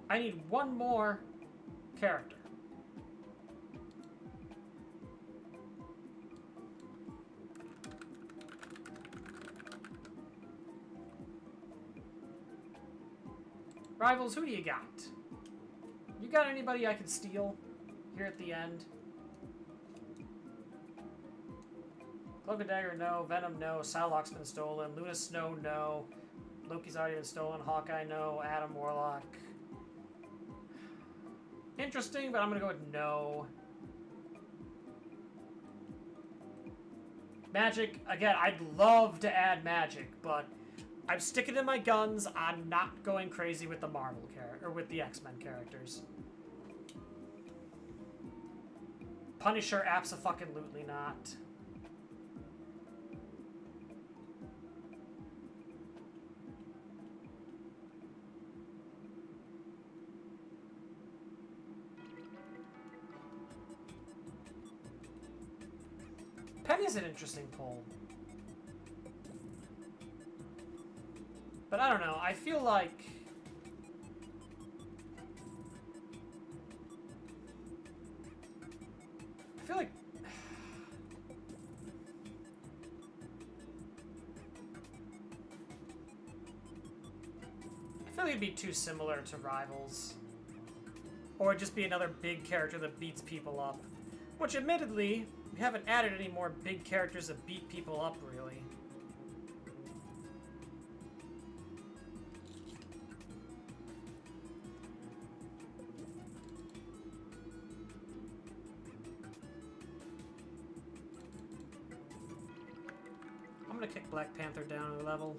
I need one more character. Rivals, who do you got? You got anybody I can steal here at the end? Cloak and Dagger, no. Venom, no. Psylocke's been stolen. Luna Snow, no. Loki's already been stolen. Hawkeye, no. Adam Warlock. Interesting, but I'm gonna go with no. Magic, again, I'd love to add magic, but I'm sticking to my guns. I'm not going crazy with the Marvel character, or with the X-Men characters. Punisher, abso-fucking-lutely not. Penny's an interesting pull. But I don't know, I feel like... I feel like... I feel like it'd be too similar to Rivals. Or just be another big character that beats people up. Which, admittedly, we haven't added any more big characters that beat people up, really. I'm gonna kick Black Panther down a level.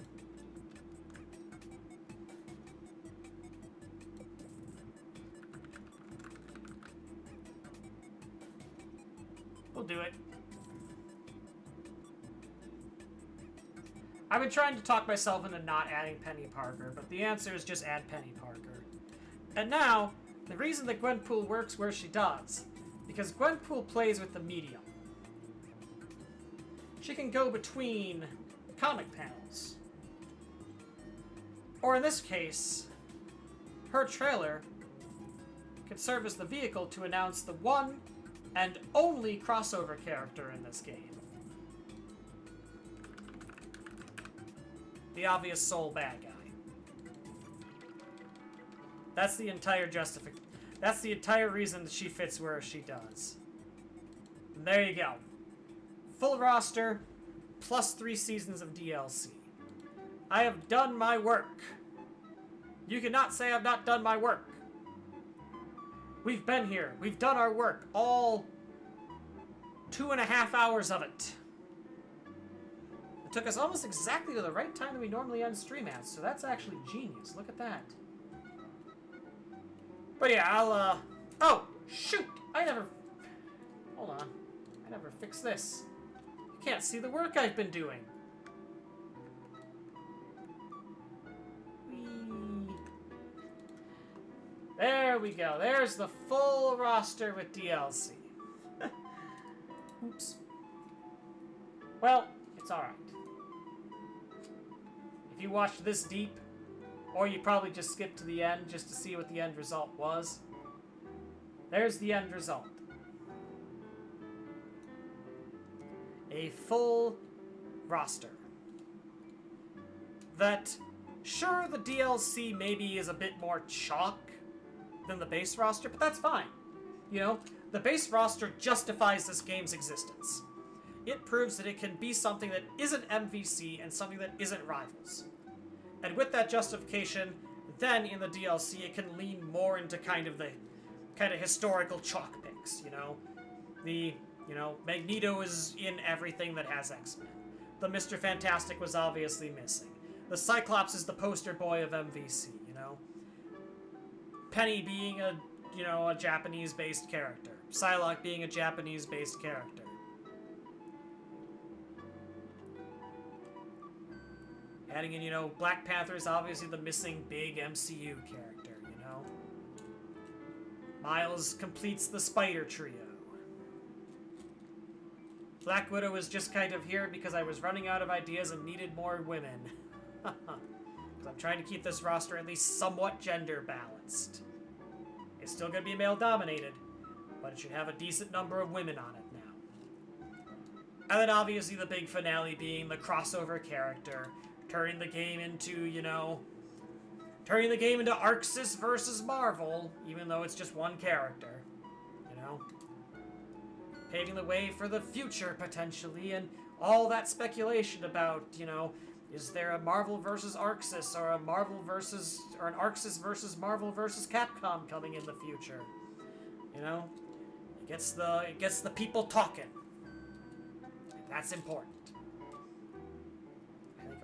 We'll do it. I've been trying to talk myself into not adding Penny Parker, but the answer is just add Penny Parker. And now, the reason that Gwenpool works where she does, because Gwenpool plays with the medium. She can go between comic panels. Or in this case, her trailer could serve as the vehicle to announce the one and only crossover character in this game. The obvious sole bad guy. That's the entire that's the entire reason that she fits where she does. And there you go. Full roster, plus 3 seasons of DLC. I have done my work. You cannot say I've not done my work. We've been here. We've done our work. All 2.5 hours of it. It took us almost exactly to the right time that we normally end stream at, so that's actually genius. Look at that. But yeah, I'll, oh, shoot! Hold on. I never fixed this. You can't see the work I've been doing. There we go. There's the full roster with DLC. Oops. Well, it's alright. If you watched this deep, or you probably just skipped to the end just to see what the end result was, there's the end result. A full roster. That, sure, the DLC maybe is a bit more chalk than the base roster, but that's fine. You know, the base roster justifies this game's existence. It proves that it can be something that isn't MVC and something that isn't Rivals. And with that justification, then in the DLC it can lean more into kind of historical chalk picks, you know? Magneto is in everything that has X-Men. The Mr. Fantastic was obviously missing. The Cyclops is the poster boy of MVC, you know? Penny being a Japanese-based character. Psylocke being a Japanese-based character. Adding in, Black Panther is obviously the missing big MCU character, you know? Miles completes the Spider Trio. Black Widow is just kind of here because I was running out of ideas and needed more women. Because I'm trying to keep this roster at least somewhat gender balanced. It's still going to be male-dominated, but it should have a decent number of women on it now. And then obviously the big finale being the crossover character, turning the game into, Arxis versus Marvel, even though it's just one character, Paving the way for the future, potentially, and all that speculation about, is there a Marvel versus Arxis, or an Arxis versus Marvel versus Capcom coming in the future? It gets the people talking. That's important.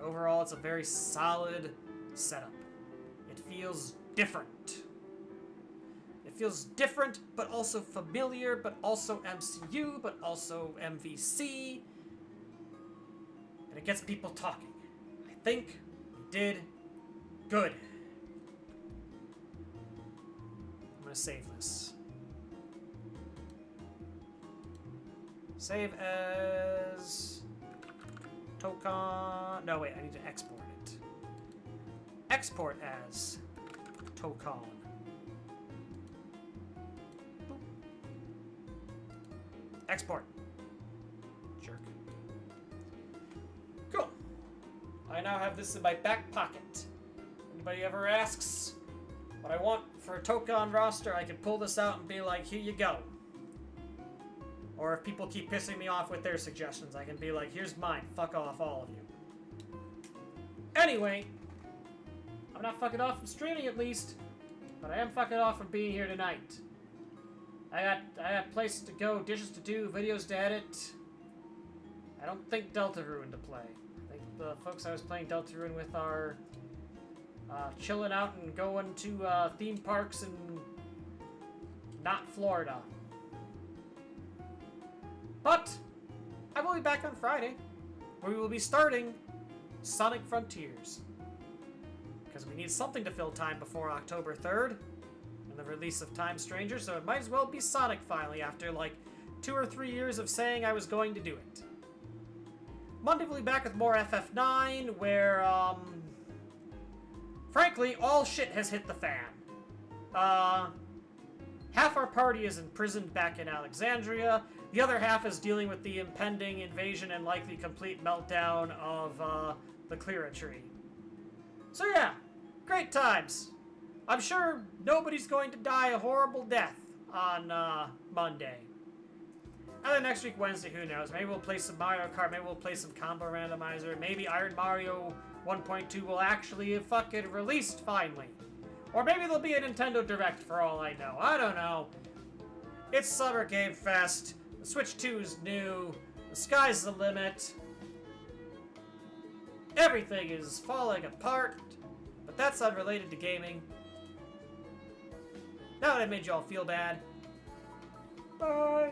overall, it's a very solid setup. It feels different. It feels different, but also familiar, but also MCU, but also MVC. And it gets people talking. I think we did good. I'm gonna save this. Save as Tokon. No, wait, I need to export it. Export as Tokon. Boop. Export. Jerk. Cool. I now have this in my back pocket. Anybody ever asks what I want for a Tokon roster, I can pull this out and be like, here you go. Or if people keep pissing me off with their suggestions, I can be like, here's mine. Fuck off, all of you. Anyway, I'm not fucking off from streaming at least, but I am fucking off from being here tonight. I got places to go, dishes to do, videos to edit. I don't think Deltarune to play. I think the folks I was playing Deltarune with are chilling out and going to theme parks in not Florida. But I will be back on Friday, where we will be starting Sonic Frontiers. Because we need something to fill time before October 3rd, and the release of Time Stranger, so it might as well be Sonic finally, after like 2 or 3 years of saying I was going to do it. Monday we'll be back with more FF9, where, frankly, all shit has hit the fan. Half our party is imprisoned back in Alexandria. The other half is dealing with the impending invasion and likely complete meltdown of the Cleara tree. So yeah, great times. I'm sure nobody's going to die a horrible death on Monday. And then next week, Wednesday, who knows? Maybe we'll play some Mario Kart, maybe we'll play some Combo Randomizer, maybe Iron Mario 1.2 will actually have fucking released finally. Or maybe there'll be a Nintendo Direct for all I know. I don't know. It's Summer Game Fest. The Switch 2 is new. The sky's the limit. Everything is falling apart. But that's unrelated to gaming. Now that I made you all feel bad. Bye.